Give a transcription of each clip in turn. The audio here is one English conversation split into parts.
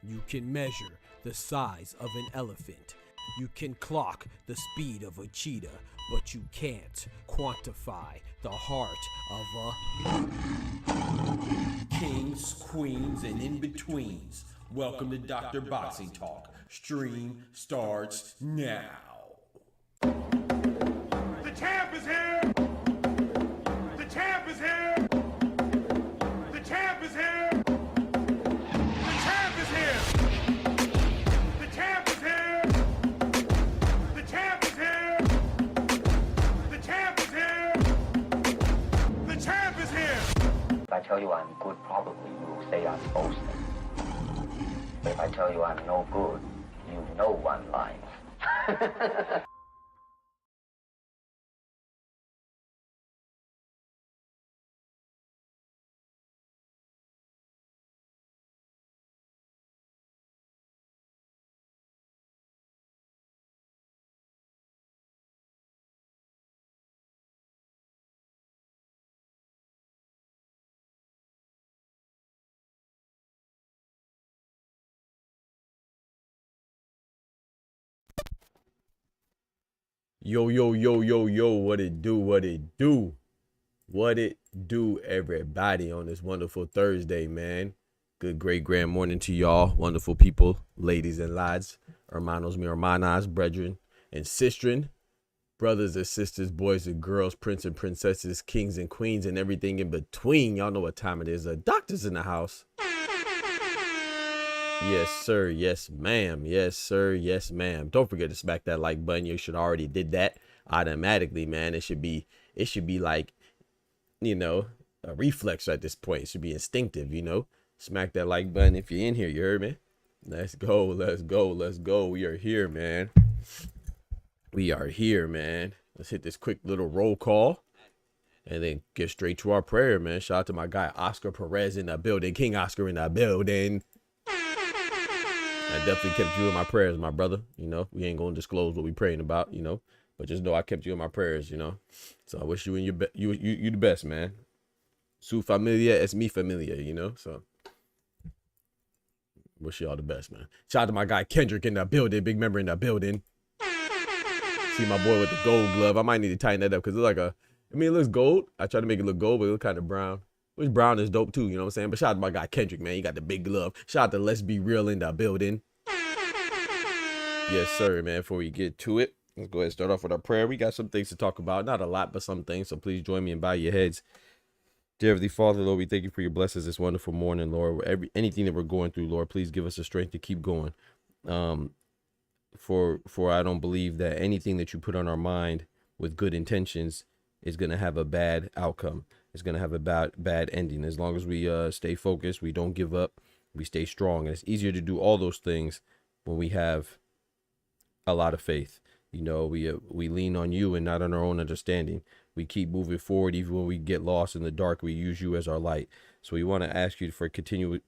You can measure the size of an elephant. You can clock the speed of a cheetah, but you can't quantify the heart of a kings, queens, and in-betweens. Welcome to Dr. Boxing Talk. Stream starts now. The champ is here! The champ is here! The champ is here! The champ is here! The champ is here! The champ is here! The champ is here! The champ is here! If I tell you I'm good, probably you will say I'm boasting. But if I tell you I'm no good, you know one line. Yo, yo, yo, yo, yo, what it do, what it do? What it do, everybody, on this wonderful Thursday, man. Good, great, grand morning to y'all, wonderful people, ladies and lads, hermanos, mi hermanas, brethren, and sistren, brothers and sisters, boys and girls, prince and princesses, kings and queens, and everything in between. Y'all know what time it is. Doctors in the house. Yes, sir. Yes, ma'am. Yes, sir. Yes, ma'am. Don't forget to smack that like button. You should already did that automatically, man. It should be like, you know, a reflex at this point. It should be instinctive, you know. Smack that like button if you're in here. You heard me? Let's go. Let's go. Let's go. We are here, man. We are here, man. Let's hit this quick little roll call and then get straight to our prayer, man. Shout out to my guy, Oscar Perez in the building. King Oscar in the building. I definitely kept you in my prayers, my brother. You know, we ain't gonna disclose what we praying about, you know, but just know I kept you in my prayers, you know. So I wish you and you the best, man. Su familia es mi familia, you know. So wish you all the best, man. Shout out to my guy Kendrick in the building, big member in the building. See my boy with the gold glove. I might need to tighten that up because it's like it looks gold. I try to make it look gold, but it looks kind of brown. Which brown is dope too, you know what I'm saying? But shout out to my guy Kendrick, man. He got the big glove. Shout out to Let's Be Real in the building. Yes, sir, man. Before we get to it, let's go ahead and start off with our prayer. We got some things to talk about. Not a lot, but some things. So please join me and bow your heads. Dear Heavenly Father, Lord, we thank you for your blessings this wonderful morning, Lord. Anything that we're going through, Lord, please give us the strength to keep going. For I don't believe that anything that you put on our mind with good intentions is going to have a bad outcome. It's going to have a bad ending. As long as we stay focused, we don't give up, we stay strong. And it's easier to do all those things when we have a lot of faith. You know, we lean on you and not on our own understanding. We keep moving forward even when we get lost in the dark. We use you as our light. So we want to ask you for continuous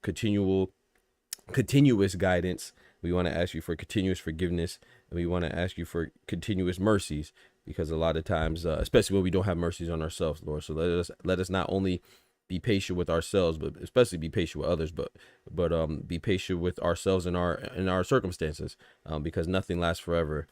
guidance. We want to ask you for continuous forgiveness, and we want to ask you for continuous mercies, because a lot of times, especially when we don't have mercies on ourselves, Lord. So let us not only be patient with ourselves, but especially be patient with others, but be patient with ourselves in our circumstances, because nothing lasts forever.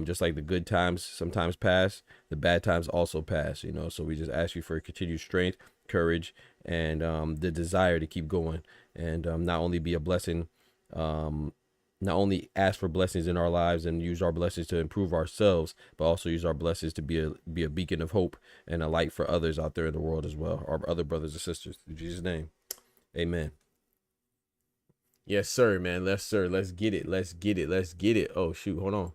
Just like the good times sometimes pass, the bad times also pass, you know. So we just ask you for continued strength, courage, and the desire to keep going, and not only be a blessing, not only ask for blessings in our lives and use our blessings to improve ourselves, but also use our blessings to be a beacon of hope and a light for others out there in the world as well, our other brothers and sisters. In Jesus' name, amen. Yes, sir, man. Yes, sir. Let's get it. Let's get it. Let's get it. Oh, shoot. Hold on.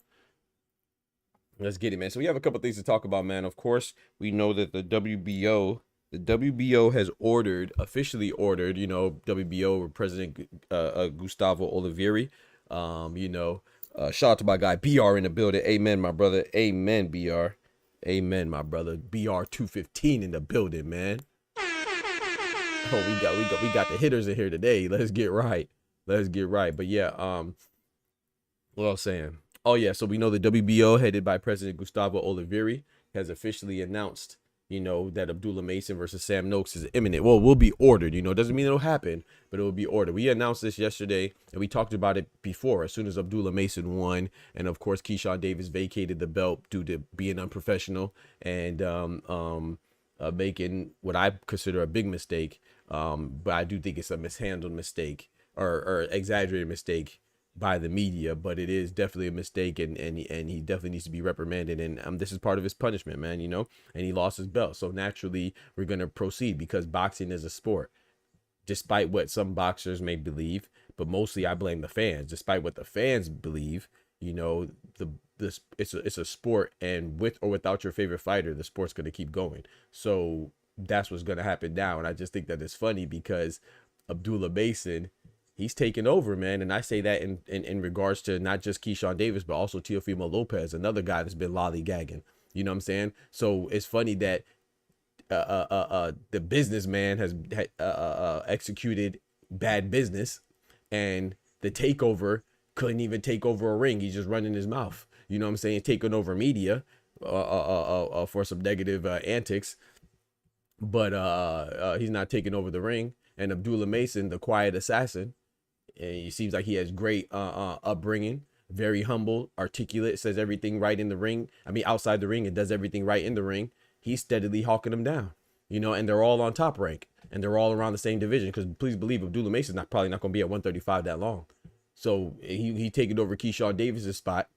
Let's get it, man. So we have a couple things to talk about, man. Of course, we know that the WBO has officially ordered, you know, WBO President Gustavo Oliveira. Shout out to my guy BR in the building. Amen, my brother. Amen, BR. Amen, my brother. BR 215 in the building, man. Oh, we got the hitters in here today. Let's get right. Let's get right. But yeah, what I was saying. Oh yeah, so we know the WBO headed by President Gustavo Oliveira has officially announced, you know, that Abdullah Mason versus Sam Noakes is imminent. Well, will be ordered, you know, doesn't mean it'll happen, but it will be ordered. We announced this yesterday, and we talked about it before, as soon as Abdullah Mason won. And of course, Keyshawn Davis vacated the belt due to being unprofessional and making what I consider a big mistake. But I do think it's a mishandled mistake or exaggerated mistake by the media, but it is definitely a mistake, and he definitely needs to be reprimanded, and this is part of his punishment, man, you know. And he lost his belt, so naturally we're going to proceed, because boxing is a sport, despite what some boxers may believe, but mostly I blame the fans. Despite what the fans believe, you know, it's a sport, and with or without your favorite fighter, the sport's going to keep going. So that's what's going to happen now. And I just think that it's funny, because Abdullah Mason, he's taken over, man. And I say that in regards to not just Keyshawn Davis, but also Teofimo Lopez, another guy that's been lollygagging. You know what I'm saying? So it's funny that the businessman has executed bad business, and the takeover couldn't even take over a ring. He's just running his mouth. You know what I'm saying? Taking over media for some negative antics, but he's not taking over the ring. And Abdullah Mason, the quiet assassin, and he seems like he has great upbringing, very humble, articulate, says everything right in the ring. I mean, outside the ring, and does everything right in the ring. He's steadily hawking them down, you know, and they're all on Top Rank, and they're all around the same division, because please believe Abdullah Mason's probably not going to be at 135 that long. So he taking over Keyshawn Davis's spot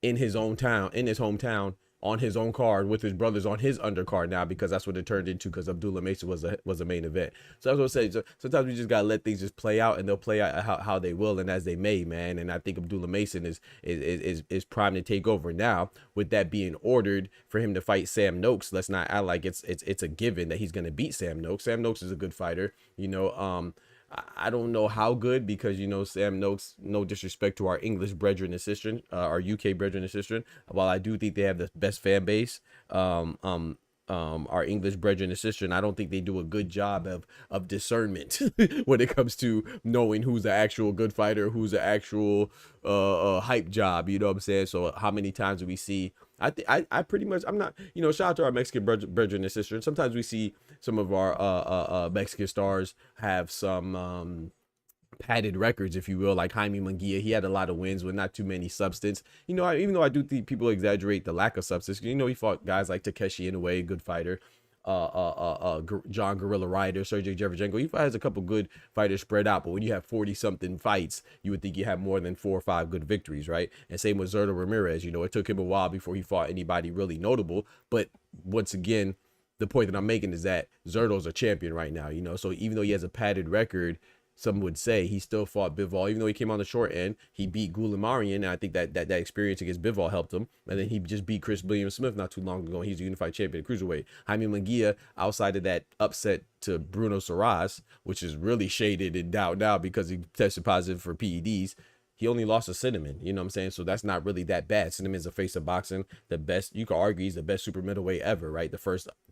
in his hometown, on his own card, with his brothers on his undercard now, because that's what it turned into, because Abdullah Mason was a main event. So that's what I'm saying. So sometimes we just gotta let things just play out, and they'll play out how they will and as they may, man. And I think Abdullah Mason is primed to take over now. With that being ordered for him to fight Sam Noakes, let's not act like it's a given that he's gonna beat Sam Noakes. Sam Noakes is a good fighter, you know. I don't know how good, because, you know, Sam Noakes, no disrespect to our English brethren and sister, our UK brethren and sister, while I do think they have the best fan base, our English brethren and sister, and I don't think they do a good job of discernment when it comes to knowing who's the actual good fighter, who's the actual hype job, you know what I'm saying? So how many times do we see, I pretty much, I'm not, you know, shout out to our Mexican brethren and sister, and sometimes we see some of our Mexican stars have some padded records, if you will, like Jaime Munguia. He had a lot of wins with not too many substance. You know, even though I do think people exaggerate the lack of substance, you know, he fought guys like Takeshi Inoue, good fighter, John Gorilla Ryder, Sergey Jevchenko. He has a couple good fighters spread out, but when you have 40 something fights, you would think you have more than 4 or 5 good victories, right? And same with Zurdo Ramirez. You know, it took him a while before he fought anybody really notable, but once again, the point that I'm making is that Zurdo's a champion right now, you know. So even though he has a padded record, some would say, he still fought Bivol, even though he came on the short end. He beat Goulamarian, and I think that experience against Bivol helped him. And then he just beat Chris Williams-Smith not too long ago. He's a unified champion at cruiserweight. Jaime Munguia, outside of that upset to Bruno Saraz, which is really shaded in doubt now because he tested positive for PEDs, he only lost to Cinnamon, you know what I'm saying? So that's not really that bad. Cinnamon's a face of boxing, the best, you could argue he's the best super middleweight ever, right?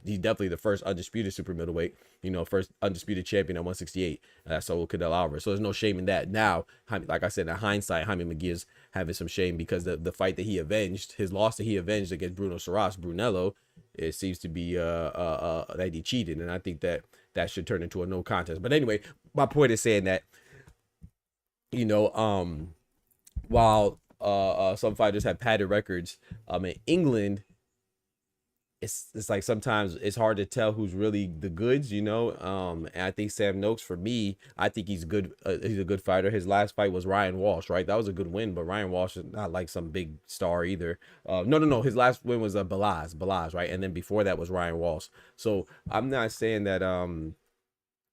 He's definitely the first undisputed super middleweight, you know, first undisputed champion at 168. That's Saul Canelo Alvarez. So there's no shame in that. Now, like I said, in hindsight, Jaime Munguia's having some shame because the fight that he avenged, his loss that he avenged against Bruno Saraz, Brunello, it seems to be that he cheated. And I think that should turn into a no contest. But anyway, my point is saying that, you know, while some fighters have padded records, in England, it's like sometimes it's hard to tell who's really the goods, you know. And I think Sam Noakes, for me, I think he's good. He's a good fighter. His last fight was Ryan Walsh, right? That was a good win, but Ryan Walsh is not like some big star either. No. His last win was Balaz, right? And then before that was Ryan Walsh. So I'm not saying that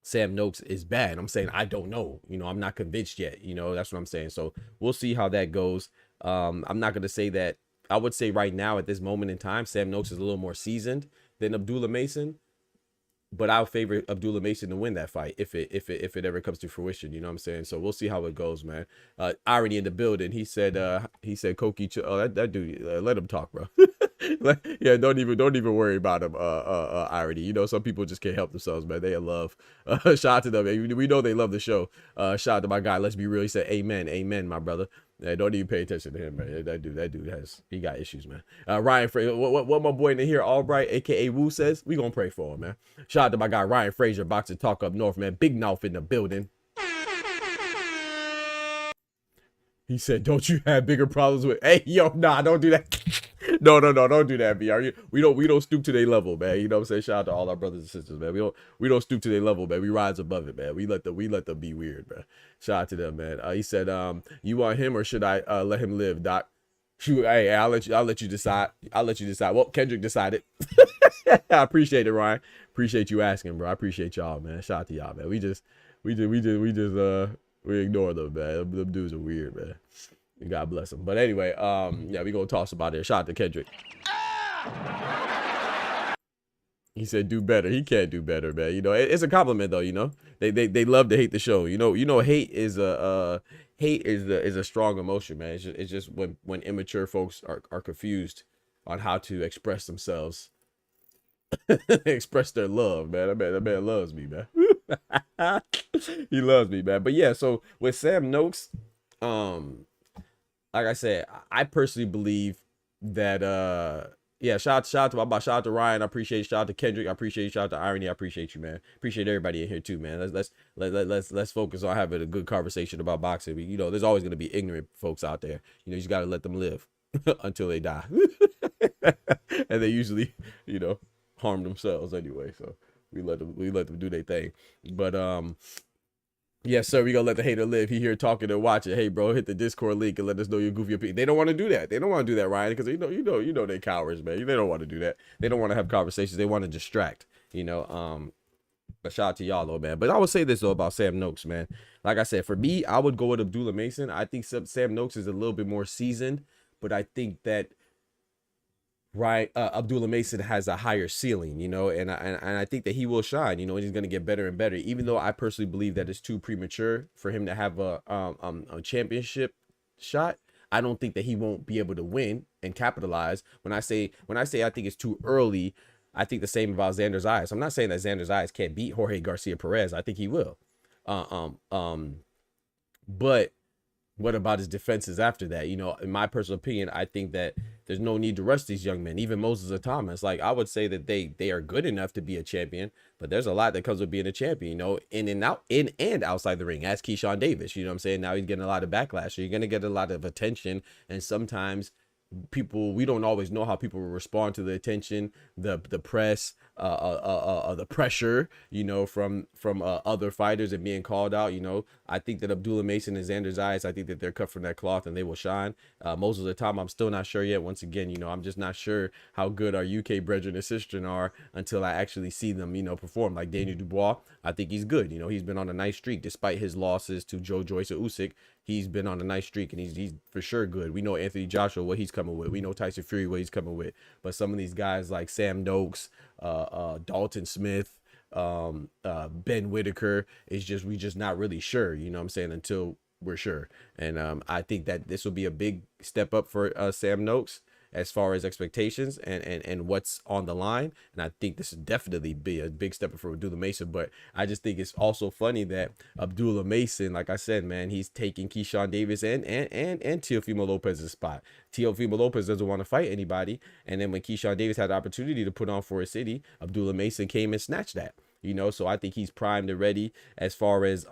Sam Noakes is bad. I'm saying I don't know. You know, I'm not convinced yet. You know, that's what I'm saying. So we'll see how that goes. I'm not going to say that. I would say right now at this moment in time, Sam Noakes is a little more seasoned than Abdullah Mason. But I'll favor Abdullah Mason to win that fight if it ever comes to fruition. You know what I'm saying? So we'll see how it goes, man. Irony in the building. He said Koki. Oh, that dude. Let him talk, bro. Yeah, don't even worry about him. Irony. You know, some people just can't help themselves, man. They love. Shout out to them. Man. We know they love the show. Shout out to my guy. Let's be real. He said, "Amen, my brother." Yeah, don't even pay attention to him, man. That dude he got issues, man. Ryan Fraser, what my boy in here, Albright, aka Wu, says, we gonna pray for him, man. Shout out to my guy Ryan Fraser, Boxing Talk Up North, man. Big mouth in the building. He said, "Don't you have bigger problems with?" Hey, yo, nah, don't do that. No, don't do that, BR. We don't stoop to their level, man. You know what I'm saying? Shout out to all our brothers and sisters, man. We don't stoop to their level, man. We rise above it, man. We let them be weird, man. Shout out to them, man. He said, "You want him or should I let him live, Doc?" Shoot, hey, I'll let you decide. Well, Kendrick decided. I appreciate it, Ryan. Appreciate you asking, bro. I appreciate y'all, man. Shout out to y'all, man. We ignore them, man. Them dudes are weird, man. God bless them. But anyway, yeah, we gonna toss about it. Shout out to Kendrick. He said, "Do better." He can't do better, man. You know, it's a compliment though. You know, they love to hate the show. You know, hate is a strong emotion, man. It's just when immature folks are confused on how to express themselves, express their love, man. That man loves me, man. He loves me, man. But yeah, so with Sam Noakes, like I said, I personally believe that yeah, shout out to Ryan. I appreciate you. Shout out to Kendrick. I appreciate you. Shout out to Irony. I appreciate you, man. Appreciate everybody in here too, man. Let's focus on having a good conversation about boxing. You know, there's always gonna be ignorant folks out there. You know, you just gotta let them live until they die. And they usually, you know, harm themselves anyway. So we let them do their thing. But yes, sir. We gonna let the hater live. He here talking and watching. Hey, bro, hit the Discord link and let us know your goofy opinion. They don't want to do that. They don't want to do that, Ryan, because you know they cowards, man. They don't want to do that. They don't want to have conversations. They want to distract. You know. But shout out to y'all though, man. But I would say this though about Sam Noakes, man. Like I said, for me, I would go with Abdullah Mason. I think Sam Noakes is a little bit more seasoned, but I think that Abdullah Mason has a higher ceiling, you know, and I think that he will shine, you know, and he's going to get better and better, even though I personally believe that it's too premature for him to have a championship shot. I don't think that he won't be able to win and capitalize. When I say I think it's too early, I think the same about Xander Zayas. I'm not saying that Xander Zayas can't beat Jorge Garcia Perez. I think he will. But what about his defenses after that? You know, in my personal opinion, I think that there's no need to rush these young men, even Moses or Thomas. Like, I would say that they are good enough to be a champion, but there's a lot that comes with being a champion, you know, in and outside the ring. Ask Keyshawn Davis, you know what I'm saying? Now he's getting a lot of backlash. So you're going to get a lot of attention, and sometimes we don't always know how people will respond to the attention, the press, the pressure, you know, from other fighters and being called out. You know, I think that Abdullah Mason and Xander Zayas, I think that they're cut from that cloth and they will shine. Most of the time, I'm still not sure yet. Once again, you know, I'm just not sure how good our UK brethren and sisters are until I actually see them, you know, perform. Like Daniel Dubois, I think he's good. You know, he's been on a nice streak despite his losses to Joe Joyce or Usyk. He's been on a nice streak and he's for sure good. We know Anthony Joshua, what he's coming with. We know Tyson Fury, what he's coming with. But some of these guys like Sam Noakes, Dalton Smith, Ben Whitaker, we just not really sure, you know what I'm saying, until we're sure. And I think that this will be a big step up for Sam Noakes as far as expectations and what's on the line. And I think this would definitely be a big step for Abdullah Mason. But I just think it's also funny that Abdullah Mason, like I said, man, he's taking Keyshawn Davis and Teofimo Lopez's spot. Teofimo Lopez doesn't want to fight anybody. And then when Keyshawn Davis had the opportunity to put on for a city, Abdullah Mason came and snatched that. You know, so I think he's primed and ready as far as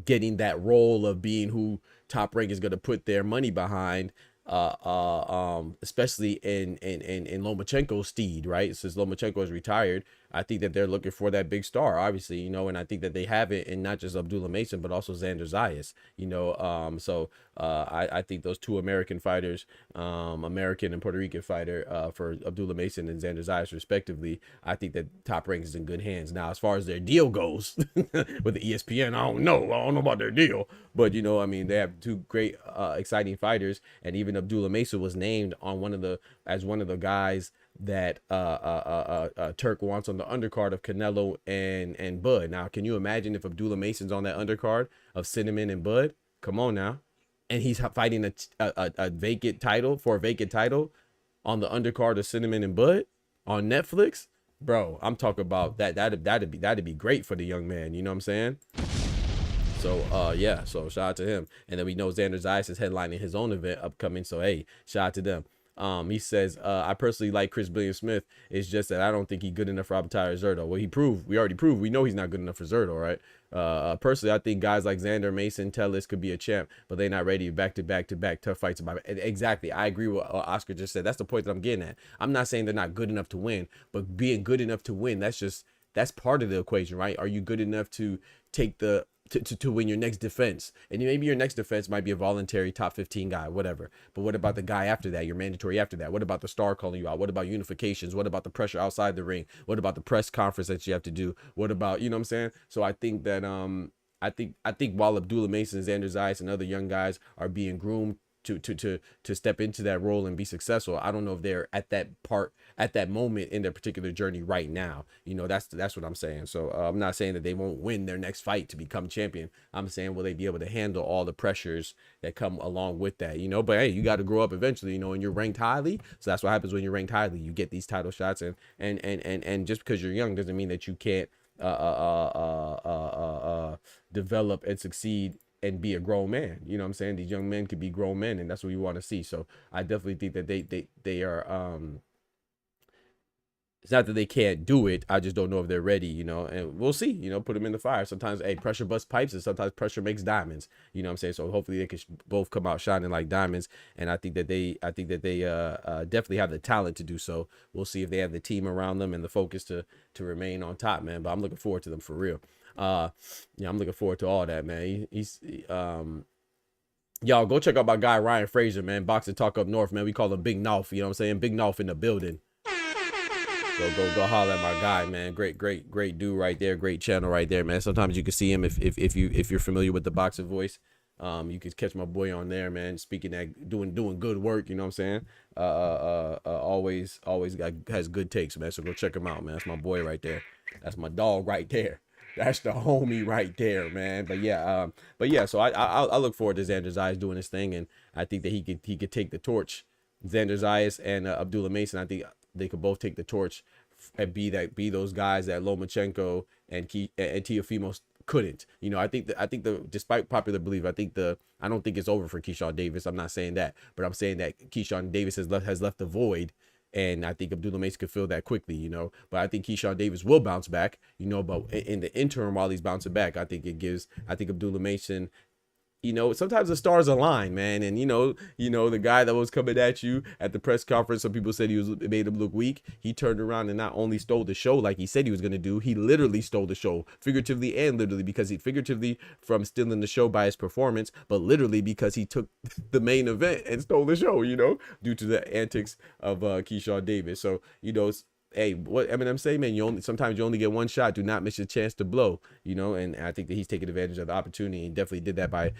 getting that role of being who Top Rank is going to put their money behind, especially in Lomachenko's steed, right? Since Lomachenko is retired, I think that they're looking for that big star, obviously, you know, and I think that they have it in not just Abdullah Mason, but also Xander Zayas, you know. I think those two American fighters, American and Puerto Rican fighter, for Abdullah Mason and Xander Zayas respectively, I think that Top Rank is in good hands. Now, as far as their deal goes with the ESPN, I don't know about their deal, but you know, I mean, they have two great, exciting fighters, and even Abdullah Mason was named on one of the guys that Turk wants on the undercard of Canelo and Bud. Now, can you imagine if Abdullah Mason's on that undercard of Cinnamon and Bud? Come on now. And he's fighting a vacant title on the undercard of Cinnamon and Bud on Netflix. Bro, I'm talking about that. That'd be great for the young man. You know what I'm saying? So yeah, so shout out to him. And then we know Xander Zayas is headlining his own event upcoming. So hey, shout out to them. He says, I personally like Chris Billiam Smith. It's just that I don't think he's good enough for Opetaia or Zurdo. Well, we already proved. We know he's not good enough for Zurdo, right? Personally, I think guys like Xander, Mason, Tellis could be a champ, but they're not ready back to back tough fights. Exactly. I agree with what Oscar just said. That's the point that I'm getting at. I'm not saying they're not good enough to win, but being good enough to win, that's part of the equation, right? Are you good enough to take to win your next defense? And maybe your next defense might be a voluntary top 15 guy, whatever. But what about the guy after that? Your mandatory after that? What about the star calling you out? What about unifications? What about the pressure outside the ring? What about the press conference that you have to do? What about, you know what I'm saying? So I think that I think while Abdullah Mason, Xander Zayas, and other young guys are being groomed to step into that role and be successful, I don't know if they're at that moment in their particular journey right now. You know, that's what I'm saying. So I'm not saying that they won't win their next fight to become champion. I'm saying, will they be able to handle all the pressures that come along with that, you know? But hey, you got to grow up eventually, you know, and you're ranked highly. So that's what happens when you're ranked highly. You get these title shots, and just because you're young doesn't mean that you can't develop and succeed and be a grown man. You know what I'm saying? These young men could be grown men, and that's what we want to see. So I definitely think that they are, it's not that they can't do it. I just don't know if they're ready, you know, and we'll see, you know, put them in the fire. Sometimes, hey, pressure busts pipes, and sometimes pressure makes diamonds, you know what I'm saying? So hopefully they can both come out shining like diamonds. And I think that they definitely have the talent to do so. We'll see if they have the team around them and the focus to remain on top, man. But I'm looking forward to them for real. Yeah, I'm looking forward to all that, man. Y'all go check out my guy Ryan Frazier, man. Boxing Talk Up North, man. We call him Big North, you know what I'm saying? Big North in the building. Go holler at my guy, man. Great dude right there. Great channel right there, man. Sometimes you can see him if you're familiar with the boxing voice. You can catch my boy on there, man. Speaking that, doing good work, you know what I'm saying? Always has good takes, man. So go check him out, man. That's my boy right there. That's my dog right there. That's the homie right there, man. But yeah, so I look forward to Xander Zayas doing his thing, and I think that he could take the torch. Xander Zayas and Abdullah Mason, I think they could both take the torch and be those guys that Lomachenko and Teofimo couldn't. You know, I think despite popular belief, I don't think it's over for Keyshawn Davis. I'm not saying that, but I'm saying that Keyshawn Davis has left a void. And I think Abdullah Mason could fill that quickly, you know. But I think Keyshawn Davis will bounce back, you know. But in the interim, while he's bouncing back, I think Abdullah Mason you know, sometimes the stars align, man. And the guy that was coming at you at the press conference, some people said it made him look weak. He turned around and not only stole the show like he said he was going to do, he literally stole the show, figuratively and literally, because he figuratively from stealing the show by his performance, but literally because he took the main event and stole the show, due to the antics of Keyshawn Davis. So, hey, what Eminem say, man, sometimes you only get one shot. Do not miss your chance to blow, and I think that he's taking advantage of the opportunity. He definitely did that by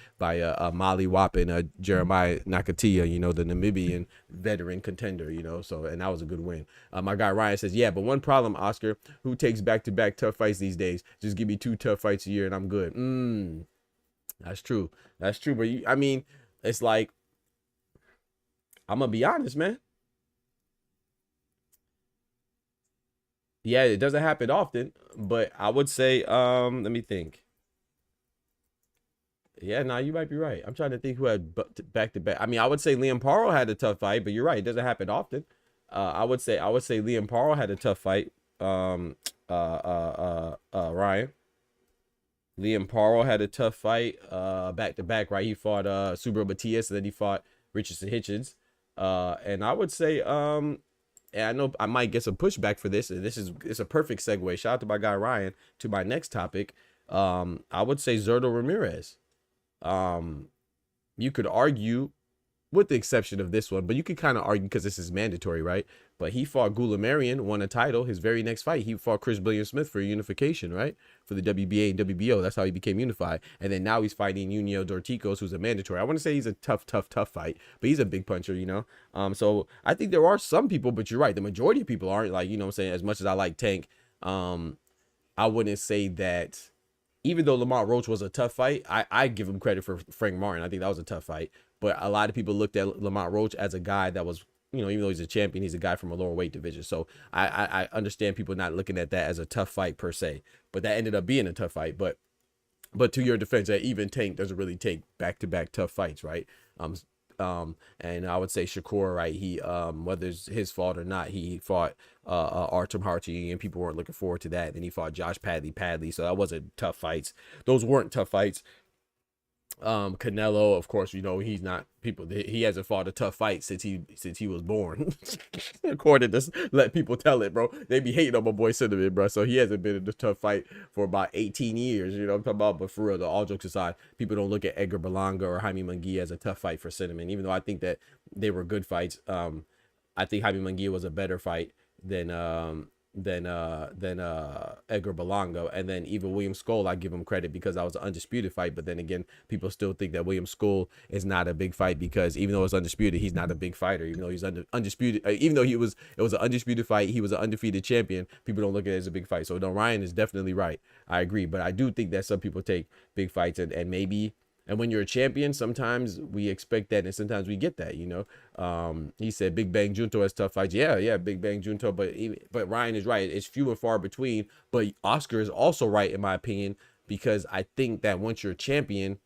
Molly whopping Jeremiah Nakatia, the Namibian veteran contender, so, and that was a good win. My guy Ryan says, yeah, but one problem, Oscar, who takes back-to-back tough fights these days? Just give me 2 tough fights a year and I'm good. That's true. But it's like, I'm gonna be honest, man. Yeah, it doesn't happen often, but I would say, let me think. Yeah, nah, you might be right. I'm trying to think who had back-to-back. I would say Liam Paro had a tough fight, but you're right. It doesn't happen often. I would say Liam Paro had a tough fight. Ryan. Liam Paro had a tough fight, back-to-back, right? He fought Zurdo Ramirez, and then he fought Richardson Hitchens. And I would say, and I know I might get some pushback for this, and it's a perfect segue. Shout out to my guy Ryan to my next topic. I would say Zurdo Ramirez. You could argue, with the exception of this one, but you could kind of argue because this is mandatory, right? But he fought Gulamarian, won a title. His very next fight, he fought Chris Billiam-Smith for unification, right? For the WBA and WBO. That's how he became unified. And then now he's fighting Junio Dorticos, who's a mandatory. I want to say he's a tough fight, but he's a big puncher, So I think there are some people, but you're right. The majority of people aren't, like, what I'm saying, as much as I like Tank, I wouldn't say that. Even though Lamont Roach was a tough fight, I give him credit for Frank Martin. I think that was a tough fight. But a lot of people looked at Lamont Roach as a guy that was, even though he's a champion, he's a guy from a lower weight division. So I understand people not looking at that as a tough fight per se. But that ended up being a tough fight. But to your defense, that even Tank doesn't really take back-to-back tough fights, right? And I would say Shakur, right? He whether it's his fault or not, he fought Artem Harty, and people weren't looking forward to that. Then he fought Josh Padley, so that wasn't tough fights. Those weren't tough fights. Canelo, of course, he's not he hasn't fought a tough fight since he was born. According to let people tell it, bro. They be hating on my boy Cinnamon, bro. So he hasn't been in a tough fight for about 18 years. You know what I'm talking about? But for real, all jokes aside, people don't look at Edgar Berlanga or Jaime Munguia as a tough fight for Cinnamon, even though I think that they were good fights. I think Jaime Munguia was a better fight than Edgar Berlanga. And then even William Skull, I give him credit because that was an undisputed fight. But then again, people still think that William Skull is not a big fight because even though it's undisputed, he's not a big fighter. Even though he's undisputed, even though it was an undisputed fight, he was an undefeated champion. People don't look at it as a big fight. So no, Ryan is definitely right. I agree, but I do think that some people take big fights and maybe. And when you're a champion, sometimes we expect that, and sometimes we get that, He said Big Bang Junto has tough fights. Yeah, Big Bang Junto, but Ryan is right. It's few and far between. But Oscar is also right, in my opinion, because I think that once you're a champion,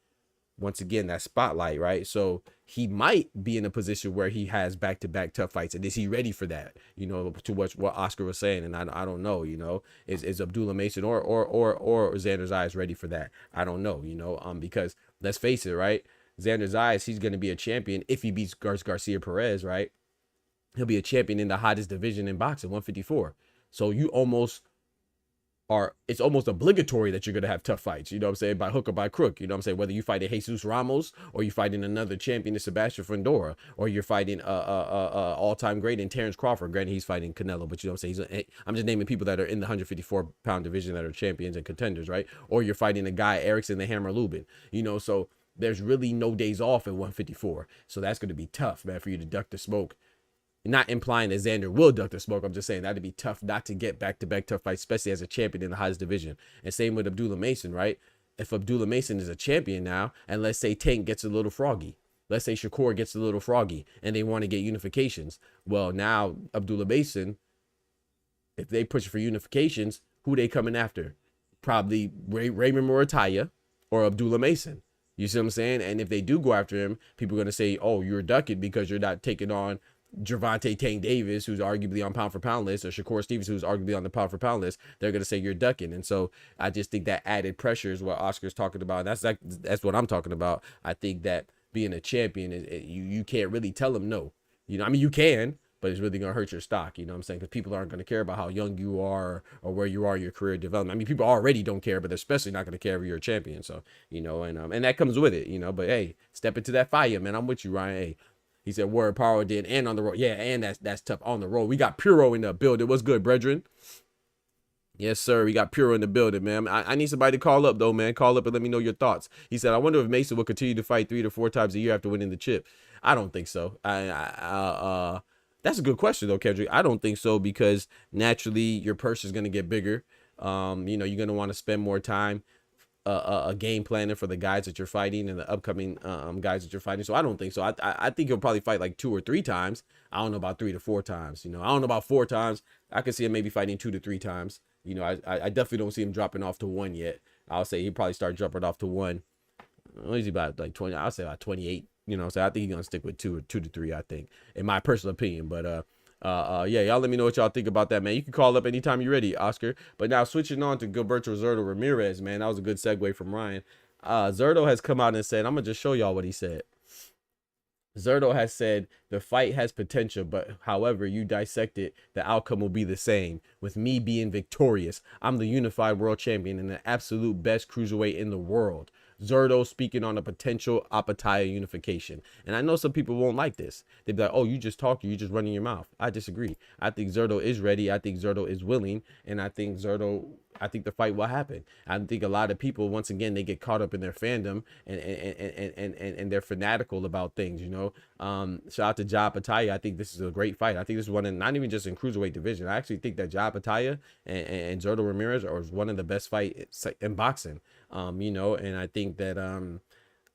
once again, that spotlight, right? So he might be in a position where he has back-to-back tough fights. And is he ready for that? To what Oscar was saying. And I don't know, is Abdullah Mason or Xander Zayas ready for that? I don't know, because let's face it, right? Xander Zayas, he's going to be a champion if he beats Garcia Perez, right? He'll be a champion in the hottest division in boxing, 154. So it's almost obligatory that you're going to have tough fights, by hook or by crook, whether you fight a Jesus Ramos or you fighting another champion in Sebastian Fundora, or you're fighting all-time great in Terrence Crawford. Granted, he's fighting Canelo, but I'm just naming people that are in the 154-pound division that are champions and contenders, right? Or you're fighting a guy, Erickson the Hammer Lubin, so there's really no days off at 154. So that's going to be tough, man, for you to duck the smoke. Not implying that Xander will duck the smoke. I'm just saying that'd be tough not to get back-to-back tough fights, especially as a champion in the hottest division. And same with Abdullah Mason, right? If Abdullah Mason is a champion now, and let's say Tank gets a little froggy, let's say Shakur gets a little froggy, and they want to get unifications. Well, now Abdullah Mason, if they push for unifications, who they coming after? Probably Raymond Murataya or Abdullah Mason. You see what I'm saying? And if they do go after him, people are going to say, oh, you're ducking because you're not taking on Gervonta Tank Davis, who's arguably on pound for pound list, or Shakur Stevens, who's arguably on the pound for pound list, they're going to say you're ducking. And so I just think that added pressure is what Oscar's talking about. And that's what I'm talking about. I think that being a champion is you can't really tell them no. You know, I mean, you can, but it's really going to hurt your stock. You know what I'm saying? Because people aren't going to care about how young you are or where you are in your career development. I mean, people already don't care, but they're especially not going to care if you're a champion. So, you know, and that comes with it, you know, but hey, step into that fire, man. I'm with you, Ryan. Hey, he said word power did and on the road. Yeah, and that's tough on the road. We got Puro in the building. What's good, brethren? Yes, sir. We got Puro in the building, man. I need somebody to call up, though, man. Call up and let me know your thoughts. He said, I wonder if Mason will continue to fight 3 to 4 times a year after winning the chip. I don't think so. That's a good question, though, Kendrick. I don't think so because naturally your purse is going to get bigger. You know, you're going to want to spend more time a game planning for the guys that you're fighting and the upcoming guys that you're fighting. So I don't think so. I think he'll probably fight like 2 or 3 times. I don't know about 3 to 4 times. You know, I don't know about 4 times. I could see him maybe fighting 2 to 3 times. You know, I definitely don't see him dropping off to 1 yet. I'll say he'd probably start dropping off to 1. What is he about, like 20? I'll say about 28. You know, so I think he's gonna stick with 2 to 3. I think, in my personal opinion. But yeah, y'all let me know what y'all think about that, man. You can call up anytime you're ready, Oscar. But now switching on to Gilberto Zurdo Ramirez, man, that was a good segue from Ryan. Zurdo has come out and said, I'm gonna just show y'all what he said. Zurdo has said the fight has potential, but however you dissect it, the outcome will be the same. With me being victorious, I'm the unified world champion and the absolute best cruiserweight in the world. Zurdo speaking on a potential Opetaia unification. And I know some people won't like this. They'd be like, oh, you just talking, you just running your mouth. I disagree. I think Zurdo is ready. I think Zurdo is willing. And I think the fight will happen. I think a lot of people, once again, they get caught up in their fandom and they're fanatical about things, you know. Shout out to Jai Opetaia. I think this is a great fight. I think this is one, not even just in cruiserweight division. I actually think that Jai Opetaia and Zurdo Ramirez are one of the best fights in boxing. You know, and I think that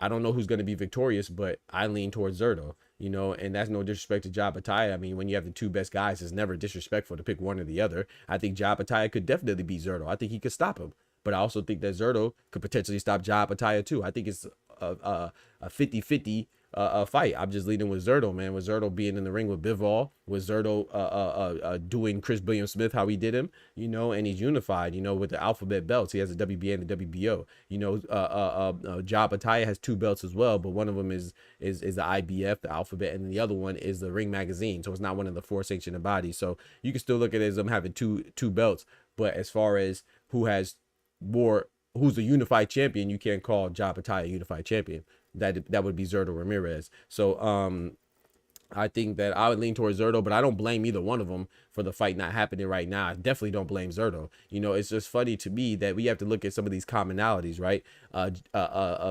I don't know who's going to be victorious, but I lean towards Zurdo, you know, and that's no disrespect to Jai Opetaia. I mean, when you have the 2 best guys, it's never disrespectful to pick one or the other. I think Jai Opetaia could definitely beat Zurdo. I think he could stop him, but I also think that Zurdo could potentially stop Jai Opetaia too. I think it's a 50-50 fight. I'm just leading with Zurdo, man. With Zurdo being in the ring with Bivol, with Zurdo doing Chris William Smith how he did him, you know, and he's unified, you know, with the alphabet belts. He has the WBA and the WBO. You know, Jai Opetaia has 2 belts as well, but one of them is the IBF, the alphabet, and the other one is the Ring Magazine. So it's not one of the 4 sanctioned bodies. So you can still look at it as them having two belts. But as far as who has more, who's the unified champion, you can't call Jai Opetaia a unified champion. That would be Zurdo Ramirez. So I think that I would lean towards Zurdo, but I don't blame either one of them for the fight not happening right now. I definitely don't blame Zurdo. You know, it's just funny to me that we have to look at some of these commonalities, right?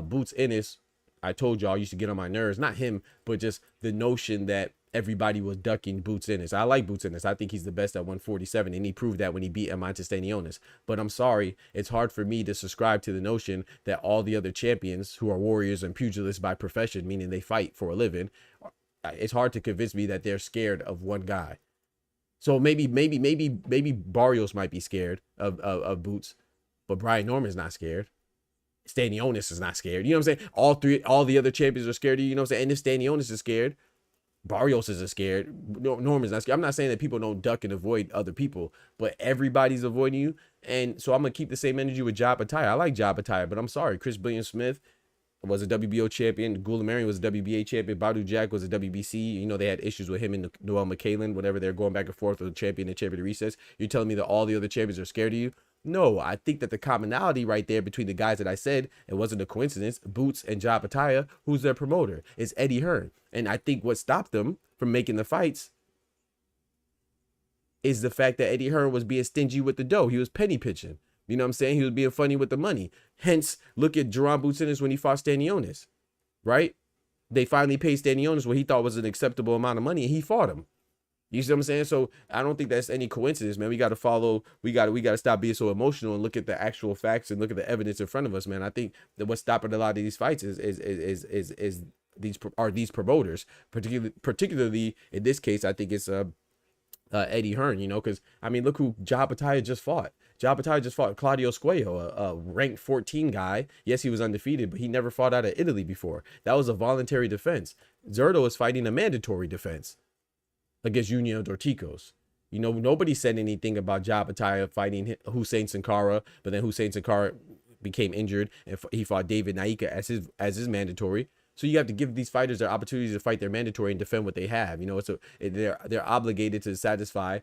Boots Ennis, I told y'all, used to get on my nerves. Not him, but just the notion that everybody was ducking Boots Ennis. I like Boots Ennis. I think he's the best at 147, and he proved that when he beat Amante Stanionis. But I'm sorry, it's hard for me to subscribe to the notion that all the other champions who are warriors and pugilists by profession, meaning they fight for a living, it's hard to convince me that they're scared of one guy. So maybe Barrios might be scared of Boots, but Brian Norman's not scared. Stanionis is not scared. You know what I'm saying? All the other champions are scared of you. You know what I'm saying? And if Stanionis is scared, Barrios is scared. Norman's not scared. I'm not saying that people don't duck and avoid other people, but everybody's avoiding you. And so I'm going to keep the same energy with Jai Opetaia. I like Jai Opetaia, but I'm sorry. Chris William Smith was a WBO champion. Goulamirian was a WBA champion. Badu Jack was a WBC. You know, they had issues with him and Noel McCallan, whatever. They're going back and forth with the champion and champion recess. You're telling me that all the other champions are scared of you? No, I think that the commonality right there between the guys that I said, it wasn't a coincidence, Boots and Jai Opetaia, who's their promoter, is Eddie Hearn. And I think what stopped them from making the fights is the fact that Eddie Hearn was being stingy with the dough. He was penny pitching. You know what I'm saying? He was being funny with the money. Hence, look at Jerron Boots Ennis when he fought Stanionis, right? They finally paid Stanionis what he thought was an acceptable amount of money, and he fought him. You see what I'm saying? So I don't think that's any coincidence, man. We got to follow. We got to stop being so emotional and look at the actual facts and look at the evidence in front of us, man. I think that what's stopping a lot of these fights is these promoters, particularly in this case. I think it's Eddie Hearn. You know, because I mean, look who Jai Opetaia just fought. Jai Opetaia just fought Claudio Squayo, a ranked 14 guy. Yes, he was undefeated, but he never fought out of Italy before. That was a voluntary defense. Zurdo is fighting a mandatory defense. against Junior Dorticos. You know, nobody said anything about Jai Opetaia fighting Hussein Sankara, but then Hussein Sankara became injured and he fought David Naika as his mandatory. So you have to give these fighters their opportunities to fight their mandatory and defend what they have. You know, they're obligated to satisfy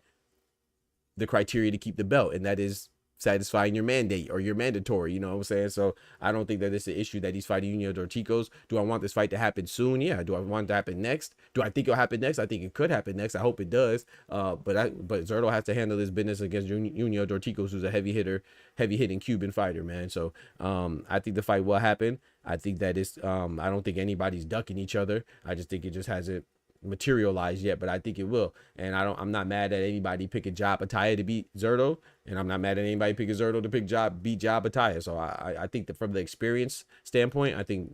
the criteria to keep the belt, and that is satisfying your mandate or your mandatory, you know what I'm saying? So I don't think that it's an issue that he's fighting Junior Dorticos. Do I want this fight to happen soon? Yeah. Do I want it to happen next? Do I think it'll happen next? I think it could happen next. I hope it does. But Zurdo has to handle his business against Junior Dorticos, who's a heavy hitting Cuban fighter, man. So I think the fight will happen. I think that it's I don't think anybody's ducking each other. I just think it just hasn't materialized yet, but I think it will. And I'm not mad at anybody picking Jai Opetaia to beat Zurdo, and I'm not mad at anybody picking Zurdo to beat Jai Opetaia. So I think that from the experience standpoint, I think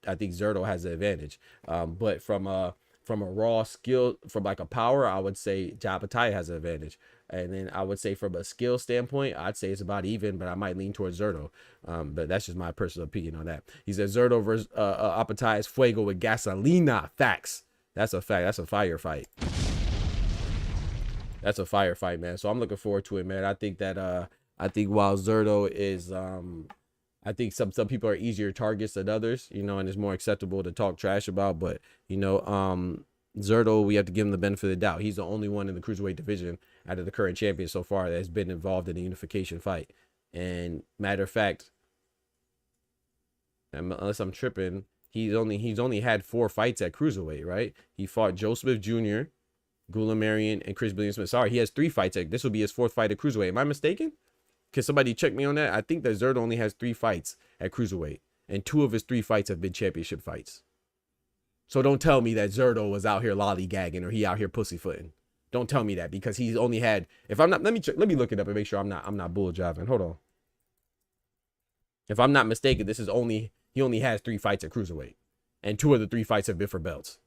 Zurdo has the advantage. But from a raw skill, from like a power, I would say Jai Opetaia has the advantage. And then I would say from a skill standpoint, I'd say it's about even, but I might lean towards Zurdo. But that's just my personal opinion on that. He said Zurdo versus Opetaia is fuego with gasolina. Facts. That's a fact. That's a firefight. That's a firefight, man. So I'm looking forward to it, man. I think that I think while Zurdo is I think some people are easier targets than others, you know, and it's more acceptable to talk trash about. But, you know, Zurdo, we have to give him the benefit of the doubt. He's the only one in the cruiserweight division out of the current champions so far that has been involved in a unification fight. And matter of fact, unless I'm tripping, he's only had 4 fights at cruiserweight, right? He fought Joe Smith Jr., Gula Marion, and Chris Billion Smith. Sorry, he has 3 fights. This will be his 4th fight at cruiserweight. Am I mistaken? Can somebody check me on that? I think that Zurdo only has 3 fights at cruiserweight, and 2 of his 3 fights have been championship fights. So don't tell me that Zurdo was out here lollygagging or he out here pussyfooting. Don't tell me that, because he's only had, if I'm not, let me look it up and make sure I'm not bull jiving. Hold on. If I'm not mistaken, he only has 3 fights at cruiserweight, and 2 of the 3 fights have been for belts.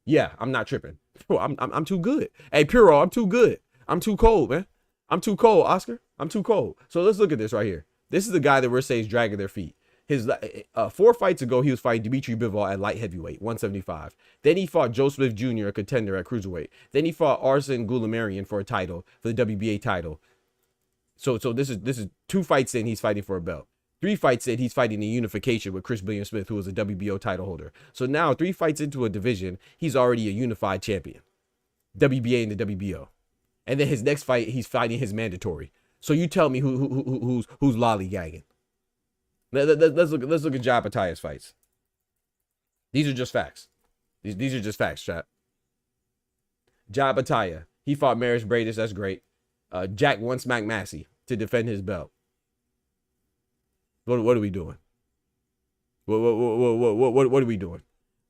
Yeah, I'm not tripping. I'm too good. Hey, Puro, I'm too good. I'm too cold, man. I'm too cold, Oscar. I'm too cold. So let's look at this right here. This is the guy that we're saying is dragging their feet. His 4 fights ago, he was fighting Dimitri Bivol at light heavyweight, 175. Then he fought Joe Smith Jr., a contender at cruiserweight. Then he fought Arsen Goulamarian for a title, for the WBA title. So this is 2 fights in, he's fighting for a belt. 3 fights in, he's fighting a unification with Chris Billion Smith, who was a WBO title holder. So now 3 fights into a division, he's already a unified champion, WBA and the WBO. And then his next fight, he's fighting his mandatory. So you tell me who's lollygagging. Let's look at Jai Opetaia's fights. These are just facts. These are just facts, chat. Jai Opetaia, he fought Maris Bradis. That's great. Jack One Smack Massey to defend his belt. What are we doing? What are we doing?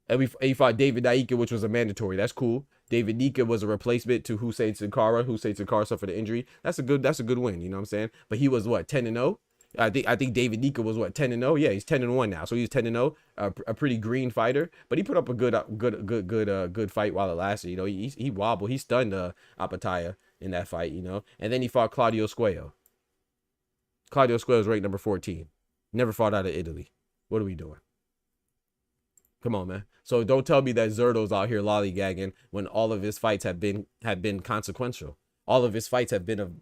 And he fought David Naika, which was a mandatory. That's cool. David Nika was a replacement to Hussein Sankara. Hussein Sankara suffered an injury. That's a good win. You know what I'm saying? But he was what, 10-0? I think David Nika was what, 10-0? Yeah, he's 10-1 now. So he's 10-0, a pretty green fighter. But he put up a good fight while it lasted. You know, he wobbled. He stunned Opetaia in that fight. You know, and then he fought Claudio Squeo. Claudio Squeo is ranked number 14. Never fought out of Italy. What are we doing? Come on, man. So don't tell me that Zurdo's out here lollygagging when all of his fights have been consequential. All of his fights have been of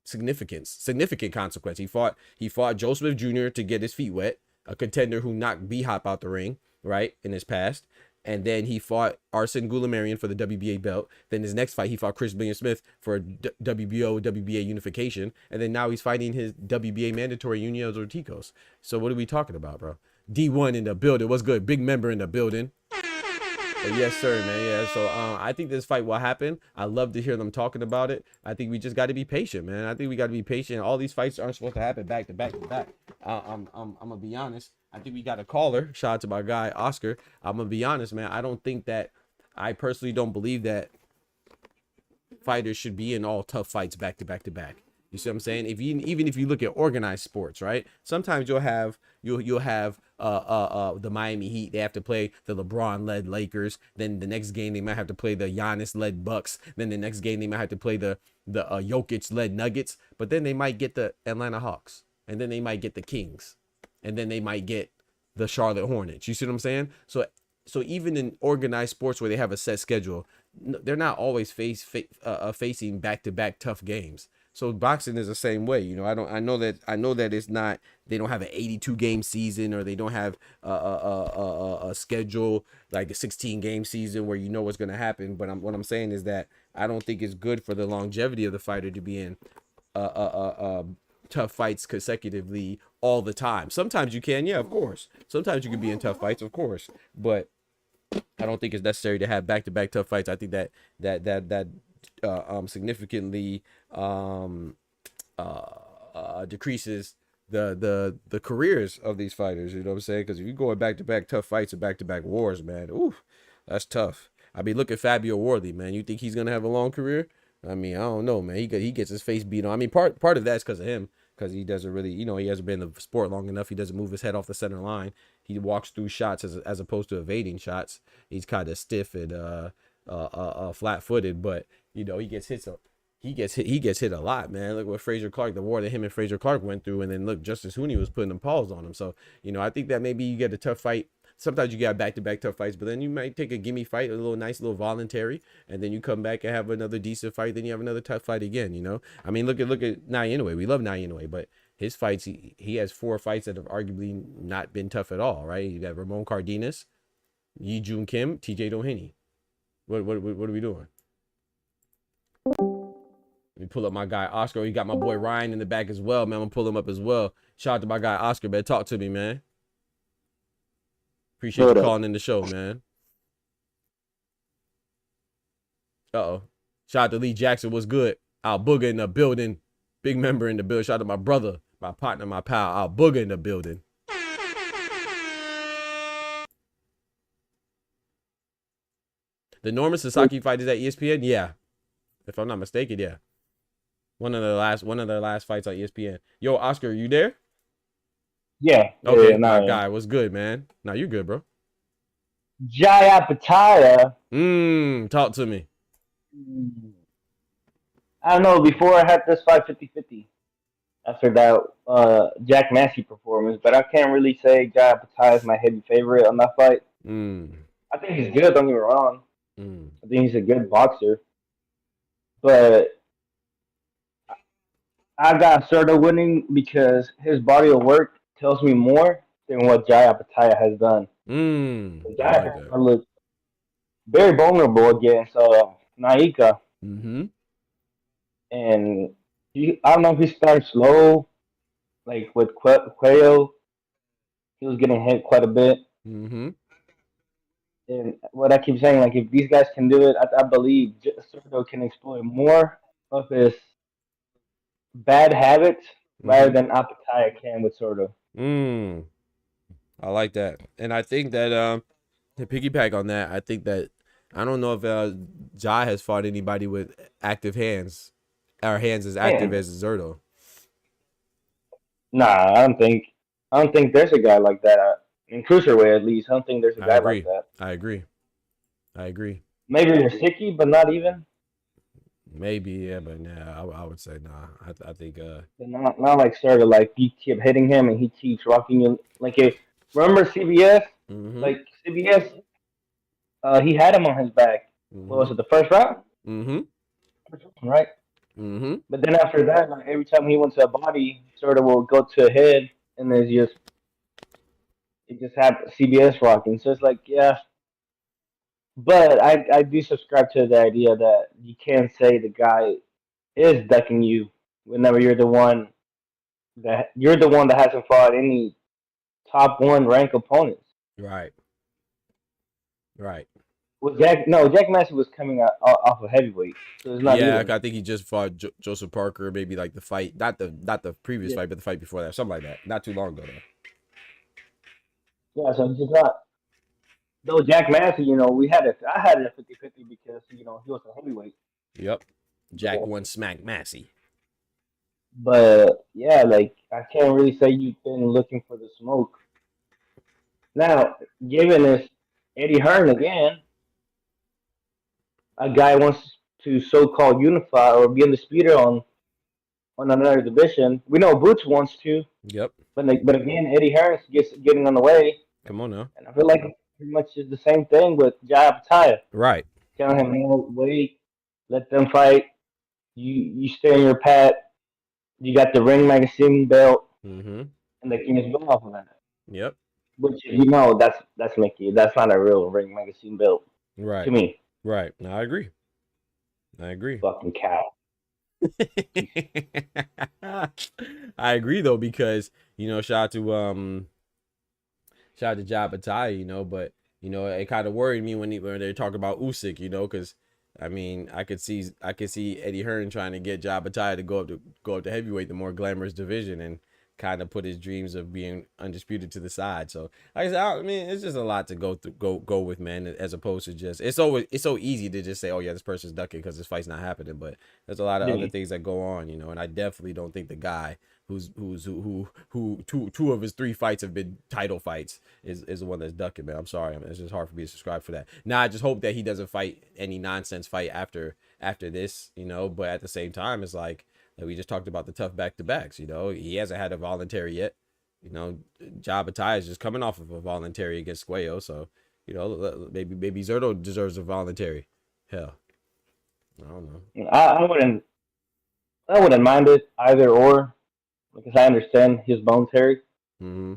significant consequence. He fought Joe Smith Jr. to get his feet wet, a contender who knocked B-Hop out the ring, right, in his past. And then he fought Arsen Goulamarian for the WBA belt. Then his next fight, he fought Chris Billion Smith for a WBA unification. And then now he's fighting his WBA mandatory Junior Dorticos. So what are we talking about, bro? D1 in the building. What's good? Big member in the building. But yes, sir, man. Yeah. So I think this fight will happen. I love to hear them talking about it. I think we just got to be patient, man. I think we got to be patient. All these fights aren't supposed to happen back to back to back. I'm gonna be honest. I think we got a caller. Shout out to my guy Oscar. I'm gonna be honest, man. I personally don't believe that fighters should be in all tough fights back to back to back. You see what I'm saying? Even if you look at organized sports, right? Sometimes you'll have the Miami Heat. They have to play the LeBron-led Lakers. Then the next game they might have to play the Giannis-led Bucks. Then the next game they might have to play the Jokic-led Nuggets. But then they might get the Atlanta Hawks, and then they might get the Kings, and then they might get the Charlotte Hornets. You see what I'm saying? So even in organized sports where they have a set schedule, they're not always facing back-to-back tough games. So boxing is the same way. You know, I know that it's not, they don't have an 82 game season, or they don't have a schedule like a 16 game season where you know what's going to happen. But what I'm saying is that I don't think it's good for the longevity of the fighter to be in tough fights consecutively all the time. Sometimes you can, yeah, of course. Sometimes you can be in tough fights, of course. But I don't think it's necessary to have back-to-back tough fights. I think that significantly decreases the careers of these fighters. You know what I'm saying? Because if you're going back-to-back tough fights and back-to-back wars, man, ooh, that's tough. I mean, look at Fabio Worley, man. You think he's gonna have a long career? I mean, I don't know, man. He gets his face beat on. I mean, part of that's because of him, because he doesn't really, you know, he hasn't been in the sport long enough. He doesn't move his head off the center line. He walks through shots as opposed to evading shots. He's kind of stiff and flat-footed, but you know, he gets hit. So he gets hit a lot, man. Look what Frazier Clark, the war that him and Frazier Clark went through, and then look, Justice Hooney was putting them paws on him. So you know, I think that maybe you get a tough fight. Sometimes you got back-to-back tough fights, but then you might take a gimme fight, a little nice, little voluntary, and then you come back and have another decent fight. Then you have another tough fight again. You know, I mean, look at Nye Inoue. We love Nye Inoue, but his fights, he has 4 fights that have arguably not been tough at all, right? You got Ramon Cardenas, Yi Jun Kim, TJ Doheny. What are we doing? Let me pull up my guy Oscar. You got my boy Ryan in the back as well, man. I'm gonna pull him up as well. Shout out to my guy Oscar, man. Talk to me, man. Appreciate you calling in the show, man. Uh-oh. Shout out to Lee Jackson. What's good? Al Booger in the building. Big member in the building. Shout out to my brother, my partner, my pal, Al Booger in the building. The Norman Sasaki fight is at ESPN? Yeah. If I'm not mistaken, yeah. One of the last fights on ESPN. Yo, Oscar, you there? Yeah. Okay, yeah, my guy. What's good, man? Nah, you good, bro. Jai Opetaia. Talk to me. I don't know. Before I had this fight 50-50 after that Jack Massey performance, but I can't really say Jai Opetaia is my heavy favorite on that fight. I think he's good. Don't get me wrong. I think he's a good boxer, but I got Zurdo winning because his body of work tells me more than what Jai Opetaia has done. Jai looked very vulnerable against Naika. And I don't know if he started slow, like with Cuello. He was getting hit quite a bit. And what I keep saying, like, if these guys can do it, I believe Zurdo can exploit more of his bad habits rather than Opetaia can with Zurdo. I like that. And I think that to piggyback on that, I think that I don't know if Jai has fought anybody with active hands, or hands as active as Zurdo. Nah, I don't think there's a guy like that in cruiserweight. At least I don't think there's a guy like that. I agree. Maybe Rosicky, but not even. Maybe, yeah, but nah, I would say nah. I think not like Zurdo. Like, you keep hitting him and he keeps rocking you. Like, remember CBS? Like CBS, he had him on his back. What was it, the first round? Right. But then after that, like, every time he went to a body, Zurdo will go to a head, and it just had CBS rocking. So it's like, yeah. But I do subscribe to the idea that you can't say the guy is ducking you whenever you're the one that hasn't fought any top 1 rank opponents. Right. Well, Jack Massey was coming off of heavyweight, so it's not. Yeah, I think he just fought Joseph Parker, maybe like the fight, not the previous fight, but the fight before that, something like that, not too long ago though. Yeah, so it's just not. Though Jack Massey, you know, I had it at 50-50 because, you know, he was a heavyweight. Yep. Jack one smack Massey. But yeah, like, I can't really say you've been looking for the smoke. Now, given this Eddie Hearn again, a guy wants to so-called unify or be undisputed on another division. We know Boots wants to. Yep. But again, Eddie Hearn getting on the way. Come on now. And I feel like pretty much is the same thing with Jai Opetaia. Right. telling him, no, wait, let them fight. You stay in your pat. You got the ring magazine belt, Mm-hmm. and the king is going off of that. Yep. Which that's Mickey. That's not a real ring magazine belt to Right. me. Right. No, I agree. I agree. Fucking cow. I agree though, because shout out to Jai Opetaia, but it kind of worried me when they talk about Usyk, because I mean I could see Eddie Hearn trying to get Jai Opetaia to go up to heavyweight, the more glamorous division, and kind of put his dreams of being undisputed to the side. So like I said, I mean, it's just a lot to go with, man, as opposed to just it's so easy to just say, oh yeah, this person's ducking because this fight's not happening, but there's a lot of other things that go on, and I definitely don't think the guy who two of his 3 fights have been title fights is the one that's ducking, man. I'm sorry, it's just hard for me to subscribe for that. Now I just hope that he doesn't fight any nonsense fight after this, but at the same time, it's like we just talked about the tough back-to-backs. He hasn't had a voluntary yet. Jai Opetaia is just coming off of a voluntary against Squayo, so maybe Zurdo deserves a voluntary. Hell, I don't know. I wouldn't mind it either or, because I understand his voluntary. Mm-hmm.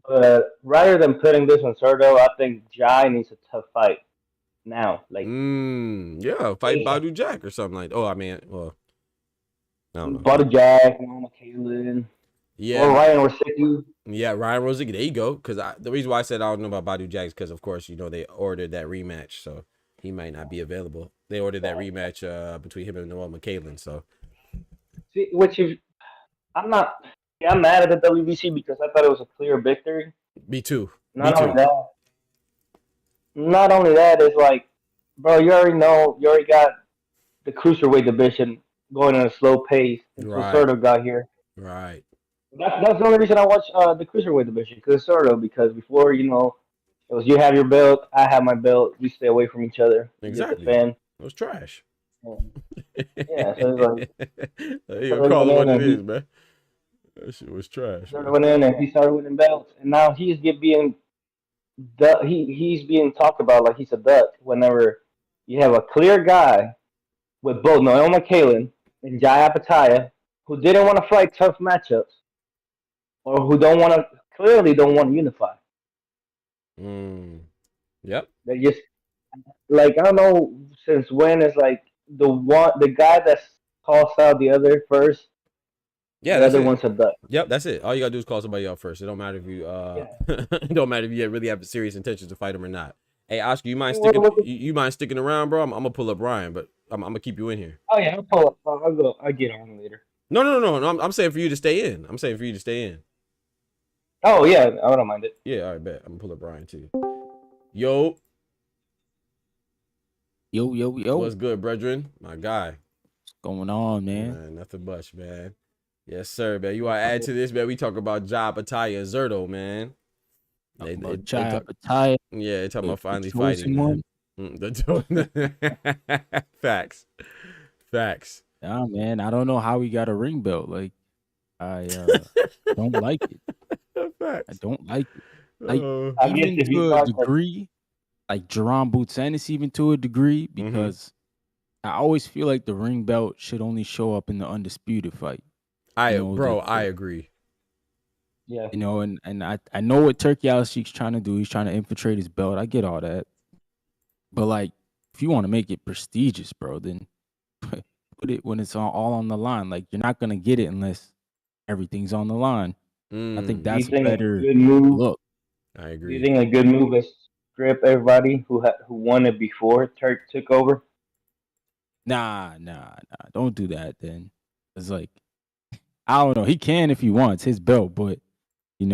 But rather than putting this on Zurdo, I think Jai needs a tough fight now. Like, yeah, fight Badu Jack or something like. Oh, I mean, well, I don't know. Badu Jack, Kalen, yeah, or Ryan Rosicki. Yeah, Ryan Rosicki. There you go. Because the reason why I said I don't know about Badu Jack is because, of course, they ordered that rematch, so he might not be available. They ordered that rematch between him and Noel McCalin. So, see, I'm not. Yeah, I'm mad at the WBC because I thought it was a clear victory. Me too. Not only that, it's like, bro, you already got the cruiserweight division going at a slow pace until Zurdo got here. Right. That's the only reason I watch the cruiserweight division, because Zurdo. Because before, it was you have your belt, I have my belt, we stay away from each other. Exactly. It was trash. Yeah, so it's like you call it what it is, man. That shit was trash. Zurdo went in and he started winning belts, and now he's being talked about like he's a duck. Whenever you have a clear guy with both Noel McCalin and Jai Opetaia, who didn't want to fight tough matchups, or who clearly don't want to unify. Yep. They just, like, I don't know since when it's like the guy that calls out the other first. Yeah, the other one's a duck. Yep, that's it. All you gotta do is call somebody out first. It don't matter if you it don't matter if you really have serious intentions to fight him or not. Hey, Oscar, you mind sticking around, bro? I'm gonna pull up Ryan, but I'm gonna keep you in here. Oh yeah, I'll pull up. I'll get on later. No. I'm saying for you to stay in. Oh yeah, I don't mind it. Yeah, all right, bet. I'm gonna pull up Ryan too. Yo. What's good, brethren? My guy. What's going on, man? Nothing much, man. Yes, sir, man. You want to add to this, man? We talk about Jai Opetaia and Zurdo, man. Jai Opetaia. Yeah, they talking about finally fighting, man. Facts. Yeah, man. I don't know how he got a ring belt. Like, I don't like it. Facts. I don't like it. Like, even to a degree, like Jerome Boots even to a degree, because I always feel like the ring belt should only show up in the undisputed fight. I agree. Yeah. And I know what Turkey Al-Sheikh's trying to do. He's trying to infiltrate his belt. I get all that. But, like, if you want to make it prestigious, bro, then put it when it's all on the line. Like, you're not going to get it unless everything's on the line. I think that's a better look. I agree. Do you think a good move is strip everybody who won it before Turk took over? Nah. Don't do that then. It's like, I don't know. He can if he wants his belt, but I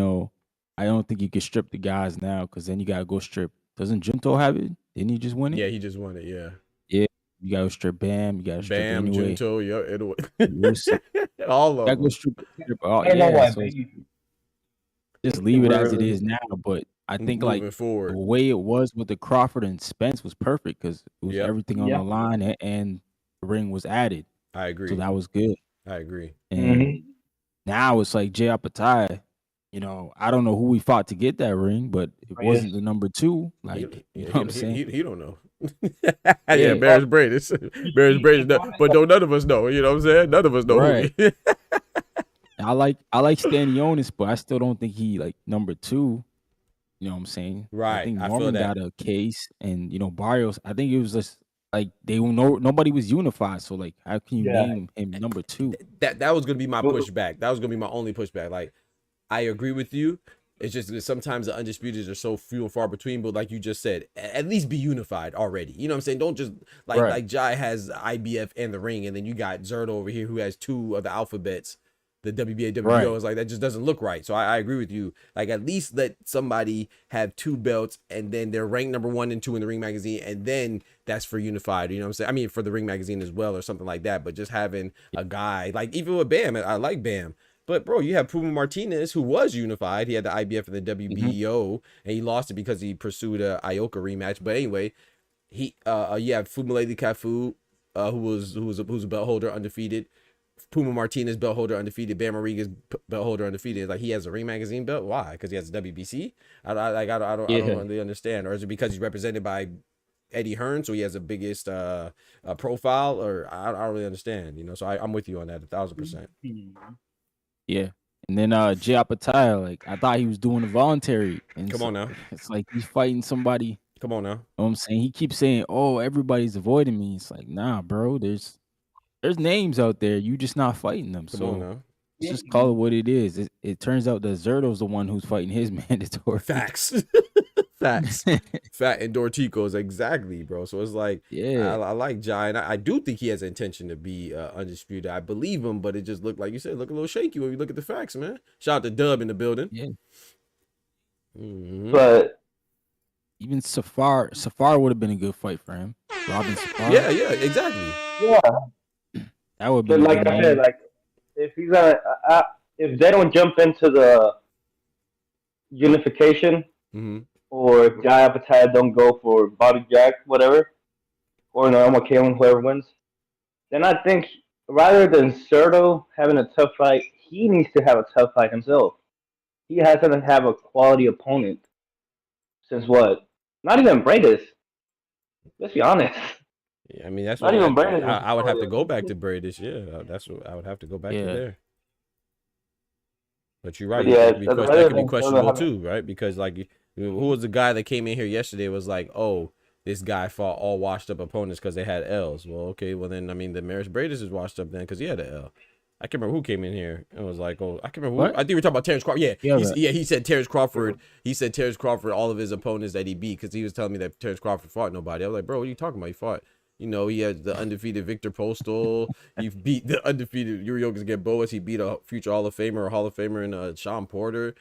don't think you can strip the guys now, because then you gotta go strip. Doesn't Junto have it? Didn't he just win it? Yeah, he just won it. Yeah. Yeah. You gotta strip Bam. You gotta strip anyway. Junto. All of them. Go strip. Just leave it as it is now. But I think the way it was with the Crawford and Spence was perfect, because it was everything on the line and the ring was added. I agree. So that was good. I agree. And now it's like Jai Opetaia. I don't know who we fought to get that ring, but it wasn't the number 2. Like, you know what I'm saying? He don't know. Yeah, Bears Bradis. Bears Bradis. But don't none of us know. You know what I'm saying? None of us know Right. who he I like Stanionis, but I still don't think he like number 2. You know what I'm saying? Right. I think I feel Norman that. got a case, and Barrios. I think it was just like nobody was unified. So like, how can you name him number 2? That was gonna be my pushback. That was gonna be my only pushback. Like, I agree with you. It's just that sometimes the undisputed are so few and far between. But like you just said, at least be unified already. You know what I'm saying? Don't just like Jai has IBF and the ring, and then you got Zurdo over here who has 2 of the alphabets. The WBA, WBO is like, that just doesn't look right. So I agree with you. Like, at least let somebody have 2 belts, and then they're ranked number 1 and 2 in the Ring Magazine, and then that's for unified. You know what I'm saying? I mean, for the Ring Magazine as well, or something like that. But just having a guy like, even with Bam, I like Bam. But bro, you have Puma Martinez, who was unified. He had the IBF and the WBO, and he lost it because he pursued a Ioka rematch. But anyway, you have Fumulele Kafu, who's a belt holder, undefeated. Puma Martinez, belt holder, undefeated. Bam Rodriguez, belt holder, undefeated. Like, he has a Ring Magazine belt. Why? Because he has a WBC. I don't really understand. Or is it because he's represented by Eddie Hearn, so he has the biggest profile? Or I don't really understand. You know, so I'm with you on that 1,000%. Yeah. And then Jai Opetaia, like, I thought he was doing a voluntary. And Come on now. It's like he's fighting somebody. Come on now. You know what I'm saying? He keeps saying, "Oh, everybody's avoiding me." It's like, nah, bro. There's names out there. You just not fighting them. Come on now. Let's just call it what it is. It turns out that Zurdo's the one who's fighting his mandatory. Facts. Facts. Fat and Dorticos, exactly, bro. So it's like, yeah, I like Jai, and I do think he has intention to be undisputed. I believe him, but it just looked, like you said, look a little shaky when you look at the facts, man. Shout out to Dub in the building. Yeah. But even Safar would have been a good fight for him. Robin Safar. Yeah, exactly. Yeah. That would be. But like I said, like, if he's gonna, if they don't jump into the unification, or if Jai Opetaia don't go for Bobby Jack, whatever, or Norma Kaelin, whoever wins, then I think rather than Zurdo having a tough fight, he needs to have a tough fight himself. He hasn't have a quality opponent since what? Not even Bradis. Let's be honest. Yeah, I mean, that's not what even Bradis. I would have to go back to Bradis. Yeah, that's what I would have to go back to there. But you're right. Yeah, that could be questionable too, right? Because like, who was the guy that came in here yesterday was like, oh, this guy fought all washed up opponents because they had L's. Well, okay, well then, I mean, the Maris Bradis is washed up then because he had an L. I can't remember who came in here and was like, oh, I can't remember who. I think we were talking about Terrence Crawford. He said Terrence Crawford. He said Terrence Crawford, all of his opponents that he beat, because he was telling me that Terrence Crawford fought nobody. I was like, bro, what are you talking about? He fought. You know, he had the undefeated Victor Postal. He beat the undefeated Yuri Gamboas. He beat a future Hall of Famer or Hall of Famer in Sean Porter,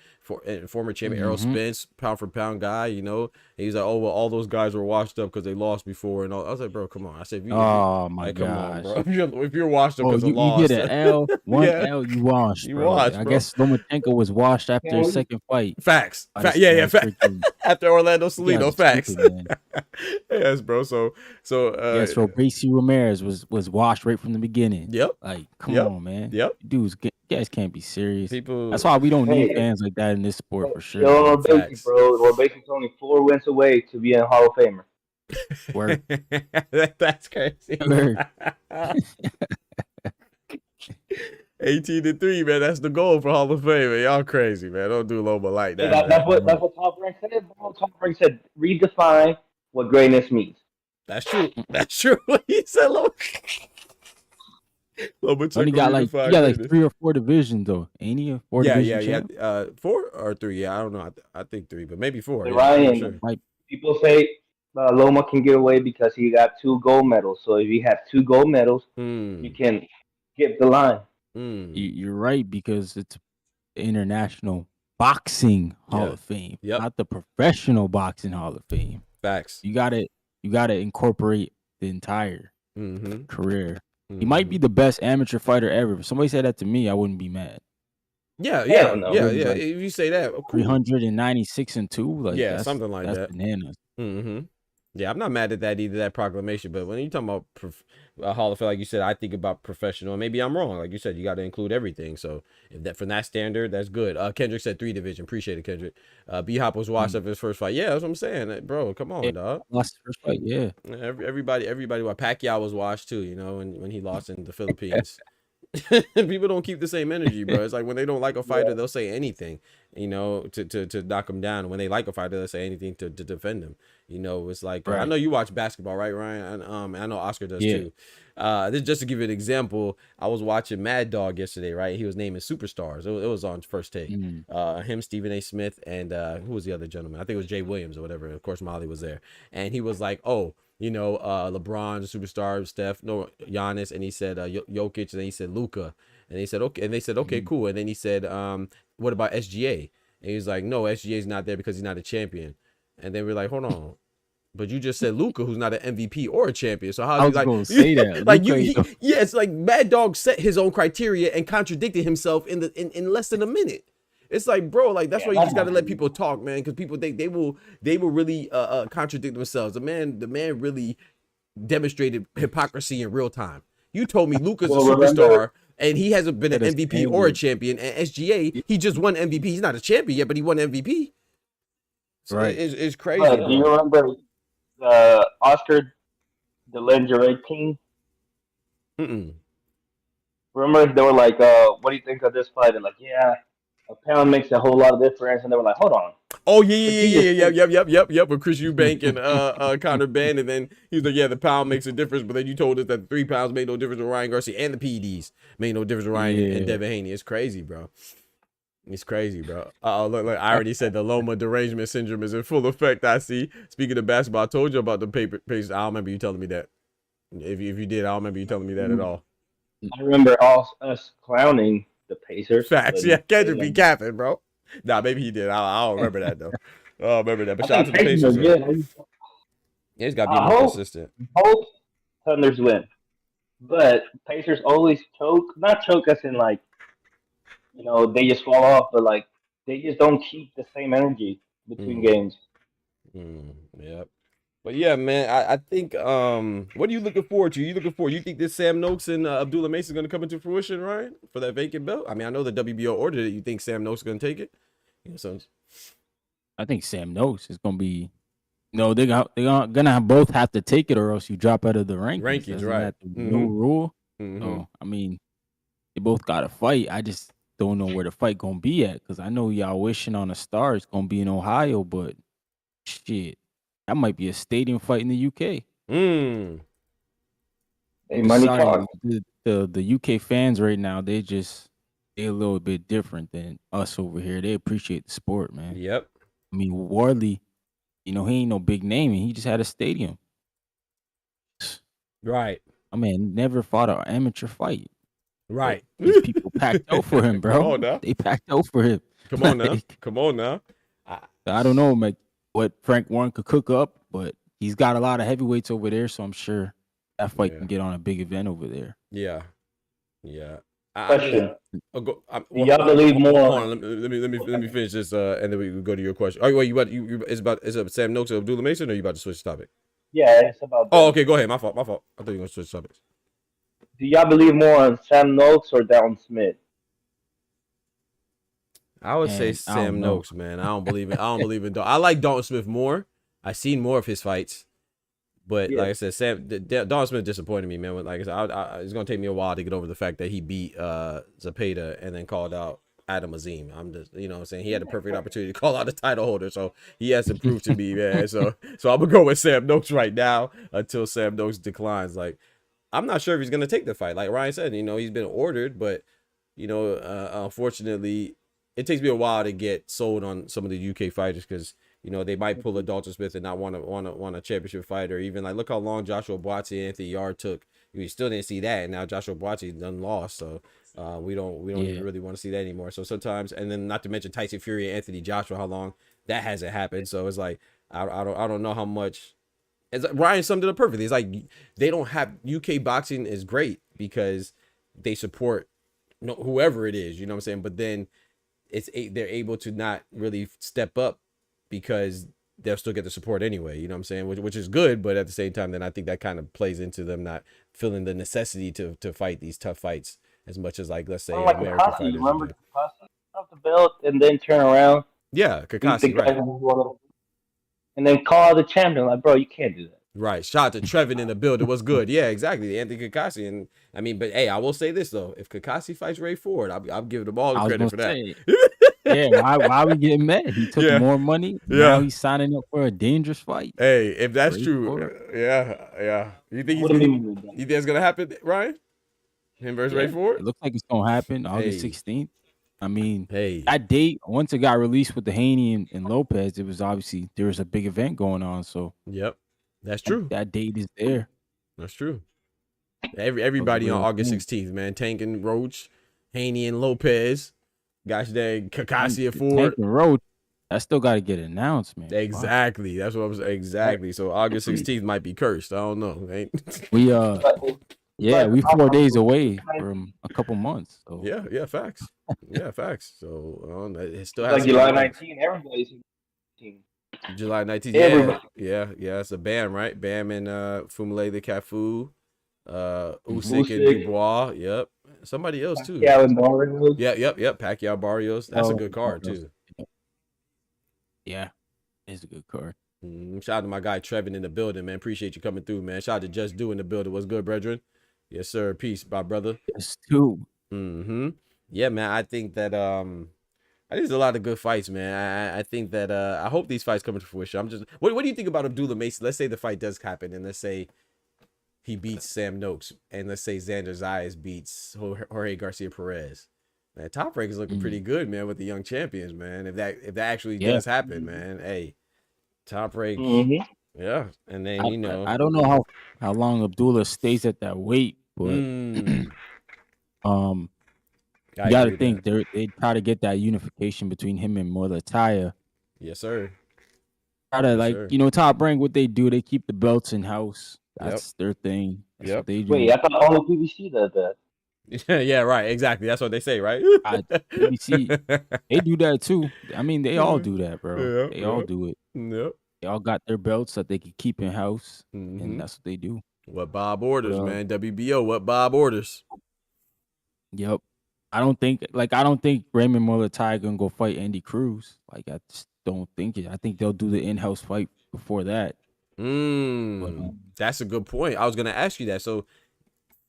former champion Errol Spence, pound for pound guy. You know, and he's like, oh well, all those guys were washed up because they lost before and all. I was like, bro, come on. I said, my God, come on, bro. If you're washed up because of loss, you get an L, one L, you washed. You washed. I guess Lomachenko was washed after his second fight. Facts. Yeah. After Orlando Salido, facts. Stupid, yes, bro. So Gracie Ramirez was washed right from the beginning. Yep. Like, come on, man. Yep. Dudes, you guys can't be serious. That's why we don't need fans like that in this sport for sure. Yo, Basic's only 4 wins away to be in Hall of Famer. Word. That's crazy. 18-3, man. That's the goal for Hall of Fame. Man. Y'all crazy, man. Don't do Loma like that. That's what Top Rank said. Top Rank said, redefine what greatness means. That's true. That's true. He said Only got like 3 or 4 divisions though. Ain't he? 4 divisions? Yeah. 4 or 3? Yeah, I don't know. I think 3, but maybe 4. Yeah, Ryan, sure. People say Loma can get away because he got 2 gold medals. So if you have 2 gold medals, you can skip the line. You're right, because it's International Boxing Hall of Fame, not the Professional Boxing Hall of Fame. Facts. You gotta incorporate the entire career. He might be the best amateur fighter ever. If somebody said that to me, I wouldn't be mad. Yeah. If you say that, 396-2, like, something like that's that. Bananas. Yeah, I'm not mad at that either, that proclamation. But when you talking about Hall of Fame, like you said, I think about professional. And maybe I'm wrong. Like you said, you got to include everything. So if that from that standard, that's good. Kendrick said 3 division. Appreciate it, Kendrick. B Hop was washed up his first fight. Yeah, that's what I'm saying, bro. Come Yeah, on, dog. lost the first fight. Yeah. Everybody. Well, Pacquiao was washed too. You know, when he lost in the Philippines. People don't keep the same energy, bro. It's like when they don't like a fighter, they'll say anything, you know, to knock him down. When they like a fighter, they'll say anything to defend him. You know, it's like I know you watch basketball, right, Ryan? And I know Oscar does too. This just to give you an example. I was watching Mad Dog yesterday, right? He was naming superstars. It was on First Take. Him, Stephen A. Smith, and who was the other gentleman? I think it was Jay Williams or whatever. Of course, Molly was there, and he was like, "Oh, you know, LeBron's a superstar, Steph, no, Giannis," and he said Jokic, and then he said Luka, and they said okay, and they said okay, cool, and then he said, what about SGA? And he was like, no, SGA's not there because he's not a champion, and then we're like, hold on, but you just said Luka, who's not an MVP or a champion, so how? I was like gonna say that, like yeah, it's like Mad Dog set his own criteria and contradicted himself in less than a minute. It's like, bro, like that's why you just gotta let people talk, man, because people they will really contradict themselves. The man really demonstrated hypocrisy in real time. You told me Luka's a superstar and he hasn't been an MVP or a champion. And SGA, he just won MVP. He's not a champion yet, but he won MVP. So right. It's crazy. Do you remember Oscar the lingerie team? Remember they were like, what do you think of this fight? And like, yeah, a pound makes a whole lot of difference. And they were like, hold on. Oh yep. With Chris Eubank and Conor Ben, and then he was like, yeah, the pound makes a difference, but then you told us that the 3 pounds made no difference with Ryan Garcia, and the PEDs made no difference with Ryan and Devin Haney. It's crazy, bro. It's crazy, bro. Look, I already said the Loma derangement syndrome is in full effect. I see. Speaking of basketball, I told you about the Pacers. I don't remember you telling me that. If you did, I don't remember you telling me that at all. I remember us clowning the Pacers. Facts, yeah. Kendrick be capping, bro. Nah, maybe he did. I don't remember that though. I don't remember that. But shout out to the Pacers. Yeah, he's got to be more consistent. Hope Thunders win, but Pacers always not choke us in like, you know, they just fall off, but like they just don't keep the same energy between games. Yep. But yeah, man, I think what are you looking forward to? You think this Sam Noakes and Abdullah Mason is going to come into fruition, Ryan, for that vacant belt? I mean, I know the WBO ordered it. You think Sam Noakes is going to take it? You know, so I think Sam Noakes is going to be. No, they're gonna both have to take it, or else you drop out of the rankings. Isn't right? That the new rule. So I mean, they both got to fight. I just don't know where the fight gonna be at, because I know y'all wishing on a star. It's gonna be in Ohio, but shit, that might be a stadium fight in the UK. Hey, money talk. The UK fans right now, they're a little bit different than us over here. They appreciate the sport, man. Yep. I mean, Wardley, you know, he ain't no big name, and he just had a stadium. Right. I mean, never fought an amateur fight. Right. These people packed out for him, bro. Come on now. They packed out for him. Come on now. Come on now. I don't know, like, what Frank Warren could cook up, but he's got a lot of heavyweights over there, so I'm sure that fight can get on a big event over there. Yeah. Yeah. Question. Do y'all believe more? Hold on, let me finish this, and then we can go to your question. Oh, wait, is it Sam Noakes or Abdullah Mason, or you about to switch topic? Yeah, it's about. Oh, okay, go ahead. My fault. I thought you were gonna switch topics. Do y'all believe more on Sam Noakes or Dalton Smith? I would say Sam Noakes, man. I don't believe it. I don't believe in. I like Dalton Smith more. I've seen more of his fights. But like I said, Dalton Smith disappointed me, man. Like I said, it's gonna take me a while to get over the fact that he beat Zapata and then called out Adam Azim. I'm just, you know what I'm saying, he had a perfect opportunity to call out the title holder, so he has to prove to me, man. So I'm gonna go with Sam Noakes right now until Sam Noakes declines. Like, I'm not sure if he's gonna take the fight. Like Ryan said, you know, he's been ordered, but you know, unfortunately, it takes me a while to get sold on some of the UK fighters, because you know, they might pull a Dalton Smith and not want a championship fight, or even like, look how long Joshua Buatsi and Anthony Yarde took. We still didn't see that, and now Joshua Buatsi done lost, so we don't even really want to see that anymore. So sometimes, and then not to mention Tyson Fury and Anthony Joshua, how long that hasn't happened. So it's like I don't know how much. It's like, Ryan summed it up perfectly. It's like they don't have, UK boxing is great because they support whoever it is, you know what I'm saying? But then they're able to not really step up because they'll still get the support anyway. You know what I'm saying? Which is good, but at the same time, then I think that kind of plays into them not feeling the necessity to fight these tough fights as much as, like, let's say Like American Kakashi, fighters. remember Kakashi off the belt and then turn around, Yeah, beat the Kakashi, guy right. who was and then call out the champion. Like, bro, you can't do that. Right. Shout out to Trevin in the building. What's good? Yeah, exactly. Anthony Kakashi. And I mean, but hey, I will say this though. If Kakashi fights Ray Ford, I'm giving them all the credit for that. Yeah, why we getting mad? He took more money. Yeah. Now he's signing up for a dangerous fight. Hey, if that's Ray true, Ford. yeah. You think What do you you think that's gonna happen, Ryan? Him versus Ray Ford? It looks like it's gonna happen August Hey. 16th. I mean, Hey. that date, once it got released with the Haney and Lopez, it was obviously there was a big event going on. So Yep. That's true. that date is there. That's true. Everybody on real August thing. 16th, man. Tank and Roach, Haney and Lopez. Gosh dang, Kakashi and Ford. Tank and Roach, I still got to get announced, man. Exactly. That's what I was exactly. So August 16th might be cursed. I don't know. We we 4 days away from a couple months. So. Yeah, facts. Yeah, facts. So it still has Like to be July 19, everybody's 19. July 19th. Everybody. Yeah. It's a Bam, right? Bam and Fumile the Cafu, Usyk and Dubois. Yep. Somebody else too. Yeah, and Barrios. Yep. Pacquiao Barrios. That's a good card too. Yeah, it's a good card. Shout out to my guy Trevin in the building, man. Appreciate you coming through, man. Shout out to Just Do in the building. What's good, brethren? Yes, sir. Peace, my brother. Yes, too. Yeah, man. I think that I think there's a lot of good fights, man. I think that I hope these fights come to fruition. What do you think about Abdullah Mason? Let's say the fight does happen, and let's say he beats Sam Noakes, and let's say Xander Zayas beats Jorge Garcia Perez. Man, Top Rank is looking pretty good, man, with the young champions, man. If that actually does happen, man, hey, Top Rank, yeah. And then I don't know how long Abdullah stays at that weight, but you got to think they try to get that unification between him and Opetaia. Yes, sir. Try to Top Rank, what they do, they keep the belts in house. That's their thing. That's what they do. Wait, I thought only PBC does that. Yeah, right. Exactly. That's what they say, right? PBC, they do that too. I mean, they all do that, bro. They all do it. Yep. They all got their belts that they can keep in house, and that's what they do. What Bob orders, man. WBO, what Bob orders. Yep. I don't think Raymond Opetaia gonna go fight Andy Cruz. Like, I just don't think it. I think they'll do the in-house fight before that. That's a good point. I was gonna ask you that. So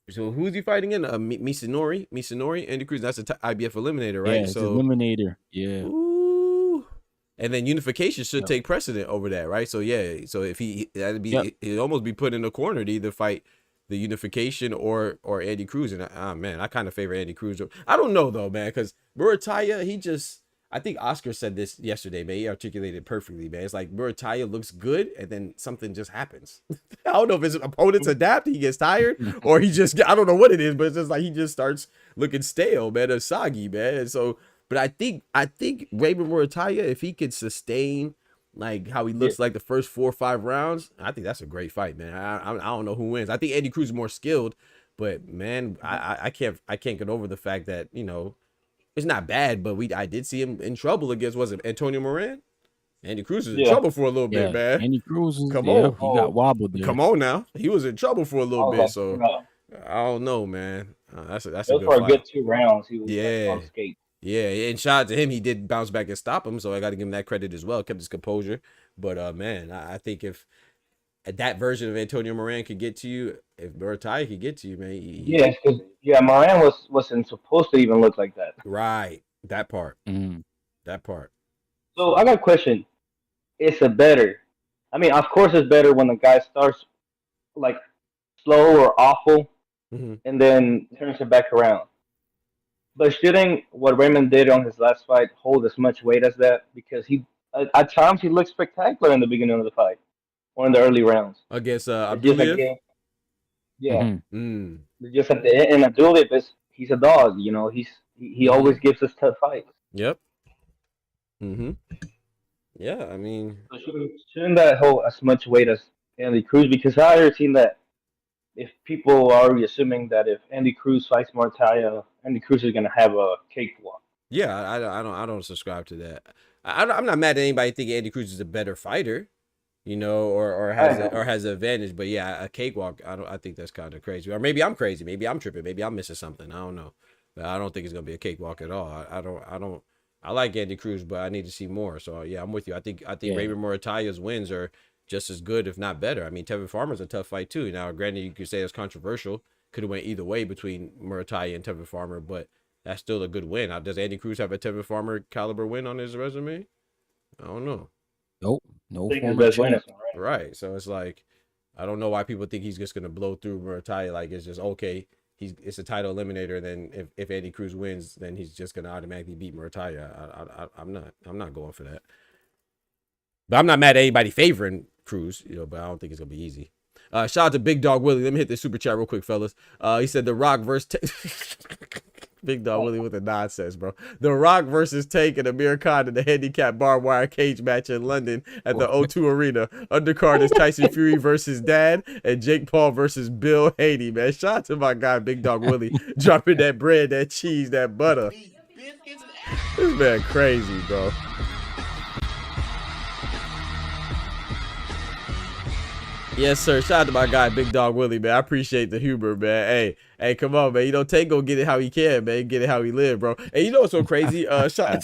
who's he fighting in? Misanori, Andy Cruz. That's an IBF eliminator, right? Yeah, it's eliminator. Yeah. Ooh. And then unification should take precedent over that, right? So yeah. So if he'd almost be put in a corner to either fight the unification or Andy Cruz. And man, I kind of favor Andy Cruz. I don't know though, man, because Opetaia, I think Oscar said this yesterday, man. He articulated it perfectly, man. It's like Opetaia looks good, and then something just happens. I don't know if his opponents adapt, he gets tired, or I don't know what it is, but it's just like he just starts looking stale, man, or soggy, man. And so, but I think Raymond Opetaia, if he could sustain like how he looks like the first 4 or 5 rounds, I think that's a great fight, man. I don't know who wins. I think Andy Cruz is more skilled, but man, I can't get over the fact that, it's not bad, but I did see him in trouble against, was it Antonio Moran? Andy Cruz is in trouble for a little bit, man. Andy Cruz is, Come on. he got wobbled there. Come on now. He was in trouble for a little bit, so I don't know, man. That's a good fight. For a good 2 rounds, he was on skate. Yeah, and shout out to him. He did bounce back and stop him, so I got to give him that credit as well. Kept his composure. But, man, I think if that version of Antonio Moran could get to you, if Opetaia could get to you, man. Moran wasn't supposed to even look like that. Right. That part. That part. So I got a question. Is it better? I mean, of course it's better when the guy starts like slow or awful and then turns it back around. But shouldn't what Raymond did on his last fight hold as much weight as that? Because at times he looked spectacular in the beginning of the fight or in the early rounds. Against Abdullah? Yeah. Just at the end, Abdullah, he's a dog, he always gives us tough fights. Yep. Yeah, I mean, so shouldn't that hold as much weight as Andy Cruz? Because I already seen that if people are already assuming that if Andy Cruz fights Opetaia, Andy Cruz is gonna have a cakewalk. Yeah, I don't subscribe to that. I'm not mad at anybody thinking Andy Cruz is a better fighter, you know, or has an advantage. But yeah, a cakewalk. I think that's kind of crazy. Or maybe I'm crazy. Maybe I'm tripping. Maybe I'm missing something. I don't know. But I don't think it's gonna be a cakewalk at all. I don't. I like Andy Cruz, but I need to see more. So yeah, I'm with you. I think Raymond Murataia's wins are just as good, if not better. I mean, Tevin Farmer's a tough fight too. Now, granted, you could say it's controversial. Could have went either way between Murataia and Tevin Farmer, but that's still a good win. Does Andy Cruz have a Tevin Farmer caliber win on his resume? I don't know. Nope. No former champ. Right. So it's like, I don't know why people think he's just gonna blow through Murataia. Like it's just okay. It's a title eliminator. Then if Andy Cruz wins, then he's just gonna automatically beat Murataia. I'm not going for that. But I'm not mad at anybody favoring Cruz, you know. But I don't think it's gonna be easy. Shout out to Big Dog Willie. Let me hit this super chat real quick, fellas. He said The Rock versus Big Dog Willie with the nonsense, bro. The Rock versus Tank and Amir Khan in the handicap barbed wire cage match in London at the O2 Arena. Undercard is Tyson Fury versus Dan and Jake Paul versus Bill Haney, man. Shout out to my guy Big Dog Willie dropping that bread, that cheese, that butter. This man crazy, bro. Yes, sir. Shout out to my guy, Big Dog Willie, man. I appreciate the humor, man. Hey, come on, man. You know, Tank gonna get it how he can, man. Get it how he live, bro. And you know what's so crazy? Shout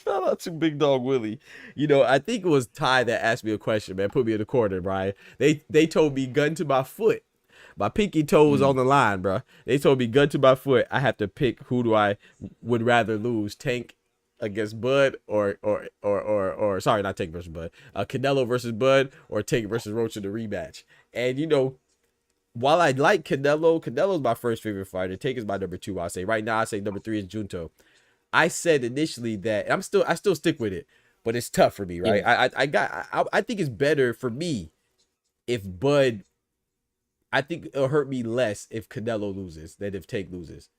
out to Big Dog Willie. You know, I think it was Ty that asked me a question, man. Put me in the corner, Brian. They told me gun to my foot. My pinky toe was on the line, bro. They told me gun to my foot. I have to pick who I would rather lose, Tank against Bud or sorry, not Tank versus Bud, Canelo versus Bud, or Tank versus Roach in the rematch. And you know, while I like Canelo's my first favorite fighter. Tank is my number 2. I say right now, I say number 3 is Junto. I said initially that I still stick with it, but it's tough for me, right? Yeah. I think it's better for me if Bud. I think it'll hurt me less if Canelo loses than if Tank loses.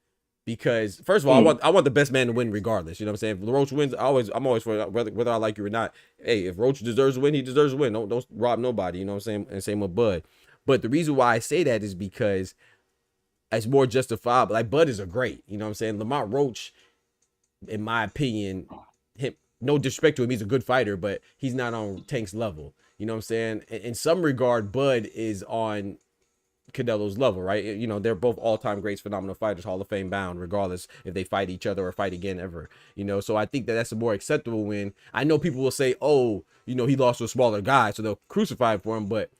Because first of all, I want the best man to win regardless. You know what I'm saying? If Roach wins, I'm always for whether I like you or not. Hey, if Roach deserves to win, he deserves to win. Don't rob nobody. You know what I'm saying? And same with Bud. But the reason why I say that is because it's more justifiable. Like Bud is a great. You know what I'm saying? Lamont Roach, in my opinion, no disrespect to him, he's a good fighter, but he's not on Tank's level. You know what I'm saying? In some regard, Bud is on Canelo's level, right? You know, they're both all-time greats, phenomenal fighters, Hall of Fame bound, regardless if they fight each other or fight again ever, you know. So I think that's a more acceptable win. I know people will say, oh, you know, he lost to a smaller guy, so they'll crucify him for him. But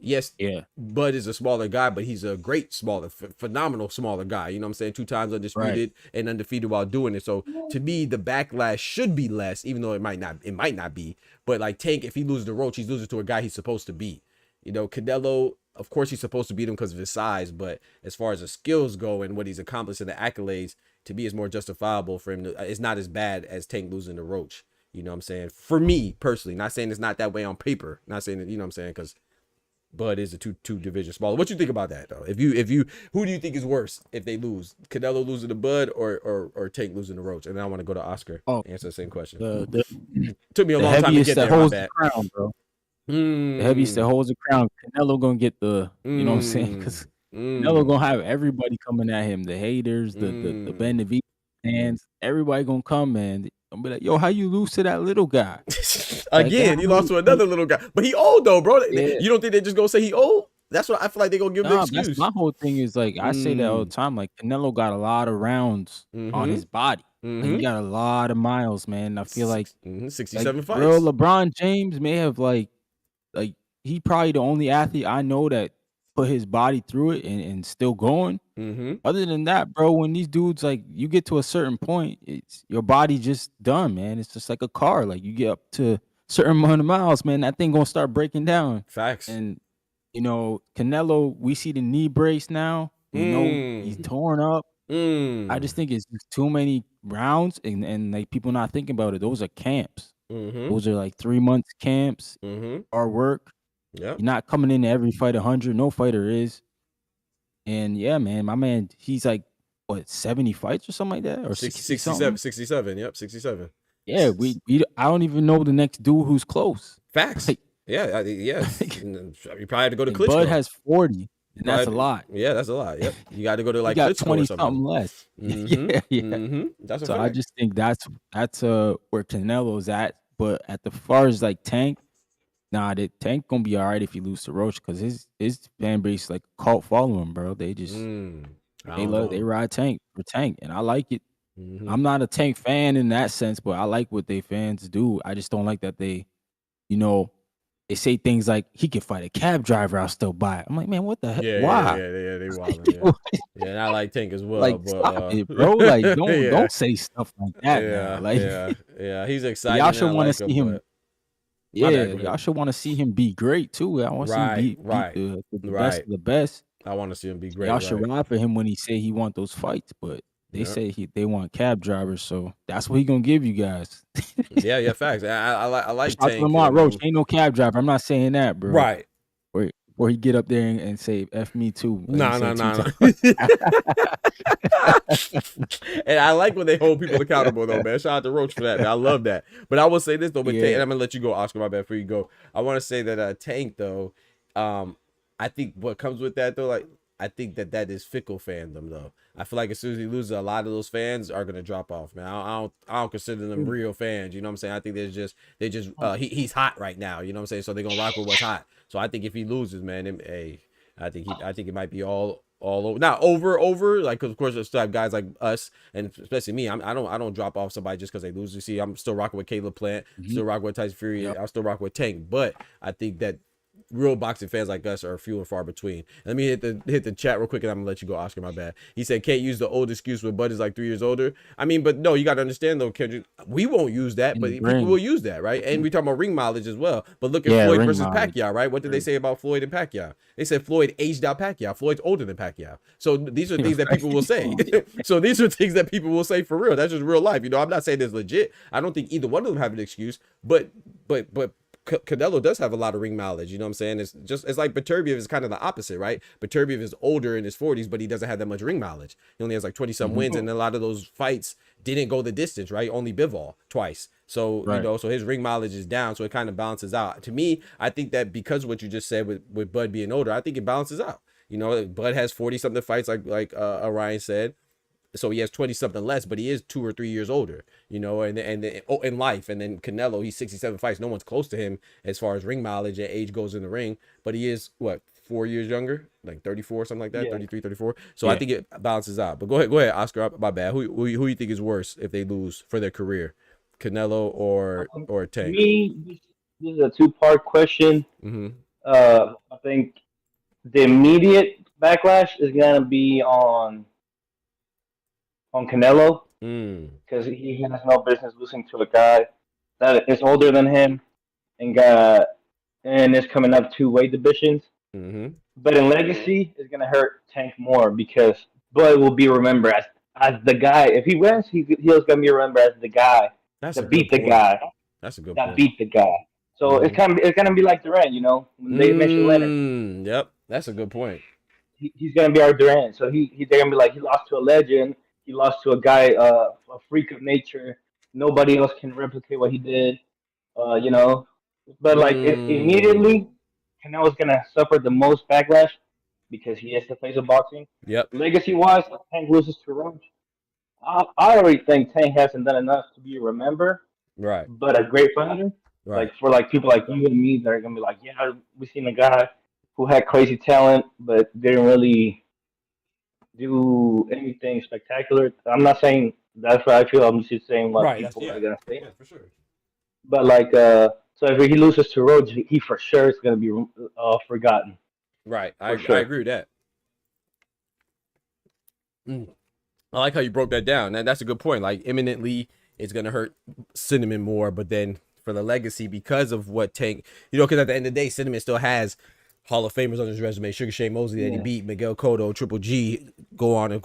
yes, yeah, Bud is a smaller guy, but he's a great smaller, phenomenal smaller guy. You know what I'm saying? 2 times undisputed and undefeated while doing it. So to me, the backlash should be less, even though it might not be. But like Tank, if he loses to Roach, he's losing to a guy he's supposed to beat. You know, Canelo, of course, he's supposed to beat him because of his size, but as far as the skills go and what he's accomplished in the accolades, to me, it's more justifiable for him. It's not as bad as Tank losing to Roach. You know what I'm saying? For me, personally, not saying it's not that way on paper. Not saying that, you know what I'm saying? Because Bud is a two division smaller. What you think about that, though? If you, who do you think is worse if they lose? Canelo losing to Bud or Tank losing to Roach? And then I want to go to Oscar. Answer the same question. Took me a long time to get there. The crown, bro. The heaviest that holds the crown. Canelo gonna get the, you know what I'm saying? Because Canelo gonna have everybody coming at him. The haters, the Benavidez fans, everybody gonna come, man. I'm be like, yo, how you lose to that little guy? Again, you lost to another little guy, but he old though, bro. Yeah. You don't think they're just gonna say he old? That's what I feel like they're gonna give him the excuse. That's my whole thing is like I say that all the time. Like Canelo got a lot of rounds on his body. Like, he got a lot of miles, man. I feel like 67 fights. Bro, LeBron James may have like he probably the only athlete I know that put his body through it and still going. Other than that, bro, when these dudes, like, you get to a certain point, it's your body just done, man. It's just like a car. Like, you get up to a certain amount of miles, man, that thing gonna start breaking down. Facts. And, you know, Canelo, we see the knee brace now. You know, he's torn up. I just think it's just too many rounds and like people not thinking about it. Those are camps. Those are like 3 months camps, hard work. You're not coming into every fight 100. No fighter is. And yeah, man, my man, he's like, what, 70 fights or something like that? Or 67. 67. Yep, 67. Yeah, I don't even know the next dude who's close. Facts. Like, yeah. You probably have to go to like Klitschko. Bud has 40. And that's a lot. Yeah, that's a lot. Yep. You got to go to He like got Klitschko or 20 something. something less. Yeah. That's a So I fact. just think that's where Canelo's at. But at the far as like Tank, nah, the Tank gonna be all right if he lose to Roach, because his fan base like cult following, bro. They just I they don't know. they ride Tank for Tank, and I like it. Mhm. I'm not a Tank fan in that sense, but I like what they fans do. I just don't like that they, you know, they say things like he can fight a cab driver, I'll still buy it. I'm like, man, what the heck? Yeah, Why? they wildin', yeah. Yeah, and I like Tank as well, Like, but stop it, bro. Like, yeah, don't say stuff like that now. Like, yeah. He's exciting. y'all And should I want to like see him. but Yeah, bad, go y'all ahead. should want to see him be great too. I want to see him beat the best of the best. I want to see him be great. Y'all should ride for him when he say he want those fights, but they say they want cab drivers, so that's what he gonna give you guys. Yeah, facts. I like Shout out to Tank. Lamont Roach, ain't no cab driver. I'm not saying that, bro. Right. Or he get up there and say "F me too." No. And I like when they hold people accountable though, man. Shout out to Roach for that, man. I love that. But I will say this though, with Tank, and I'm gonna let you go, Oscar. My bad. Before you go, I want to say that Tank though, I think what comes with that though, like I think that is fickle fandom though. I feel like as soon as he loses, a lot of those fans are gonna drop off, man. I don't consider them real fans. You know what I'm saying? I think he's hot right now. You know what I'm saying? So they're gonna rock with what's hot. So I think if he loses, man, I think it might be all over, not over, like, cause of course there's still have guys like us, and especially me. I don't drop off somebody just because they lose. You see, I'm still rocking with Caleb Plant, still rocking with Tyson Fury. I'm still rocking with Tank, but I think that real boxing fans like us are few and far between. Let me hit the chat real quick, and I'm gonna let you go, Oscar. My bad. He said can't use the old excuse when Bud is like 3 years older. I mean, but no, you got to understand though, Kendrick. We won't use that, but people will use that, right? And we talking about ring mileage as well. But look at Floyd versus Pacquiao, right? What did they say about Floyd and Pacquiao? They said Floyd aged out Pacquiao. Floyd's older than Pacquiao. So these are things that people will say. So these are things that people will say for real. That's just real life. You know, I'm not saying it's legit. I don't think either one of them have an excuse, but Canelo does have a lot of ring mileage. You know what I'm saying? It's like Beterbiev is kind of the opposite, right? Beterbiev is older in his 40s, but he doesn't have that much ring mileage. He only has like 20 some wins, and a lot of those fights didn't go the distance, right? Only Bivol twice. So you know, so his ring mileage is down, so it kind of balances out. To me, I think that because of what you just said with Bud being older, I think it balances out. You know, Bud has 40 something fights, like Ryan said. So he has 20 something less, but he is 2 or 3 years older, you know, and in life. And then Canelo, he's 67 fights. No one's close to him as far as ring mileage and age goes in the ring, but he is 4 years younger, like 34, something like that, 33, 34. So I think it balances out. But go ahead, Oscar. My bad. Who you think is worse if they lose for their career, Canelo or Tank? Me, this is a two-part question. I think the immediate backlash is gonna be on Canelo, because he has no business losing to a guy that is older than him and is coming up 2 weight divisions. But in legacy, it's gonna hurt Tank more because Bud will be remembered as the guy. If he wins, he's gonna be remembered as the guy that beat the guy. That's a good that point. beat the guy. So it's gonna be like Durant, you know, when they mention Leonard. Yep, that's a good point. He's gonna be our Durant. So they're gonna be like, he lost to a legend. He lost to a guy, a freak of nature. Nobody else can replicate what he did, you know. But like immediately, Canelo's gonna suffer the most backlash because he is the face of boxing. Yep. Legacy-wise, Tank loses to Roach. I already think Tank hasn't done enough to be remembered. Right. But a great fighter, right. Like for people like you and me, that are gonna be like, yeah, we seen a guy who had crazy talent, but didn't really do anything spectacular. I'm not saying that's what I feel. I'm just saying what people are gonna say. Yeah, for sure. But like, so if he loses to Rhodes, he for sure is gonna be forgotten. Right. I agree with that. I like how you broke that down. That's a good point. Like, imminently, it's gonna hurt Cinnamon more, but then for the legacy, because of what Tank, you know, because at the end of the day, Cinnamon still has Hall of Famers on his resume. Sugar Shane Mosley that he beat, Miguel Cotto, Triple G, go on and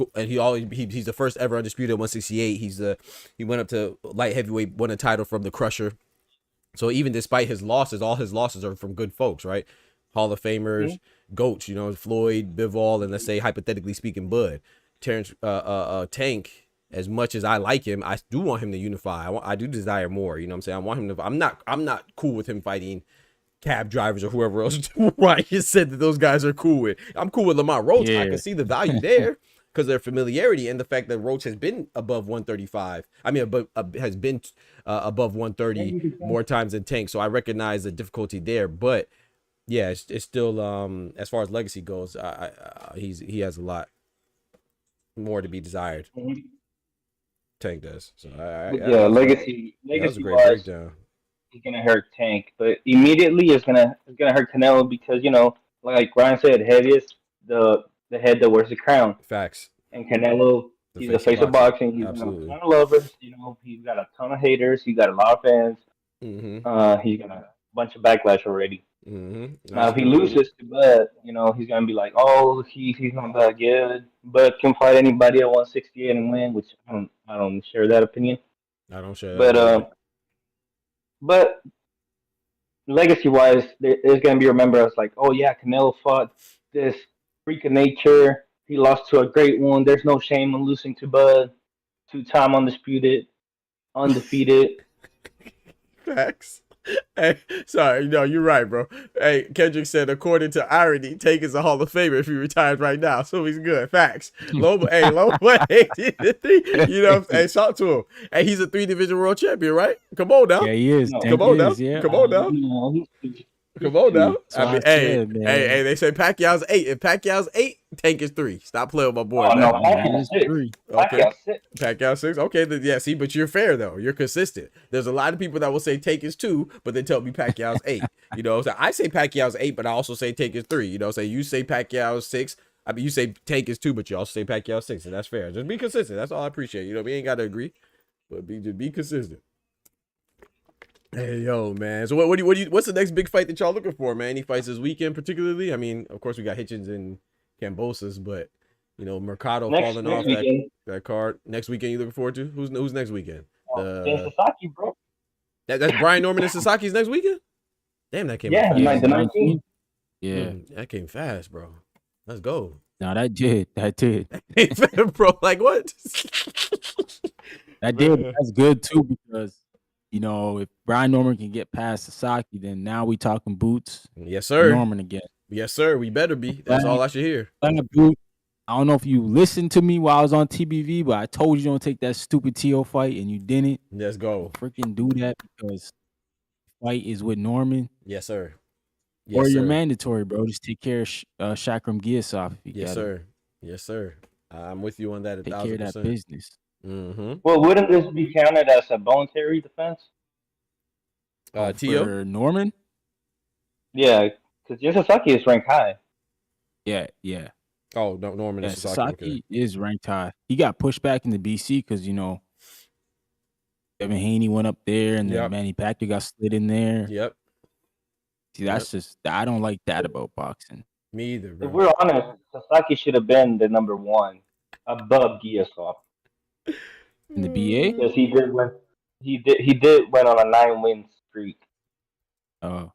he's the first ever undisputed at 168. He went up to light heavyweight, won a title from the Crusher. So even despite his losses, all his losses are from good folks, right? Hall of Famers, GOATs, you know, Floyd, Bivol, and let's say hypothetically speaking, Bud. Terrence Tank, as much as I like him, I do want him to unify. I do desire more, you know what I'm saying? I want him to, I'm not cool with him fighting cab drivers or whoever else Ryan said that those guys are cool with. I'm cool with Lamont Roach. I can see the value there because their familiarity and the fact that Roach has been above 135. I mean, has been above 130 more times than Tank. So I recognize the difficulty there. But yeah, it's still as far as legacy goes, he has a lot more to be desired. Tank does. So legacy that was a great wise, breakdown. He's gonna hurt Tank, but immediately it's gonna hurt Canelo because like Ryan said, heaviest the head that wears the crown. Facts. And Canelo, he's the face of boxing. He's got a ton of lovers. He's got a ton of haters. He's got a lot of fans. He's got a bunch of backlash already. Now, if he loses to Bud, he's gonna be like, oh, he's not that good. Bud can fight anybody at 168 and win, which I don't share that opinion. I don't share that. But legacy-wise, it's gonna be remembered as like, oh yeah, Canelo fought this freak of nature. He lost to a great one. There's no shame in losing to Bud. 2-time undefeated. Facts. Hey, sorry, no, you're right, bro. Hey, Kendrick said, according to irony, Tank is a Hall of Famer if he retires right now, so he's good. Facts. Lobo, hey, hey, shout to him. Hey, he's a 3-division world champion, right? Come on now. Yeah, he is. Come on now. Yeah. Come on now. Come on now. I mean, hey, they say Pacquiao's 8. If Pacquiao's 8, Tank is 3. Stop playing with my boy. No, Pacquiao's 3. Okay. Pacquiao's 6. Okay, then, yeah, see, but you're fair, though. You're consistent. There's a lot of people that will say Tank is 2, but they tell me Pacquiao's 8. So I say Pacquiao's 8, but I also say Tank is 3. So you say Pacquiao's 6. I mean, you say Tank is 2, but you also say Pacquiao's 6, and that's fair. Just be consistent. That's all I appreciate. We ain't got to agree, but just be consistent. Hey, yo, man. So what's the next big fight that y'all looking for, man? Any fights this weekend particularly? I mean, of course we got Hitchens and Kambosos, but Mercado falling off that card. Next weekend you looking forward to? Who's next weekend? Sasaki, bro. That's Brian Norman and Sasaki's next weekend? Damn, that came fast. The 19th. Yeah. That came fast, bro. Let's go. No, that did. Bro, like what? That did. That's good too because if Brian Norman can get past Sasaki, then now we talking Boots. Yes, sir. Norman again. Yes, sir. We better be. That's all I should hear. I don't know if you listened to me while I was on TBV, but I told you don't take that stupid TO fight, and you didn't. Let's go. Freaking do that because the fight is with Norman. Yes, sir. Yes, or you're mandatory, bro. Just take care of Shakram Giasov. Yes, sir. Yes, sir. I'm with you on that. Take care of that business. Well, wouldn't this be counted as a voluntary defense? Tio? For Norman? Yeah, because Sasaki is ranked high. Yeah. Oh, no, Norman is Sasaki is ranked high. He got pushed back in the BC because, Devin Haney went up there and then Manny Pacquiao got slid in there. Yep. See, that's just, I don't like that about boxing. Me either, bro. If we're honest, Sasaki should have been the number 1 above Giasov. In the BA? Because he did went on a 9-win streak. Oh.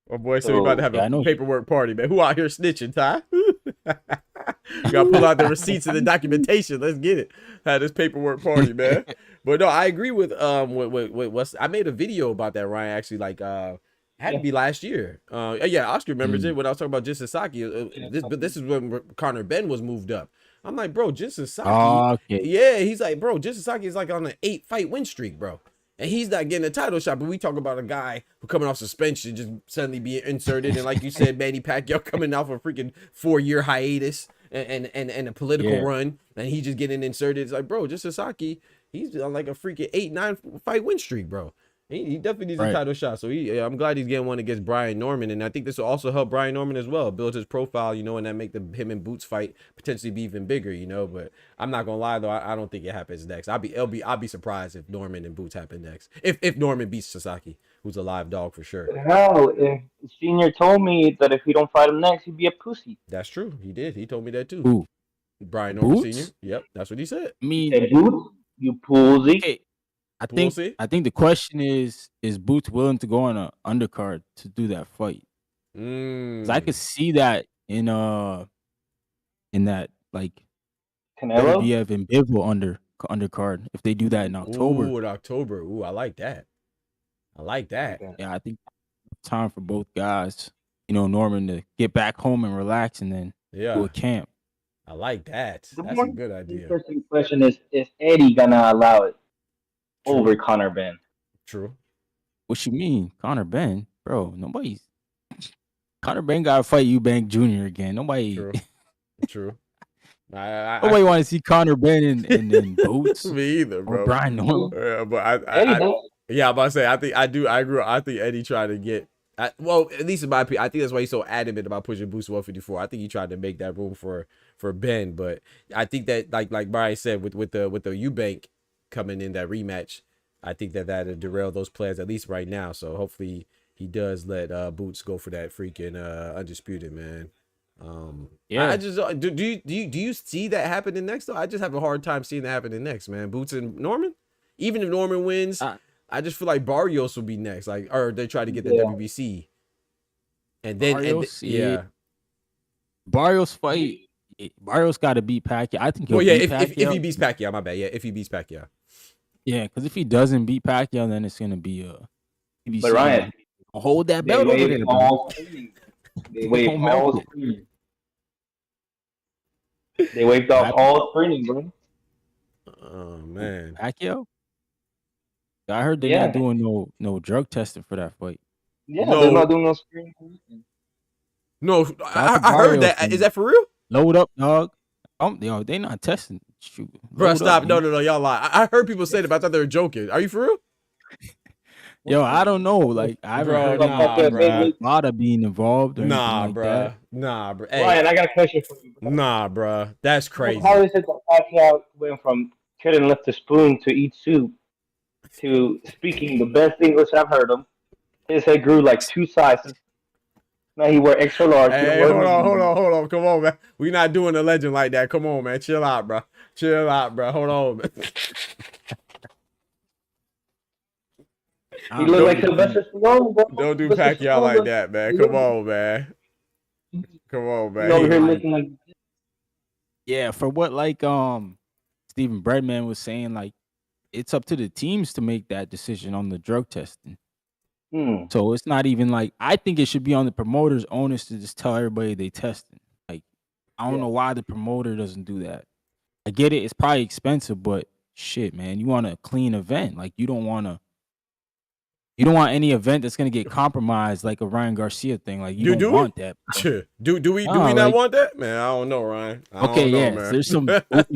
My boy said we about to have a paperwork party, man. Who out here snitching, Ty? You gotta pull out the receipts and the documentation. Let's get it. Have this paperwork party, man. But no, I agree with what's I made a video about that, Ryan. Actually, had to be last year. Oscar remembers it when I was talking about Jin Sasaki. This is when Conor Ben was moved up. I'm like, bro, Jin Sasaki. Yeah, he's like, bro, Jin Sasaki is like on an 8-fight win streak, bro. And he's not getting a title shot, but we talk about a guy who coming off suspension, just suddenly being inserted. And like you said, Manny Pacquiao coming off a freaking 4-year hiatus and a political run, and he just getting inserted. It's like, bro, Jin Sasaki, he's on like a freaking 8-9 fight win streak, bro. He definitely needs a title shot. So I'm glad he's getting one against Brian Norman. And I think this will also help Brian Norman as well, build his profile, and that make him and Boots fight potentially be even bigger, But I'm not gonna lie though, I don't think it happens next. I'll be surprised if Norman and Boots happen next. If Norman beats Sasaki, who's a live dog for sure. No, Senior told me that if we don't fight him next, he'd be a pussy. That's true. He did. He told me that too. Who? Brian Norman Boots? Sr. Yep, that's what he said. Hey, Boots, you pussy. Hey. I think the question is Boots willing to go on an undercard to do that fight? 'Cause I could see that in that like Canelo Beterbiev and Bivol undercard if they do that in October. Ooh, in October. Ooh, I like that. Yeah, I think time for both guys. You know, Norman to get back home and relax, and then do Yeah, a camp. I like that. The That's a more good idea. interesting question is Eddie gonna allow it over Conor Ben? True. What you mean, Conor Ben, bro? Nobody's Conor Ben got to fight Eubank Jr. again. Nobody. True. True. Nobody want to see Conor Ben in boots. Me either, Or bro. Brian Norman. Yeah, but Eddie does. yeah, I'm about to say, I agree. I think Eddie tried to get, well, at least in my opinion, I think that's why he's so adamant about pushing Boots to 154. I think he tried to make that room for Ben, but I think that like Brian said, with the Eubank coming in that rematch, I think that'll derail those plans at least right now. So hopefully he does let Boots go for that freaking undisputed, man. Yeah. I just do you see that happening next though? I just have a hard time seeing that happening next, man. Boots and Norman, even if Norman wins, I just feel like Barrios will be next, like, or they try to get the WBC, and then Barrios, yeah, Barrios fight. Barrios got to beat Pacquiao. I think. Well, yeah, if Pacquiao. he beats Pacquiao, my bad. Yeah, if he beats Pacquiao. Yeah, because if he doesn't beat Pacquiao, then it's gonna be PBC. But Ryan, hold that belt over there. They waived all screening. They waived off all screening, bro. Oh man, Pacquiao. I heard they're not doing no drug testing for that fight. Yeah, they're not doing no screening. No, I heard that. Is that for real? Load up, dog. Yo, they not testing. Shoot. Bro, stop. No, y'all lie. I heard people say that, but I thought they were joking. Are you for real? Yo, I don't know. Like, I haven't heard about Lada being involved. Or Nah, like bro. that. Nah, bro. Hey. Ryan, I got a question for you, bro. Nah, bro. That's crazy. How is it that Pacquiao went from couldn't lift a spoon to eat soup to speaking the best English I've heard him? His head grew like 2 sizes. Now he wear extra large. Hey, hold on. Come on, man. We not doing a legend like that. Come on, man. Chill out, bro. Hold on, man. He look like Sylvester Stallone, bro. Don't do Pacquiao like that, man. Come on, man. He's over here looking like. Yeah, for what Stephen Breadman was saying, like, it's up to the teams to make that decision on the drug testing. So it's not even like, I think it should be on the promoter's onus to just tell everybody they testing. Like, I don't know why the promoter doesn't do that. I get it, it's probably expensive, but shit, man, you want a clean event. Like, you don't want any event that's gonna get compromised, like a Ryan Garcia thing. Like, you don't want that. Do we not want that, man? I don't know, Ryan. Man. There's some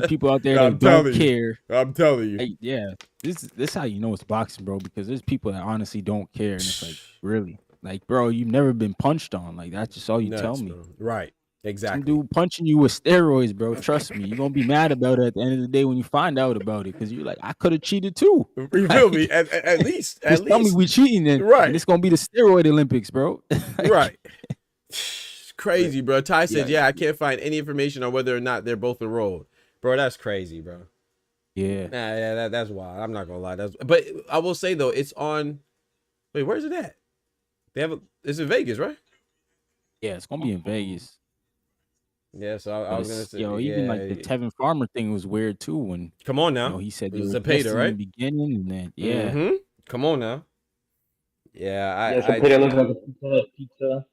people out there that don't care. I'm telling you. Hey, yeah, this is how you know it's boxing, bro. Because there's people that honestly don't care, and it's like, really, like, bro, you've never been punched on. Like, that's just all you tell me. Bro. Right. Exactly. Some dude punching you with steroids, bro. Trust me, you're gonna be mad about it at the end of the day when you find out about it, because you're like, I could have cheated too. You feel me? At least. Tell me we cheating, and it's gonna be the steroid Olympics, bro. Right. It's crazy, bro. Ty said, I can't find any information on whether or not they're both enrolled, bro. That's crazy, bro. Yeah. That's wild. I'm not gonna lie. But I will say though, it's on. Wait, where's it at? It's in Vegas, right? Yeah, it's gonna be in Vegas. Yeah, so I was gonna say, even like the Tevin Farmer thing was weird too. When come on now, he said it was Zepeda, right? In the beginning, and then come on now, Zepeda looks like a pizza.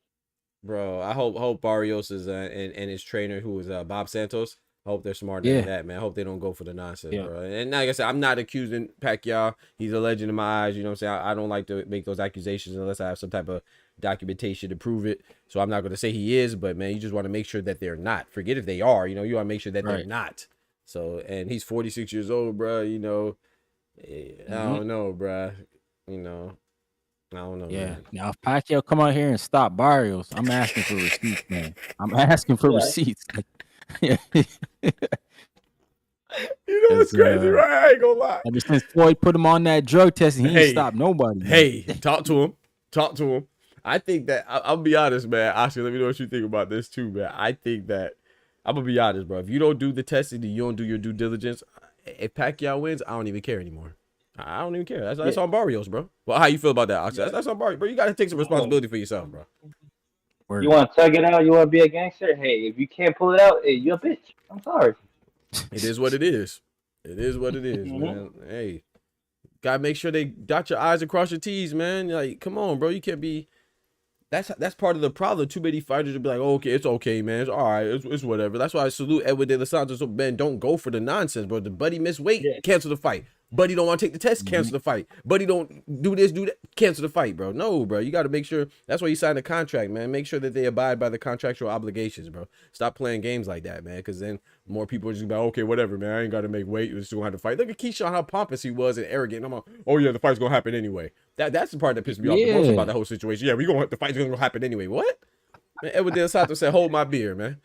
Bro, I hope Barrios is and his trainer, who is Bob Santos. I hope they're smarter than that, man. I hope they don't go for the nonsense, bro. And like I said, I'm not accusing Pacquiao. He's a legend in my eyes. You know what I'm saying? I don't like to make those accusations unless I have some type of documentation to prove it. So I'm not going to say he is, but man, you just want to make sure that they're not. Forget if they are, you want to make sure that they're not. So, and he's 46 years old, bro. I don't know, bro. I don't know. Yeah. Man. Now, if Pacquiao come out here and stop Barrios, I'm asking for receipts, man. I'm asking for receipts. You know what's crazy, right? I ain't gonna lie. Ever since Floyd put him on that drug test, and he ain't stopped nobody. Man. Hey, talk to him. I think that I'll be honest, man. Oscar, let me know what you think about this too, man. I think that I'm gonna be honest, bro. If you don't do the testing, you don't do your due diligence. If Pacquiao wins, I don't even care anymore. I don't even care. That's on Barrios, bro. Well, how you feel about that, Oscar? That's on Barrios, bro. You gotta take some responsibility for yourself, bro. You want to tug it out? You want to be a gangster? Hey, if you can't pull it out, hey, you're a bitch. I'm sorry. It is what it is. It is what it is, man. Hey, gotta make sure they dot your I's and cross your T's, man. Like, come on, bro. You can't be that's part of the problem. Too many fighters will be like, oh, okay, it's okay, man. It's all right. It's whatever. That's why I salute Edwin De Los Santos. So, man, don't go for the nonsense, bro. The buddy missed weight, cancel the fight. Buddy don't want to take the test, cancel the fight. Buddy don't do this, do that, cancel the fight, bro. No, bro. You got to make sure. That's why you sign a contract, man. Make sure that they abide by the contractual obligations, bro. Stop playing games like that, man. Because then more people are just be like, okay, whatever, man. I ain't got to make weight. We're still going to have to fight. Look at Keyshawn, how pompous he was and arrogant. I'm like, oh, yeah, the fight's going to happen anyway. That's the part that pissed me off the most about the whole situation. Yeah, the fight's going to happen anyway. What? Man, Edwin De Los Santos said, hold my beer, man.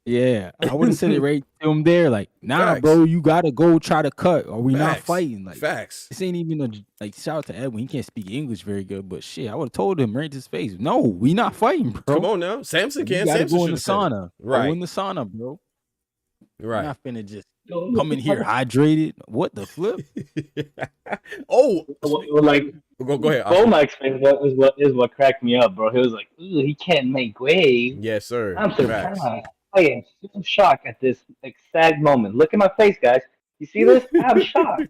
Yeah, I would have said it right to him there. Like, nah, Facts. bro, you gotta go try to cut, or we not Facts. fighting. Like, Facts. this ain't even like. Shout out to Edwin. He can't speak English very good, but shit, I would have told him right to his face. No, we not fighting, bro. Come on now, Samson You can. gotta Samson go in the should've said it. sauna. Right. Go in the sauna, bro. Right. You're not finna just come in here hydrated. What the flip? Oh, Well, like go ahead. Oscar. Bomac's face is what cracked me up, bro. He was like, "Ooh, he can't make waves." Yes, sir. I'm Facts. surprised. I am so shocked at this exact moment. Look at my face, guys. You see this? I'm shocked.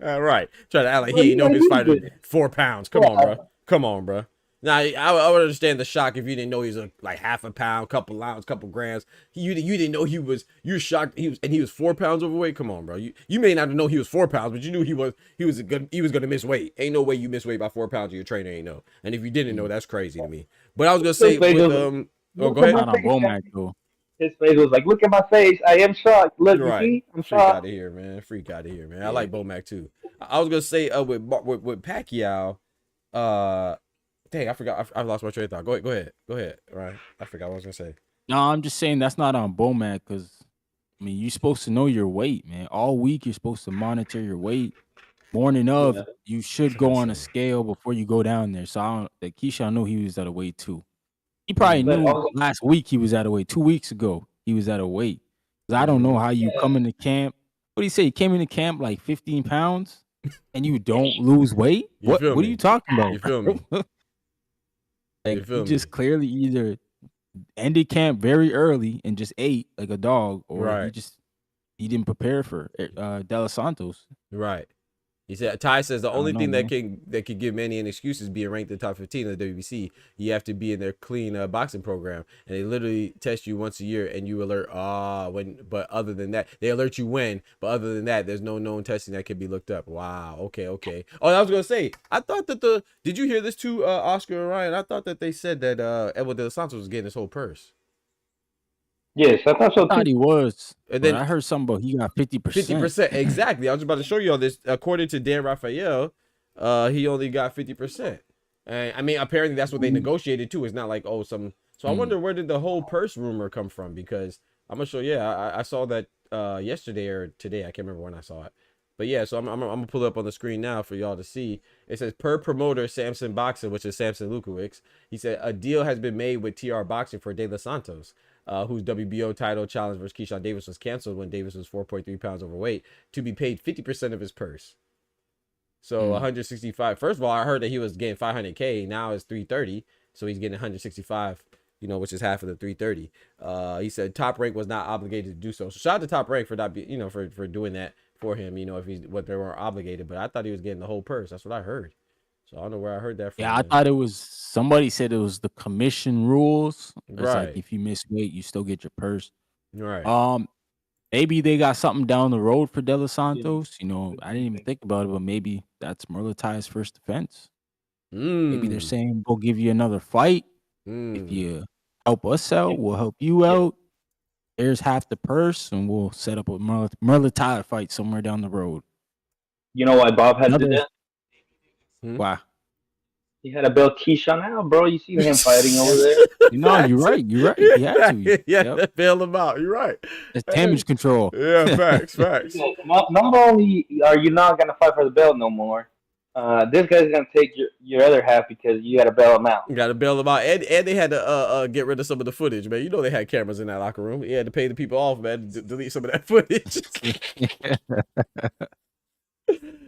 All right. Try to act like Well, he ain't know yeah, his he fighter did. 4 pounds. Come on, bro. Come on, bro. Now, I would understand the shock if you didn't know he was like half a pound, couple ounces, couple grams. You didn't know you're shocked he was 4 pounds overweight. Come on, bro. You may not know he was 4 pounds, but you knew he was gonna miss weight. Ain't no way you miss weight by 4 pounds. Your trainer ain't know. And if you didn't know, that's crazy to me. But I was gonna say with oh, go ahead. Not on Womack though. His face was like, "Look at my face. I am shocked. Look, you see? I'm Freak out shocked." of here, man. Freak out of here, man. I like Bomac too. I was gonna say with Pacquiao, dang, I forgot. I lost my train of thought. Go ahead. Right, I forgot what I was gonna say. No, I'm just saying that's not on Bomac because I mean you're supposed to know your weight, man. All week you're supposed to monitor your weight. Morning of, you should go on a scale before you go down there. So I don't like Keyshawn knew he was at a weight too. He probably But knew also- last week he was at a weight. 2 weeks ago he was at a weight. 'Cause I don't know how you come into camp. What do you say? You came into camp like 15 pounds and you don't lose weight? You What feel are me? you talking about? You feel me? Like, You feel he me? just clearly either ended camp very early and just ate like a dog, or Right. he didn't prepare for De Los Santos. Right. He said Ty says the only know, thing man. that could give Manny an excuse is being ranked in the top 15 of the WBC. You have to be in their clean boxing program, and they literally test you once a year, and you alert but other than that, they alert you when. But other than that, there's no known testing that can be looked up. Wow. Okay. Oh, I was gonna say, I thought that did you hear this too, Oscar and Ryan? I thought that they said that Edwin De Los Santos was getting his whole purse. Yes, I thought so I thought too. he was, And but then I heard something about he got 50%. 50%. Exactly. I was about to show you all this. According to Dan Rafael, he only got 50%. And I mean, apparently that's what they negotiated too. It's not like, so I wonder where did the whole purse rumor come from? Because I'm gonna show, I saw that yesterday or today. I can't remember when I saw it. But yeah, so I'm gonna pull it up on the screen now for y'all to see. It says per promoter Samson Boxing, which is Samson Lukowicz. He said a deal has been made with TR Boxing for De Los Santos, whose WBO title challenge versus Keyshawn Davis was canceled when Davis was 4.3 pounds overweight, to be paid 50% of his purse. So 165. First of all, I heard that he was getting 500K. Now it's 330, so he's getting 165. Which is half of the 330. He said Top Rank was not obligated to do so. So shout out to Top Rank for not for doing that for him. If they weren't obligated, but I thought he was getting the whole purse. That's what I heard. So I don't know where I heard that from. Yeah, I thought it was somebody said it was the commission rules. It's Right. like if you miss weight, you still get your purse. Right. Maybe they got something down the road for De Los Santos. I didn't even think about it, but maybe that's Merlatai's first defense. Maybe they're saying we'll give you another fight. If you help us out, we'll help you out. Here's half the purse, and we'll set up a Merlatai fight somewhere down the road. You know why Bob had to do that? Why? He had to bail Keyshawn out, bro. You see him fighting over there. You're right. You're right. He had to. Yeah, bail him out. You're right. It's damage control. Yeah, facts. Not only are you not gonna fight for the belt no more, this guy's gonna take your other half because you gotta bail him out. You got to bail them out, and they had to get rid of some of the footage, man. They had cameras in that locker room. He had to pay the people off, man, to delete some of that footage.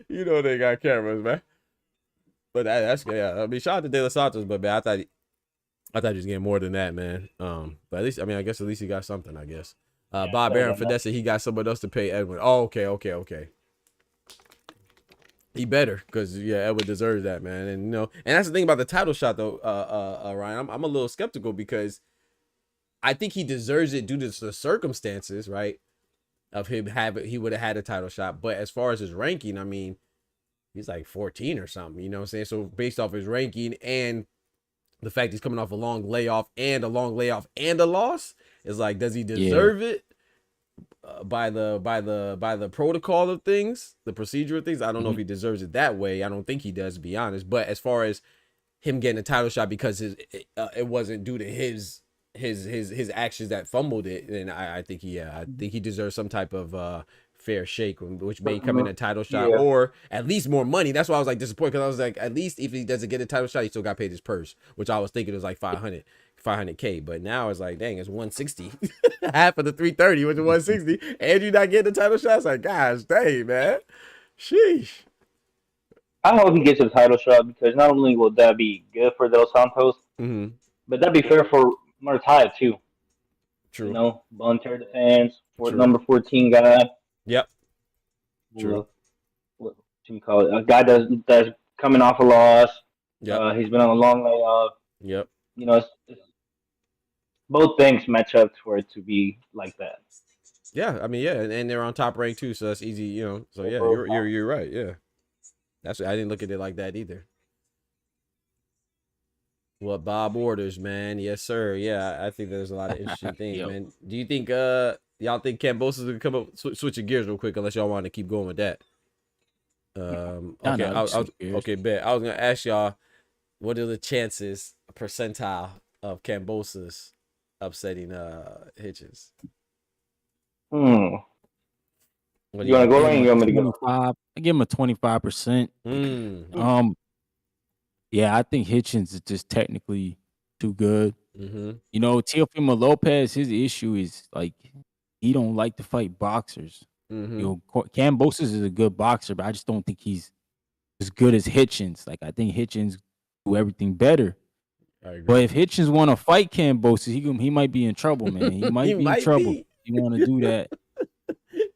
They got cameras, man. But that's I mean, shout out to De Los Santos, but man, I thought he was getting more than that, man. But at least I guess at least he got something. I guess. Bob Aaron Fidesz said he got someone else to pay Edwin. Oh, okay. He better, because yeah, Edward deserves that, man. And you know, and that's the thing about the title shot though, Ryan. I'm a little skeptical because I think he deserves it due to the circumstances, right? Of him he would have had a title shot. But as far as his ranking, I mean, he's like 14 or something, you know what I'm saying? So based off his ranking and the fact he's coming off a long layoff and a loss, is like, does he deserve it? By the protocol of things, the procedure of things, I don't know if he deserves it that way. I don't think he does, to be honest. But as far as him getting a title shot because it wasn't due to his actions that fumbled it, then I think he deserves some type of fair shake, which may come in a title shot or at least more money. That's why I was like disappointed, because I was like, at least if he doesn't get a title shot, he still got paid his purse, which I was thinking was like 500K, but now it's like, dang, it's 160. Half of the 330 was 160, and you're not getting the title shot. It's like, gosh dang, man. Sheesh. I hope he gets a title shot, because not only will that be good for Dos Santos, but that'd be fair for Murtaya too. True. You know, voluntary defense for number 14 guy. Yep. True. What you call it? A guy that's coming off a loss. Yeah. He's been on a long layoff. Yep. You know, it's both things match up for it to be like that. Yeah, I mean, yeah, and they're on top rank too, so that's easy, you know. So yeah, you're right. Yeah, that's I didn't look at it like that either. What Bob orders, man. Yes, sir. Yeah, I think there's a lot of interesting things, man. Do you think y'all think Kambosos gonna come up? Switching gears real quick, unless y'all want to keep going with that. Okay, bet. I was gonna ask y'all, what are the chances, percentile, of Kambosos upsetting Hitchens? You want to go Ryan? You want me to go? I give him a 25%. Yeah, I think Hitchens is just technically too good. You know, Teofimo Lopez, his issue is like he don't like to fight boxers. You know, Kambosos is a good boxer, but I just don't think he's as good as Hitchens. Like, I think Hitchens do everything better. But if Hitchens want to fight Kambosos, he might be in trouble, man. He might be in trouble. You want to do that?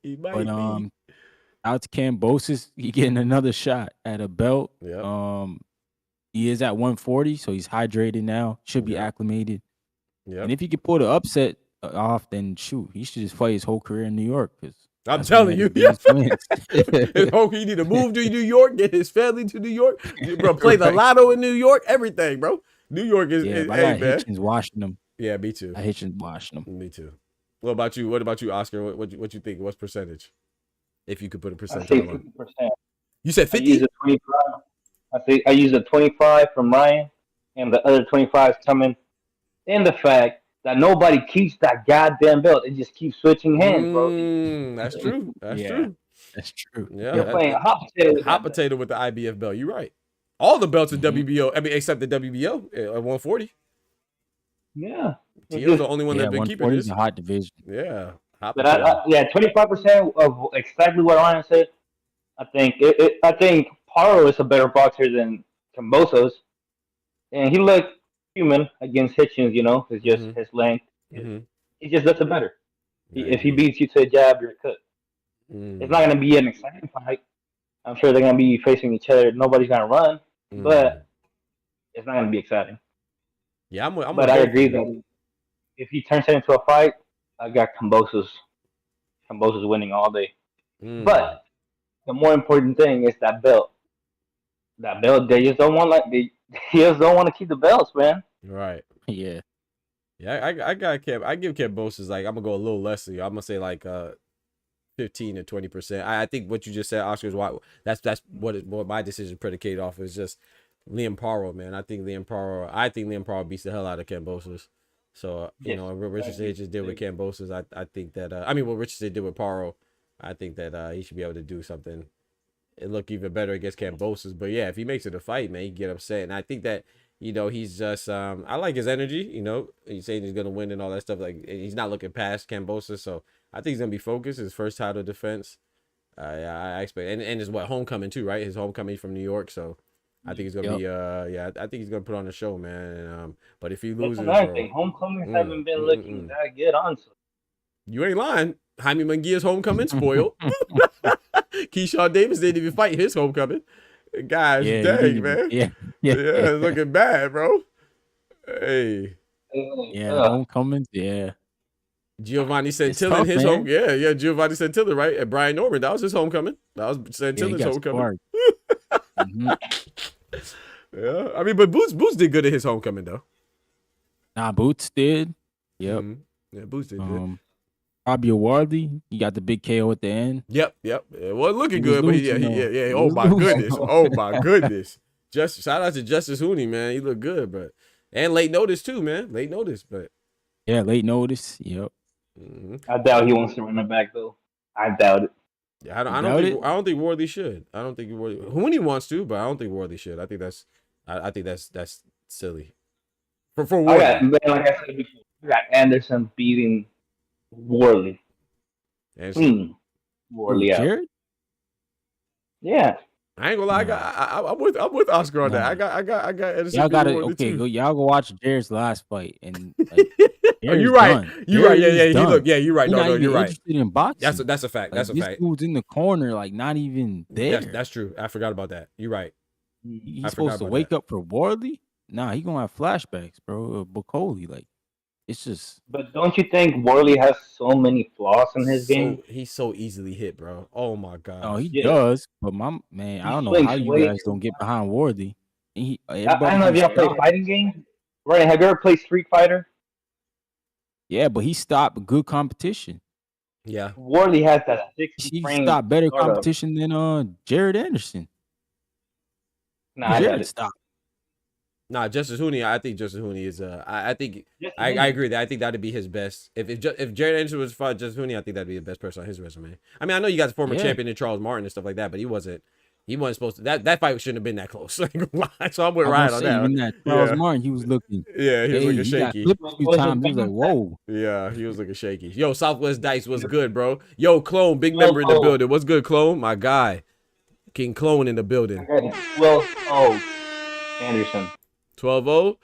He might be. Out to Kambosos, he getting another shot at a belt. He is at 140, so he's hydrated now. Should be acclimated. And if he could pull the upset off, then shoot, he should just fight his whole career in New York. I'm telling you, he need to move to New York, get his family to New York, bro. Play the lotto in New York, everything, bro. New York is I got Hitchens watching them. Yeah, me too. Hitchens watching them. Me too. What about you? What about you, Oscar? What you think? What's percentage? If you could put a percentage on it. You said 50? I use a 25. I use a 25 from Ryan, and the other 25 is coming in the fact that nobody keeps that goddamn belt. It just keeps switching hands, bro. That's true. That's true. Yeah, you're playing hot potato with the IBF belt. You're right. All the belts in WBO, I mean, except the WBO at 140. Yeah. Tio's the only one that's been keeping this. A hot division. Yeah. But 25% of exactly what Ryan said. I think Paro is a better boxer than Kambosos, and he looked human against Hitchens. You know, it's just his length. He just does it better. If he beats you to a jab, you're cooked. It's not going to be an exciting fight. I'm sure they're going to be facing each other. Nobody's going to run, but it's not going to be exciting. Yeah, but I agree that if he turns it into a fight, I got Kambosos winning all day. But the more important thing is that belt. That belt, they just don't want to keep the belts, man. Right. Yeah. Yeah, I give Kambosos, like, I'm gonna go a little less than you. I'm gonna say like 15 to 20%. I think what you just said, Oscar, is why that's what my decision predicated off is just Liam Paro, man. I think Liam Paro beats the hell out of Kambosos. So you know, what Richardson just did with Kambosos, I think that what Richardson did with Paro, I think that he should be able to do something and look even better against Kambosos. But yeah, if he makes it a fight, man, he get upset. And I think that, you know, he's just I like his energy. You know, he's saying he's gonna win and all that stuff. Like, he's not looking past Kambosos, so I think he's gonna be focused. His first title defense. I expect, and his homecoming too, right? His homecoming from New York, so I think he's gonna be I think he's gonna put on a show, man. And, but if he loses, homecomings haven't been looking that good, honestly. You ain't lying. Jaime Munguia's homecoming spoiled. Keyshawn Davis didn't even fight his homecoming. Guys, Yeah, dang, man. yeah, Yeah, it's looking bad, bro. Hey. Yeah, homecomings, yeah. Giovanni Santillan, tough, his man. home. Yeah, Giovanni Santillan, right? And Brian Norman, that was his homecoming. That was Santillan's homecoming. Yeah, I mean, but Boots did good at his homecoming though. Nah, Boots did. Yep. Yeah, Boots did good. Robbie Warley, he got the big KO at the end. Yep. It wasn't looking He was good, but losing, yeah. Oh my goodness. Oh my goodness. Shout out to Justice Hooney, man. He looked good, but and late notice too, man. Late notice, but yeah, late notice. Yep. I doubt he wants to run it back though. I doubt it. Yeah, I don't think Worthy should. I don't think Hooney wants to, but I don't think Worthy should. I think that's silly. For Worthy. Like I said before, you got Anderson beating Worley. Worley out. Jared? Yeah. I ain't gonna lie. I'm with Oscar on that. I got Anderson. Y'all got it. Okay, y'all go watch Jared's last fight and. Like, oh, you're right. You're right. Yeah. He looked. Yeah, you're right. He's No, you're right. Interested in boxing. That's a fact. That's a this fact. Dude's in the corner, like not even there. That's true. I forgot about that. You're right. He's supposed to wake up for Warley. Nah, he gonna have flashbacks, bro. Bukoli, like it's just. But don't you think Worley has so many flaws in his game? He's so easily hit, bro. Oh my god. Oh, he does. But my man, I don't know how you guys don't get behind Worthy. I don't know if y'all play fighting games. Right? Have you ever played Street Fighter? Yeah, but he stopped good competition. Yeah. Worley has that 60 frame. He stopped better competition than Jared Anderson. Nah, Jared stopped. Nah, Justice Hooney. I think Justice Hooney is. I think I agree that I think that'd be his best. If Jared Anderson was fought Justice Hooney, I think that'd be the best person on his resume. I mean, I know you guys former champion in Charles Martin and stuff like that, but he wasn't supposed to. That fight shouldn't have been that close. So I'm with Ryan on that. Charles Martin, he was looking. Yeah, he was looking shaky. A few times, he was like, "Whoa." Yeah, he was looking shaky. Yo, Southwest Dice was good, bro. Yo, Clone, big member in the building. What's good, Clone? My guy, King Clone in the building. Well, Anderson. 12-0.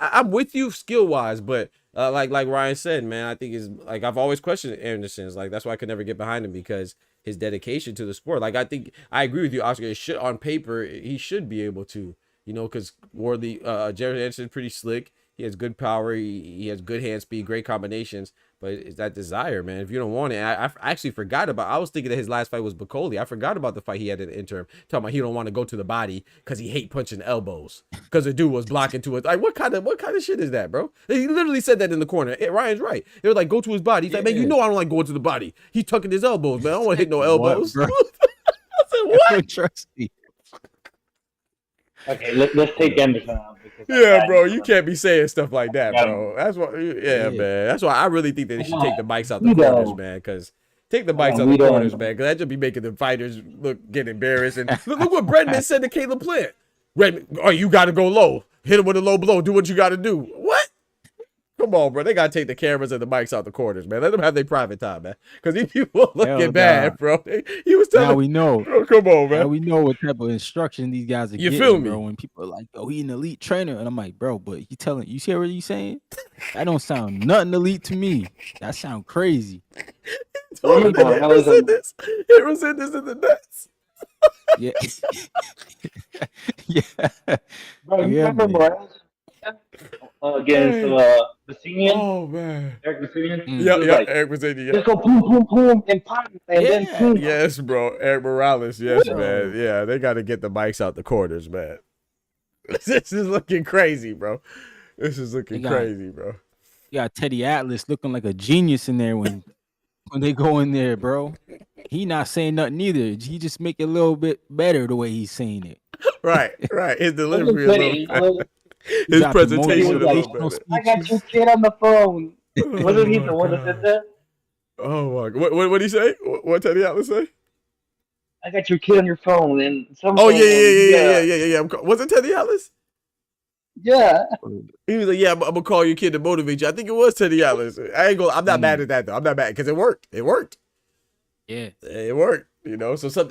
I'm with you skill wise, but like Ryan said, man, I think is like I've always questioned Anderson's. Like that's why I could never get behind him because his dedication to the sport. Like I think I agree with you, Oscar. It should on paper he should be able to, because Worthy, Jared Anderson is pretty slick. He has good power. He has good hand speed, great combinations. But it's that desire, man. If you don't want it, I actually forgot about. I was thinking that his last fight was Bukoli. I forgot about the fight he had in the interim. Talking about he don't want to go to the body because he hate punching elbows. Because the dude was blocking to it. Like what kind of shit is that, bro? He literally said that in the corner. Ryan's right. They were like, go to his body. He's like, man, I don't like going to the body. He's tucking his elbows, man. I don't want to hit no elbows. What, I said, what? Trust me. Okay, let's take Anderson out. Yeah, bro, you can't be saying stuff like that, bro. That's why, man. That's why I really think that they should take the mics out the corners, man. Because take the mics out the corners, man. Because that just be making the fighters get embarrassed. And look what Bredman said to Caleb Plant. Redman, you got to go low. Hit him with a low blow. Do what you got to do. What? Come on, bro. They got to take the cameras and the mics out the corners, man. Let them have their private time, man. Because these people looking bad, bro. He was telling. Now we know. Bro, come on, man. Now we know what type of instruction these guys are getting, feel me? Bro. When people are like, "Oh, he an elite trainer," and I'm like, "Bro, but you see what he's saying? That don't sound nothing elite to me. That sound crazy." It was in this in the nuts. Yeah. Yeah. Bro, you remember Morales against Basinian? Oh man, Eric Basinian. Yeah, Eric Basinian. Just go boom, boom, boom, and pop, and then boom. Yes, bro, Eric Morales. Yes, man. Yeah, they got to get the mics out the corners, man. This is looking crazy, bro. This is looking crazy, bro. You got Teddy Atlas looking like a genius in there when they go in there, bro. He not saying nothing either. He just make it a little bit better the way he's saying it. Right. His delivery a little better. His presentation a little better. I got your kid on the phone. Wasn't he the one that said that? Oh my God. What did he say? What Teddy Atlas say? I got your kid on your phone and some. Oh yeah. Was it Teddy Atlas? Yeah. He was like, "Yeah, I'm gonna call your kid to motivate you." I think it was Teddy Atlas. I'm not mad at that though. I'm not mad because it worked. Yeah, it worked. So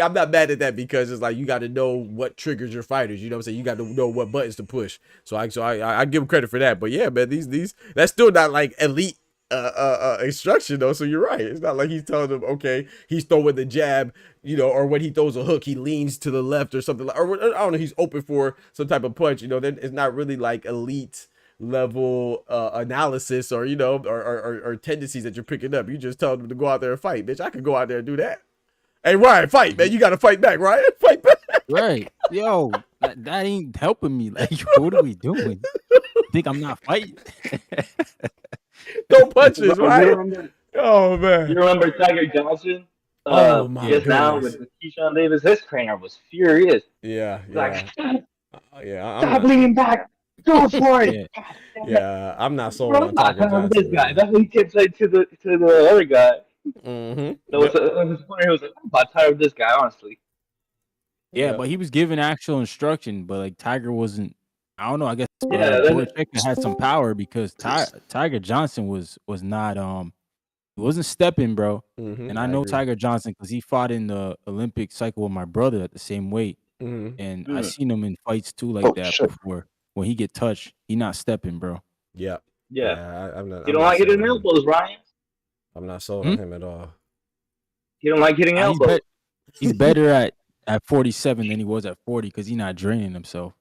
I'm not mad at that because it's like you got to know what triggers your fighters. You know what I'm saying? You got to know what buttons to push. So I give him credit for that. But yeah, man, these that's still not like elite instruction though. So you're right. It's not like he's telling him, okay, he's throwing the jab, you know, or when he throws a hook, he leans to the left or something like, or I don't know, he's open for some type of punch. You know, then it's not really like elite level analysis or you know or tendencies that you're picking up. You just tell them to go out there and fight, bitch. I could go out there and do that. Hey, Ryan, fight, man. You got to fight back, Ryan. Fight back. Right. Yo, that ain't helping me. Like, what are we doing? Think I'm not fighting? No punches, right? Remember, Oh, man. you remember Tiger Johnson? Oh, my just now goodness. with Keyshawn Davis, his trainer was furious. Yeah, Like, yeah. stop leaning back. Go for it. Yeah, I'm not sold Bro, on Tiger Johnson. this guy. That's what he kept saying to the other guy. Mm-hmm. There was his corner. He was like, I'm about tired of this guy, honestly. Yeah, but he was giving actual instruction, but like Tiger wasn't. I don't know. I guess Checker had some power because Tiger Johnson was not he wasn't stepping, bro. Mm-hmm, and I know Tiger Johnson because he fought in the Olympic cycle with my brother at the same weight, and I seen him in fights too like that before. When he get touched, he not stepping, bro. Yeah. I'm not, you don't like hitting elbows, Ryan? I'm not sold on him at all. You don't like hitting elbows? He's better at 47 than he was at 40 because he's not draining himself.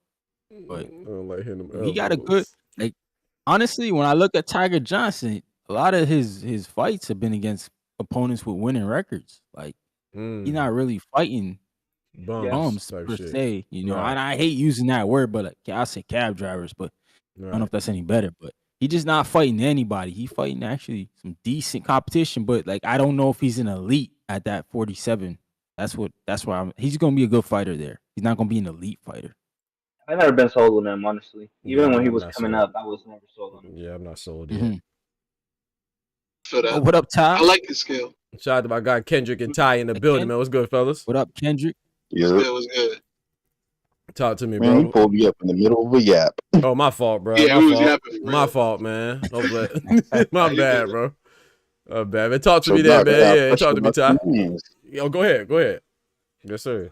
But I don't like hitting him. He got a good, like, honestly, when I look at Tiger Johnson, a lot of his fights have been against opponents with winning records. Like, he's not really fighting bums per se, you know. And I hate using that word, but like, I say cab drivers, but I don't know if that's any better. But he just not fighting anybody. He fighting actually some decent competition, but like I don't know if he's an elite at that 47. That's why he's gonna be a good fighter there. He's not gonna be an elite fighter. I've never been sold on him, honestly. Even when he was coming up, I was never sold on him. Yeah, I'm not sold yet. Oh, what up, Ty? I like his skill. Shout out to my guy Kendrick and Ty in the building, man. What's good, fellas? What up, Kendrick? Yeah, it was good. Talk to me, man, bro. you pulled me up in the middle of a yap. Oh, my fault, bro. Yeah, my fault, man. My bad, bro. My bad, man. Talk to me there, man. Yeah, talk to me, Ty. Yo, go ahead. Yes, sir.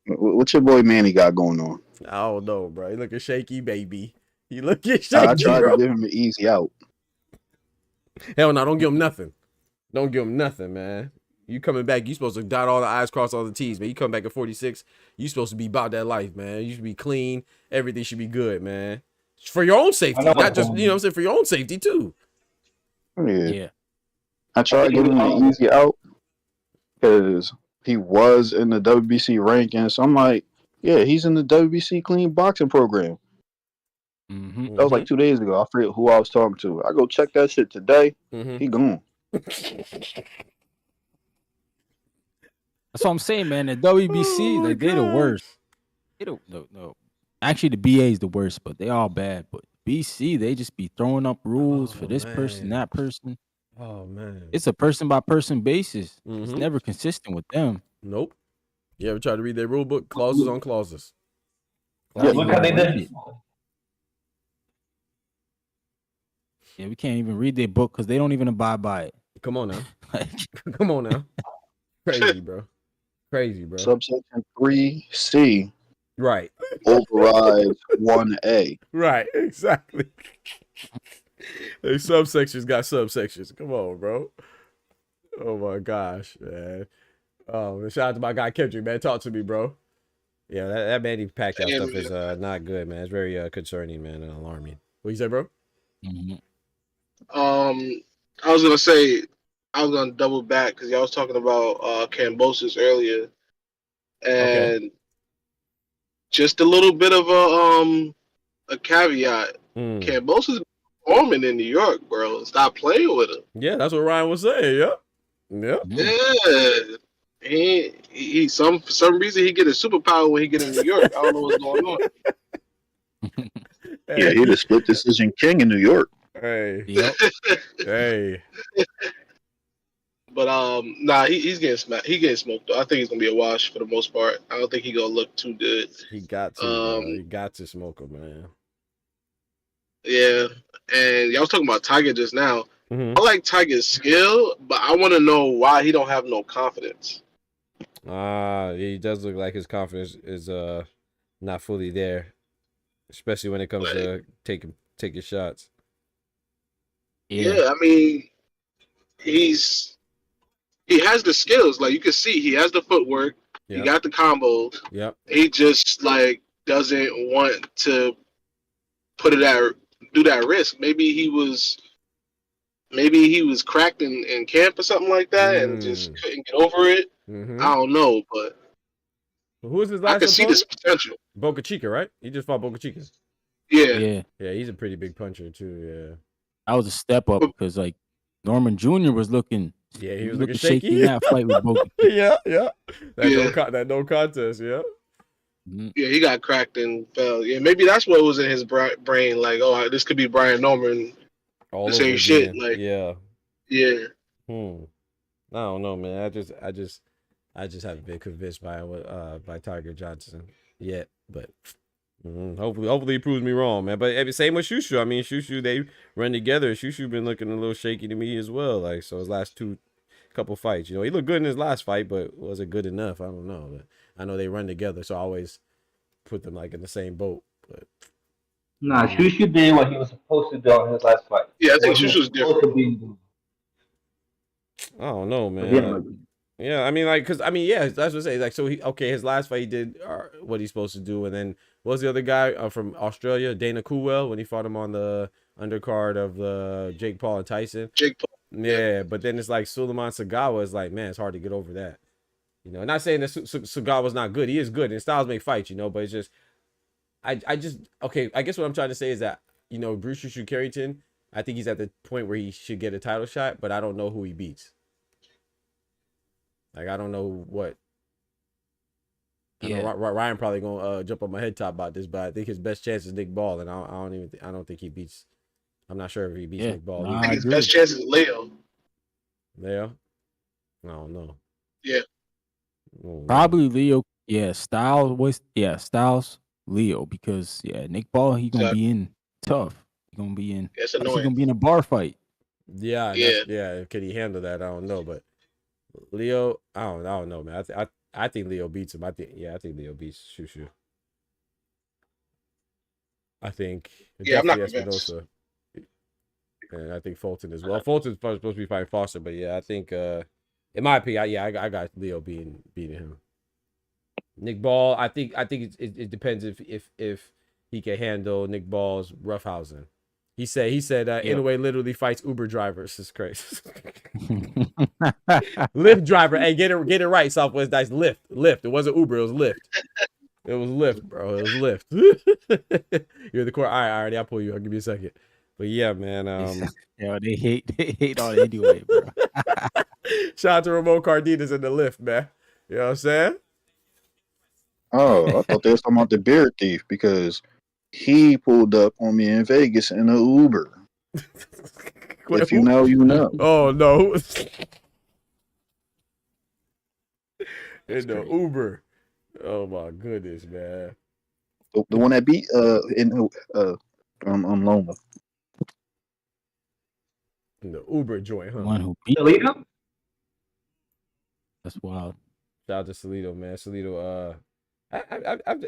What your boy Manny got going on? I don't know, bro. He looking shaky, baby. He looking shaky, I tried bro. to give him an easy out. Hell no, don't give him nothing. Don't give him nothing, man. You coming back, you supposed to dot all the I's, cross all the T's, man. You come back at 46, you supposed to be about that life, man. You should be clean. Everything should be good, man. For your own safety, not just, you know what I'm saying, for your own safety, too. Yeah. I tried to give him an easy out because he was in the WBC ranking. So I'm like, yeah, he's in the WBC clean boxing program. That was like 2 days ago. I forget who I was talking to. I go check that shit today. He gone. That's what I'm saying, man. The WBC, like they're the worst. No. Actually, the BA is the worst, but they all bad. But BC, they just be throwing up rules for this person, that person. Oh man, it's a person by person basis. It's never consistent with them. Nope. You ever try to read their rule book? Clauses on clauses. Look how they did. Yeah, we can't even read their book because they don't even abide by it. Come on now. Come on now. Crazy, bro. Subsection 3C. Right. Overrides 1A. Right, exactly. They subsections got subsections. Come on, bro. Oh my gosh, man. Oh, shout out to my guy Kendrick, man. Talk to me, bro. Yeah, that Manny Pacquiao stuff is not good, man. It's very concerning, man, and alarming. What you say, bro? I was gonna say I was gonna double back because y'all was talking about Kambosos earlier, and just a little bit of a caveat. Kambosos is performing in New York, bro. Stop playing with him. Yeah, that's what Ryan was saying. Yeah. He for some reason he get a superpower when he get in New York. I don't know what's going on. Yeah, he the split decision king in New York. Hey. Yep. Hey. But nah, he's getting smacked. He getting smoked though. I think he's gonna be a wash for the most part. I don't think he gonna look too good. He got to. He got to smoke him, man. Yeah, and y'all was talking about Tiger just now. I like Tiger's skill, but I want to know why he don't have no confidence. He does look like his confidence is not fully there, especially when it comes to taking shots. Yeah, I mean, he has the skills. Like you can see, he has the footwork. He Yep. got the combos. Yep. He just like doesn't want to do that risk. Maybe he was cracked in camp or something like that, and just couldn't get over it. I don't know, but who was his I last can see opponent? this potential. Boca Chica, right? He just fought Boca Chica. Yeah. Yeah, he's a pretty big puncher too. Yeah. That was a step up because like Norman Jr. was looking. Yeah, he was looking shaky in that fight with Boca. Yeah. That no contest. Yeah. Yeah, he got cracked and fell. Yeah, maybe that's what was in his brain. Like, oh, this could be Brian Norman. All the same shit. Like, yeah. I don't know, man. I just haven't been convinced by Tiger Johnson yet, but hopefully he proves me wrong, man. But same with Shushu. I mean, Shushu, they run together. Shushu been looking a little shaky to me as well. Like, so his last couple fights, he looked good in his last fight, but was it good enough? I don't know. But I know they run together, so I always put them like in the same boat. But nah, Shushu did what he was supposed to do on his last fight. Yeah, I think Shushu's different. I don't know, man. Yeah, I mean, like, cause I mean, yeah, that's what I say. Like, so his last fight he did what he's supposed to do, and then what was the other guy from Australia, Dana Coolwell, when he fought him on the undercard of the Jake Paul and Tyson. Jake Paul. Yeah, but then it's like Suleiman Sagawa is like, man, it's hard to get over that. Not saying that Sagawa's not good. He is good, and styles make fights, but it's just, I guess what I'm trying to say is that, Bruce Shushu Carrington, I think he's at the point where he should get a title shot, but I don't know who he beats. Like, I don't know what. Yeah. Ryan probably gonna jump on my head top about this, but I think his best chance is Nick Ball, and I don't think he beats. I'm not sure if he beats Nick Ball. I think his best chance is Leo. Leo? I don't know. Yeah. Probably Leo. Yeah, Styles. Leo, because Nick Ball, he gonna be in tough. He gonna be in. It's He's annoying. gonna be in a bar fight. Yeah. Could he handle that? I don't know, but Leo, I don't know, man. I think Leo beats him. I think Leo beats Shushu. I think I'm not definitely convinced. Espinosa. And I think Fulton as well. Fulton's supposed to be fighting Foster, but I think in my opinion, I got Leo beating him. Nick Ball, I think it depends if he can handle Nick Ball's roughhousing. He said Inoue literally fights Uber drivers. It's crazy. Lyft driver. Hey, get it right, Southwest Dice. Lyft. It wasn't Uber, it was Lyft. It was Lyft, bro. It was Lyft. You're the court. All right, already. I'll pull you. I'll give you a second. But yeah, man. They hate on it anyway, bro. Shout out to Ramon Cardenas in the Lyft, man. You know what I'm saying? Oh, I thought they was talking about the beard thief because he pulled up on me in Vegas in an Uber. If you know, you know. Oh no. In the Uber. Oh my goodness, man. The one that beat I'm Loma. In the Uber joint, huh? One who beat Salito? That's wild. Shout out to Salito, man. Salito, I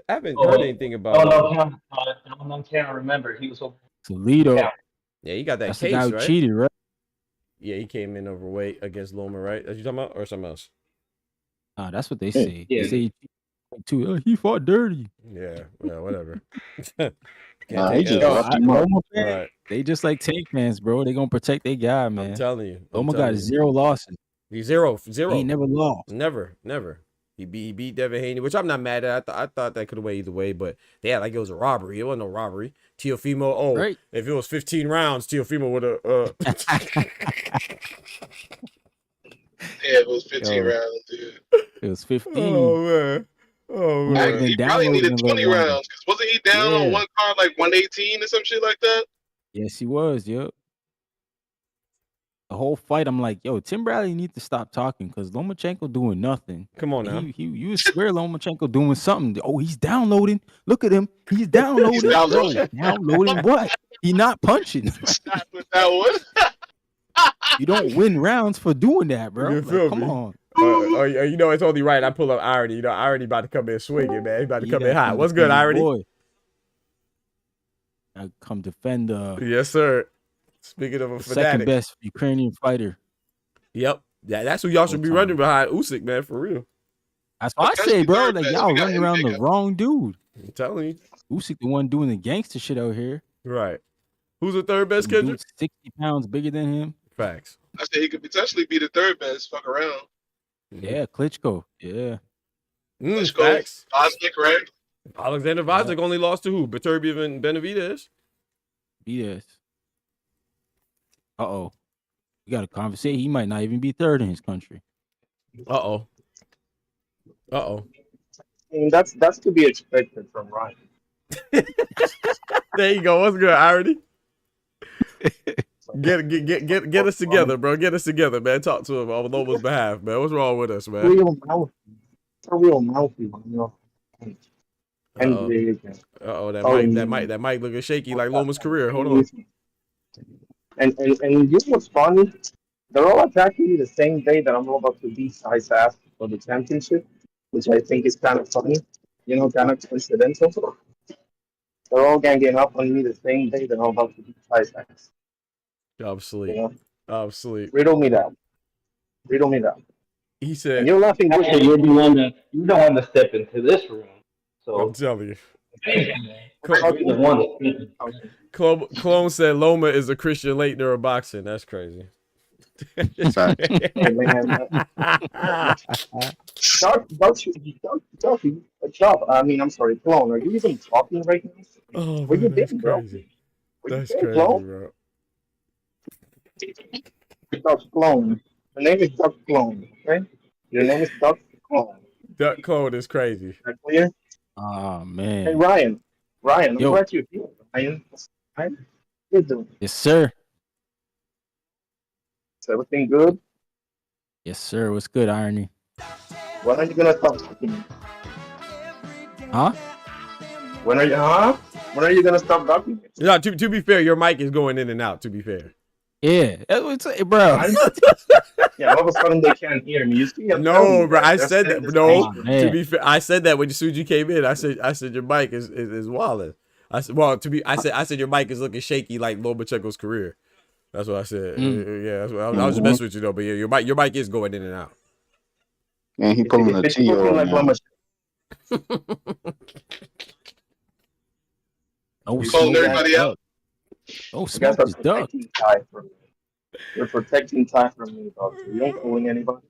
haven't heard anything about. I can't remember. He was so. Toledo. Yeah, he got that That's case, the guy who right? cheated, right? Yeah, he came in overweight against Loma, right? That's you talking about, or something else? That's what they say. Yeah. They say too. He fought dirty. Yeah, well, whatever. He just roughed him up. Right. They just like tank fans, bro. They gonna protect their guy, man. I'm telling you. Loma got 0 losses. He's zero. He never lost. Never. He beat Devin Haney, which I'm not mad at. I thought that could have went either way, but they had like it was a robbery. It wasn't no robbery. Teofimo, right. If it was 15 rounds, Teofimo would have. Yeah, it was 15 rounds, dude. It was 15. Oh man. He probably needed 20 rounds because wasn't he down on one card like 118 or some shit like that? Yes, he was. Yep. The whole fight, I'm like, yo, Tim Bradley need to stop talking because Lomachenko doing nothing. Come on now. You swear Lomachenko doing something. Oh, he's downloading. Look at him. He's downloading. Downloading what? He not punching. Stop with that one. You don't win rounds for doing that, bro. You feel come me? on. It's only right. I pull up Irony. Irony about to come in swinging, man. He about to come in hot. What's good, Irony? Boy. I come defend Yes, sir. Speaking of a The second fanatic. best Ukrainian fighter. Yep. Yeah, that's who y'all should be running behind. Usyk, man, for real. That's what I say, bro. Like, y'all We got running around the MJ. wrong dude. I'm telling you. Usyk the one doing the gangster shit out here. Right. Who's the third best, Some Kendrick? dude 60 pounds bigger than him. Facts. I said he could potentially be the third best. Fuck around. Yeah, Klitschko. Yeah. Facts. Bosnick, right? Alexander Vazek only lost to who? Beterbiev and Benavidez? Yes. Uh-oh. We got a conversation. He might not even be third in his country. Uh-oh. Uh-oh. I mean, that's to be expected from Ryan. There you go. What's good, Irony? Get us together, bro. Get us together, man. Talk to him on Loma's behalf, man. What's wrong with us, man? Real mouthy one, you know. Uh-oh, that mic looking shaky like Loma's career. Hold on. And you know what's funny? They're all attacking me the same day that I'm about to beat Size ass for the championship, which I think is kind of funny. You know, kind of coincidental. They're all ganging up on me the same day that I'm about to beat Size ass. I'm asleep. You know? I'm asleep. Riddle me that. He said, and you're laughing. You're the one to step into this room. So I'm telling you. the one. Clone said Loma is a Christian Leitner of boxing. That's crazy. I mean, I'm sorry, Clone. Are you even talking right now? Oh, Where you that's been, bro? crazy. Where That's you been, crazy, Clone? bro. Duck Clone. The name is Duck Clone, okay? Your name is Duck Clone. Duck Clone is crazy. Is that clear? Oh, man. Hey, Ryan, I'm Yo. glad you're here. Ryan, how you doing? Yes, sir. Is everything good? Yes, sir. What's good, Irony? When are you gonna stop talking? Huh? When are you gonna stop talking? Yeah, to be fair, your mic is going in and out, to be fair. Yeah. That's what it's, bro. Yeah, all of a sudden they can't hear me. You see? No, bro. I said that. No, man. to be fair, I said that when as soon as you came in. I said your mic is walling. I said, well, I said your mic is looking shaky like Lomachenko's career. That's what I said. Yeah, that's what I was just messing with you though. But yeah, your mic is going in and out. And he pulling the T on. Oh, Calling everybody out. Oh, You guys smoke are is duck. protecting Ty from me. You're protecting Ty from me, dog. So you ain't fooling anybody.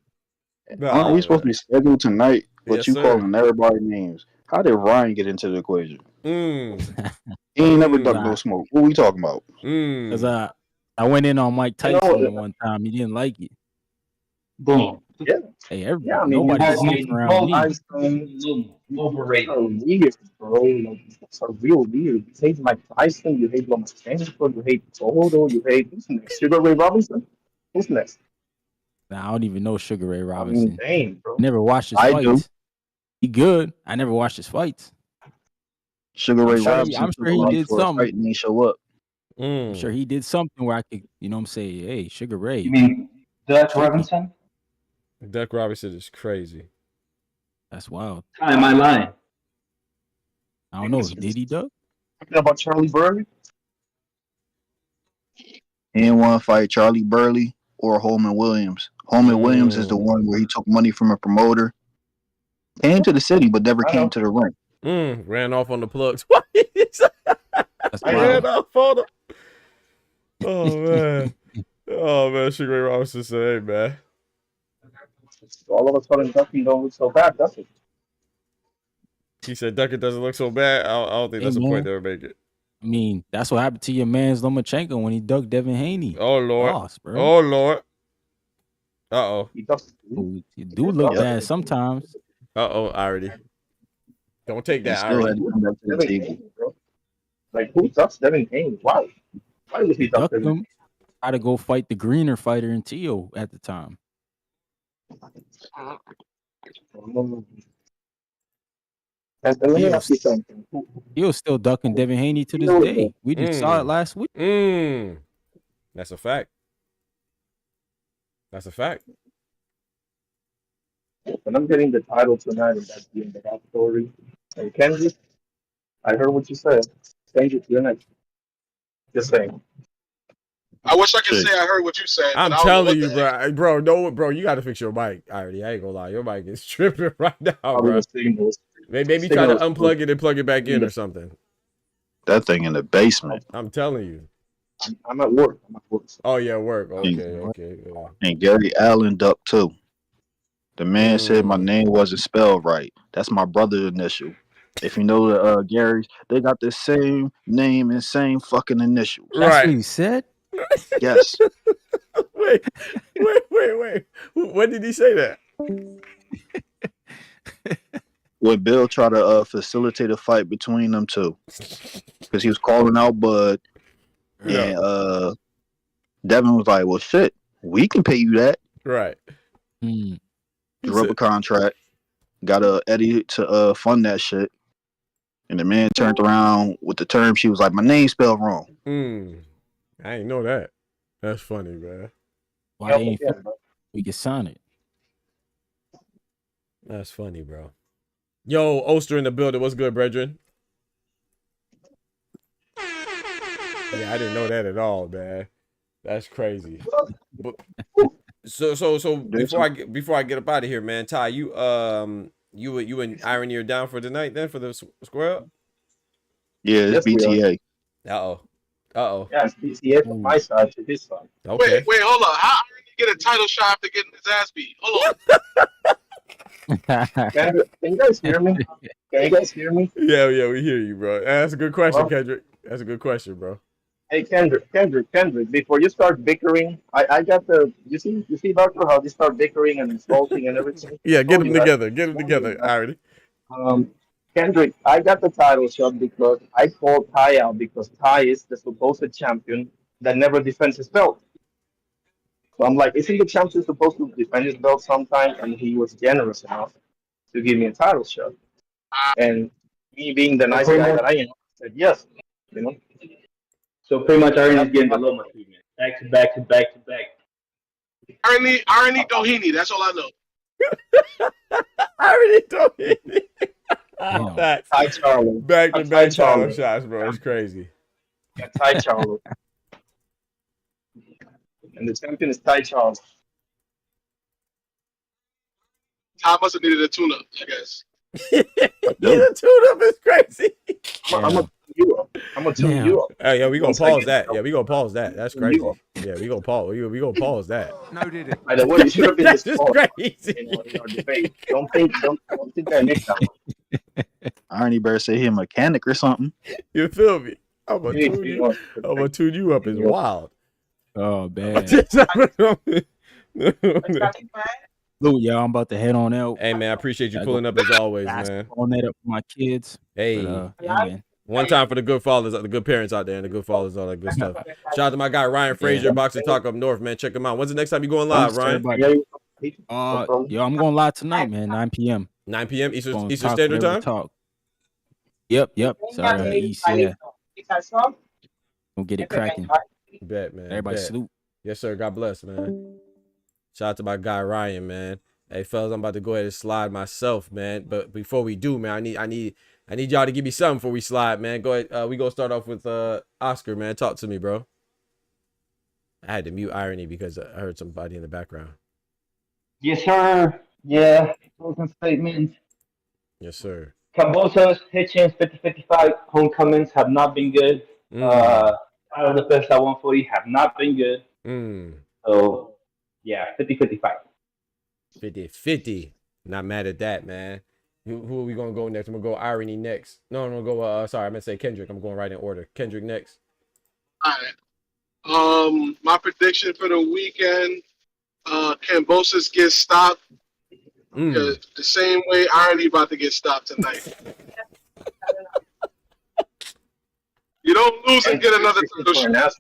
Aren't we supposed to be scheduled tonight? But Yes, you sir. calling everybody names. How did Ryan get into the equation? He ain't never ducked no smoke. What we talking about? Because I went in on Mike Tyson one time. He didn't like it. Boom. Yeah. Hey, everybody, Yeah, I mean, nobody's sniffing around me. Overrated. Weird, bro. Like, it's so real weird. You hate Mike Tyson, you hate Lomachenko, you hate Zurdo, you hate who's next? Sugar Ray Robinson? Who's next? Nah, I don't even know Sugar Ray I Robinson. mean, dang, bro. Never watched his I fights. do. He good. I never watched his fights. Sugar Ray I'm sure he- Robinson I'm took sure he a did for a something. fight and he show up. I'm sure he did something where I could, you know what I'm saying, hey, Sugar Ray. You mean Dutch Robinson? Duck Robinson is crazy. That's wild. Am I lying? I don't know. Did he, Doug? Talking about Charlie Burley? He didn't want to fight Charlie Burley or Holman Williams. Holman Williams is the one where he took money from a promoter, came to the city, but never came to the ring. Ran off on the plugs. That's I ran off on him. Oh, man. Oh, man. Sugar Ray Robinson said, hey, man. All of a sudden, Ducky don't look so bad, does it? He said Duckett doesn't look so bad. I don't think that's a point they'll make it. I mean, that's what happened to your man's Lomachenko when he ducked Devin Haney. Oh, Lord. Lost, bro. Oh, Lord. Uh-oh. You do look bad sometimes. Uh-oh, I already. Don't take that, Still had Irie. to come back to the Devin table. Haney, bro. Like, who ducks Devin Haney? Why? Why would he duck Ducked Devin him. Had to go fight the greener fighter in Tio at the time. Haney? And let me ask you something. He was still ducking Devin Haney to this day. We just saw it last week. That's a fact. That's a fact. And I'm getting the title tonight, and that's the end of that story. And Kenzie, I heard what you said. Thank you. You're next. Just saying. I wish I could say I heard what you said. I'm but I don't know telling what you, the heck. bro, you got to fix your mic. I ain't gonna lie, your mic is tripping right now, bro. Maybe try to unplug it and plug it back in or something. That thing in the basement. I'm telling you. I'm at work. Oh yeah, work. Okay. Yeah. And Gary Allen ducked too. The man said my name wasn't spelled right. That's my brother's initial. If you know the Garys, they got the same name and same fucking initials. That's what he said? Yes. Wait. When did he say that? When Bill tried to facilitate a fight between them two. Because he was calling out Bud. And Devin was like, well, shit, we can pay you that. Right. Drew up a contract. Got Eddie to fund that shit. And the man turned around with the term. She was like, my name's spelled wrong. I ain't know that. That's funny, man. Why ain't we can sign it? That's funny, bro. Yo, Oster in the building. What's good, brethren? Yeah, I didn't know that at all, man. That's crazy. But, so before I get up out of here, man, Ty, you and Irony are down for tonight then for the square up? Yeah, it's BTA. Yeah, it's BTA from my side to his side. Okay. Wait, hold on. How did he get a title shot after getting his ass beat? Hold on. Can you guys hear me? Yeah, we hear you, bro. That's a good question, Kendrick. That's a good question, bro. Hey, Kendrick, before you start bickering, I got you see, Doctor, how they start bickering and insulting and everything? Yeah, get them together, Irony. Kendrick, I got the title shot because I called Ty out because Ty is the supposed champion that never defends his belt. So I'm like, isn't the champion supposed to defend his belt sometime? And he was generous enough to give me a title shot. And me being the nice guy that I am, said yes, you know. So pretty much Irony's getting the Loma treatment. Back to back to back to back. Irony Doheny, that's all I know. Irony Doheny. Ty Charlo. Back to back title shots, bro. It's crazy. Yeah, Ty Charlo. And the champion is Ty Charlo. Ty must have needed a tune-up, I guess. The tune-up is crazy. I'm gonna tune you up. Hey, yeah, we gonna pause that. Yeah, we gonna pause that. That's crazy. Yeah, we gonna pause. We gonna pause that. No, did it? By the way, you should have been That's this just crazy. in our debate. Don't think that next time. Irony better say he a mechanic or something. You feel me? I'm gonna tune you up. It's wild. Oh man. Look, y'all, I'm about to head on out. Hey man, I appreciate you pulling up as always, man. On that up for my kids. Hey, yeah, man. One time for the good fathers, the good parents out there, and the good fathers, all that good stuff. Shout out to my guy Ryan Frazier, Boxing Talk up north, man. Check him out. When's the next time you going live, Ryan? Yo, I'm going live tonight, man. 9 p.m. 9 p.m. Eastern Standard Time. Talk. Yep. Sorry, on the East. Yeah. Gonna get it cracking. Bet, man. Everybody salute. Yes, sir. God bless, man. Shout out to my guy Ryan, man. Hey, fellas, I'm about to go ahead and slide myself, man. But before we do, man, I need y'all to give me something before we slide, man. Go ahead. We gonna start off with Oscar, man. Talk to me, bro. I had to mute Irony because I heard somebody in the background. Yes, sir. Yeah. Closing statement. Yes, sir. Cambosa's Hitchens 50-55 homecomings have not been good. Title defense at 140 have not been good. So, yeah, 50-55. 50-50. Not mad at that, man. Who are we gonna go next? I'm gonna go Irony next. No, I'm gonna go. Sorry, I meant to say Kendrick. I'm going right in order. Kendrick next. All right. My prediction for the weekend: Cambosis gets stopped. The same way Irony about to get stopped tonight. You don't lose and get another title shot.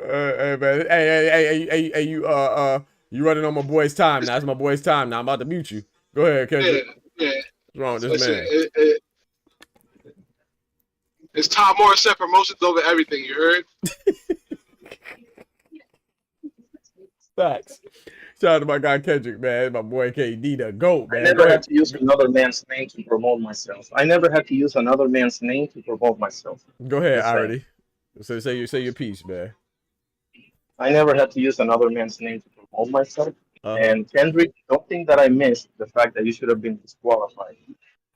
Hey man, hey, you running on my boy's time now. It's my boy's time now. I'm about to mute you. Go ahead, Kendrick. Yeah. What's wrong with this man? It's Tom Morissette promotions over everything. You heard? Facts. Shout out to my guy Kendrick, man. My boy KD, the GOAT, man. I never had to use another man's name to promote myself. Go ahead, Irony. So say your piece, man. I never had to use another man's name to promote myself. And Kendrick, don't think that I missed the fact that you should have been disqualified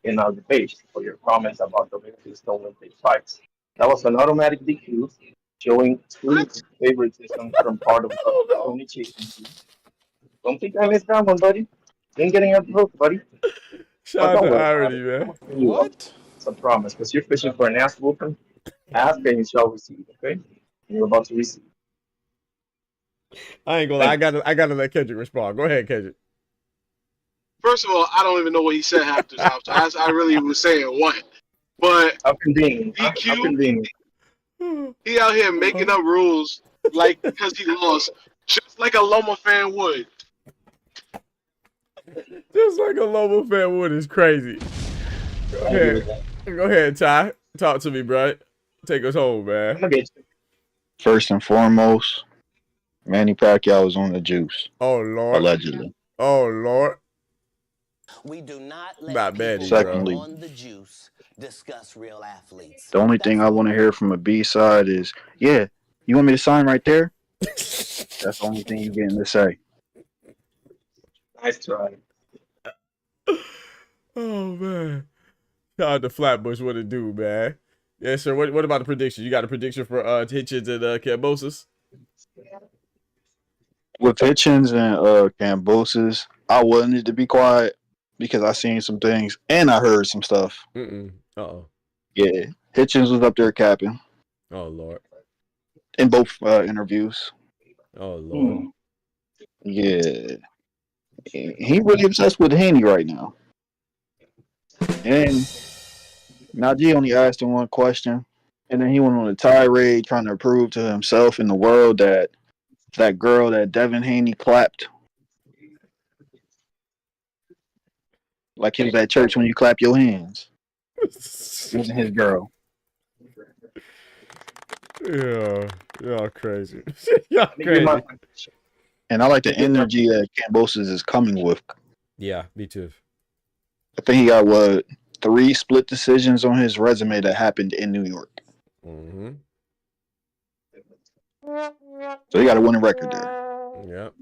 in our debate for your comments about the Olympics don't take fights. That was an automatic DQ, showing true favoritism from part of the Tony Chicken team. Don't think I missed that one, buddy. Ain't getting up the hook, buddy. Shout out to irony, man. What? It's a promise, because you're fishing for an ass whooping. Ask and you shall receive, okay? And you're about to receive. I ain't gonna lie. I gotta let Kendrick respond. Go ahead, Kendrick. First of all, I don't even know what he said half the time. So I really was saying what. But DQ, he out here making up rules like because he lost, just like a Loma fan would. Just like a Loma fan would is crazy. Go ahead, Ty. Talk to me, bro. Take us home, man. First and foremost, Manny Pacquiao was on the juice. Oh Lord. Allegedly. Oh Lord. We do not let people Secondly, on the juice discuss real athletes. The only thing I want to hear from a B side is, yeah, you want me to sign right there? That's the only thing you're getting to say. Nice try. Oh man. Shout out to Flatbush. What it do, man? Yes, sir. What about the prediction? You got a prediction for Hitchens and Cambosis? With Hitchens and Cambosis, I wanted to be quiet because I seen some things and I heard some stuff. Uh-oh. Yeah. Hitchens was up there capping. Oh Lord. In both interviews. Oh Lord. Yeah. He really obsessed with Haney right now. And Najee only asked him one question, and then he went on a tirade trying to prove to himself and the world that that girl that Devin Haney clapped, like he was at church when you clap your hands, wasn't his girl. Yeah, y'all crazy. Y'all crazy. And I like the energy that Cambosis is coming with. Yeah, me too. I think he got 3 split decisions on his resume that happened in New York. So he got a winning record there. Yep.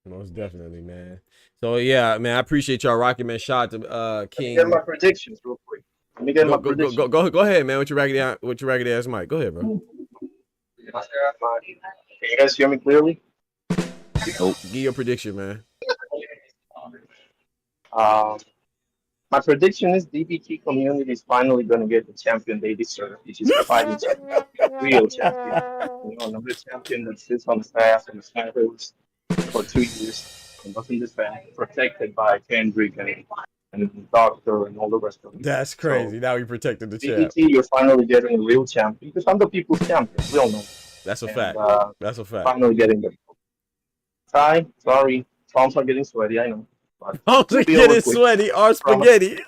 Most definitely, man. So yeah, man, I appreciate y'all rocking, man. Shout out to King. Let me get my predictions real quick. Let me get my predictions. Go ahead, man. With your raggedy ass mic. Go ahead, bro. Can you guys hear me clearly? Nope. Give your prediction, man. My prediction is DBT community is finally going to get the champion they deserve, which is a fighting champion, real champion. You know, another champion that sits on the staff and the snipers for 2 years and doesn't defend, protected by Kendrick and Doctor and all the rest of them. That's crazy. So, now we protected the champ. DBT, you're finally getting a real champion because I'm the people's champion. We all know. That's a fact. That's a fact. Finally getting the Ty, sorry. Palms are getting sweaty, I know. Palms are getting sweaty. Our spaghetti.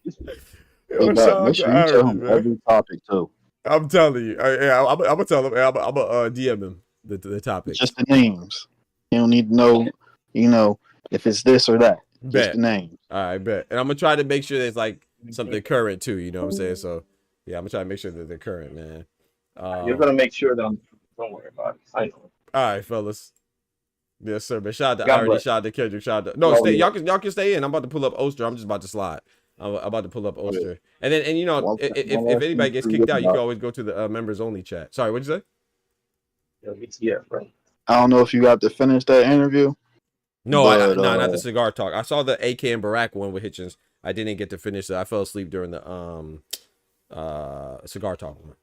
Make sure you tell him every topic, too. I'm telling you. I'm going to tell him. I'm going to DM him the topic. Just the names. You don't need to know, if it's this or that. Bet. Just the names. All right, bet. And I'm going to try to make sure there's like something current, too. You know what I'm saying? So, yeah, I'm going to try to make sure that they're current, man. You're going to make sure that don't worry about it. I know. All right, fellas. Yes, sir. But shout out to Irony, shout out to Kendrick, shout out to... No, stay. Y'all can stay in. I'm about to pull up Oster. I'm just about to slide. I'm about to pull up Oster. And then, if anybody gets kicked out, you can always go to the members only chat. Sorry, what'd you say? Yeah, right. I don't know if you got to finish that interview. No, not the cigar talk. I saw the AK and Barack one with Hitchens. I didn't get to finish it. I fell asleep during the cigar talk one.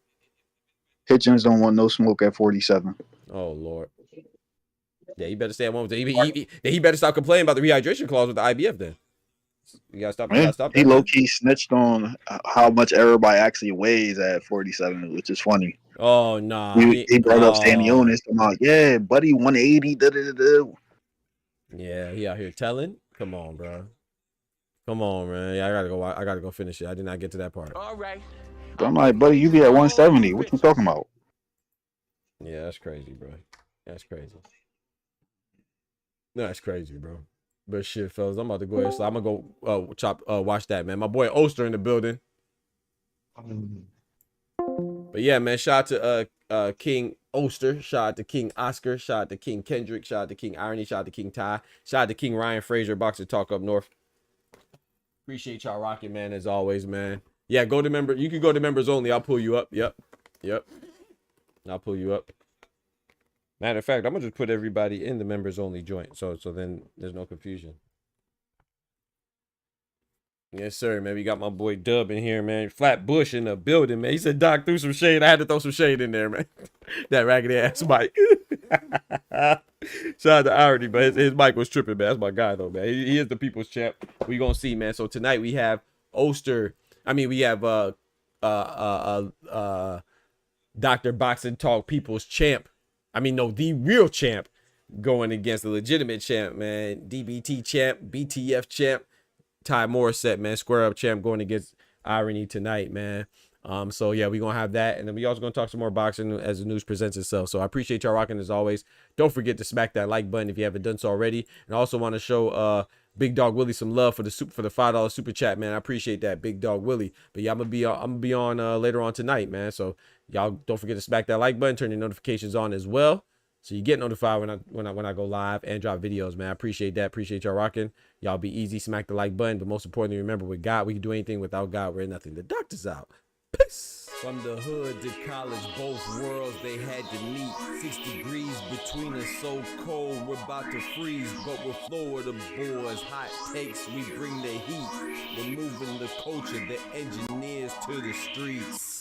Hitchens don't want no smoke at 47. Oh Lord. Yeah, he better stay at home. He better stop complaining about the rehydration clause with the IBF then. You gotta stop. Man, he low-key snitched on how much everybody actually weighs at 47, which is funny. Oh, nah. He brought up Stanionis. I'm like, yeah, buddy, 180. Yeah, he out here telling. Come on, bro. Come on, man. Yeah, I gotta go finish it. I did not get to that part. All right. But I'm like, buddy, you be at 170. What you talking about? Yeah, that's crazy, bro. That's crazy. That's crazy, bro. But shit, fellas, I'm about to go ahead. So I'm gonna go watch that, man. My boy Oster in the building. But yeah, man, shout out to King Oster, shout out to King Oscar, shout out to King Kendrick, shout out to King Irony, shout out to King Ty, shout out to King Ryan Fraser, Boxer Talk up north. Appreciate y'all rocking, man, as always, man. Yeah, go to member. You can go to members only. I'll pull you up. Yep. I'll pull you up. Matter of fact, I'm gonna just put everybody in the members only joint, so then there's no confusion. Yes, sir, man. We got my boy Dub in here, man. Flatbush in the building, man. He said Doc threw some shade. I had to throw some shade in there, man. That raggedy ass mic. Shout out to Irony, but his mic was tripping, man. That's my guy, though, man. He is the people's champ. We gonna see, man. So tonight we have Oster. I mean, we have Dr. Boxing Talk People's Champ. I mean, no, the real champ going against the legitimate champ, man. DBT champ, BTF champ. Ty Morissette, man, square up champ going against Irony tonight, man. So yeah, we're gonna have that, and then we also gonna talk some more boxing as the news presents itself. So I appreciate y'all rocking as always. Don't forget to smack that like button if you haven't done so already, and I also want to show Big Dog Willie some love for the $5 super chat, man. I appreciate that, Big Dog Willie. But yeah, I'm gonna be on later on tonight, man. So y'all don't forget to smack that like button, turn your notifications on as well, so you get notified when I go live and drop videos, man. I appreciate that. Appreciate y'all rocking. Y'all be easy. Smack the like button. But most importantly, remember, with God, we can do anything. Without God, we're nothing. The doctor's out. Peace. From the hood to college, both worlds they had to meet. 6 degrees between us, so cold, we're about to freeze. But we're Florida boys, hot takes, we bring the heat. We're moving the culture, the engineers to the streets.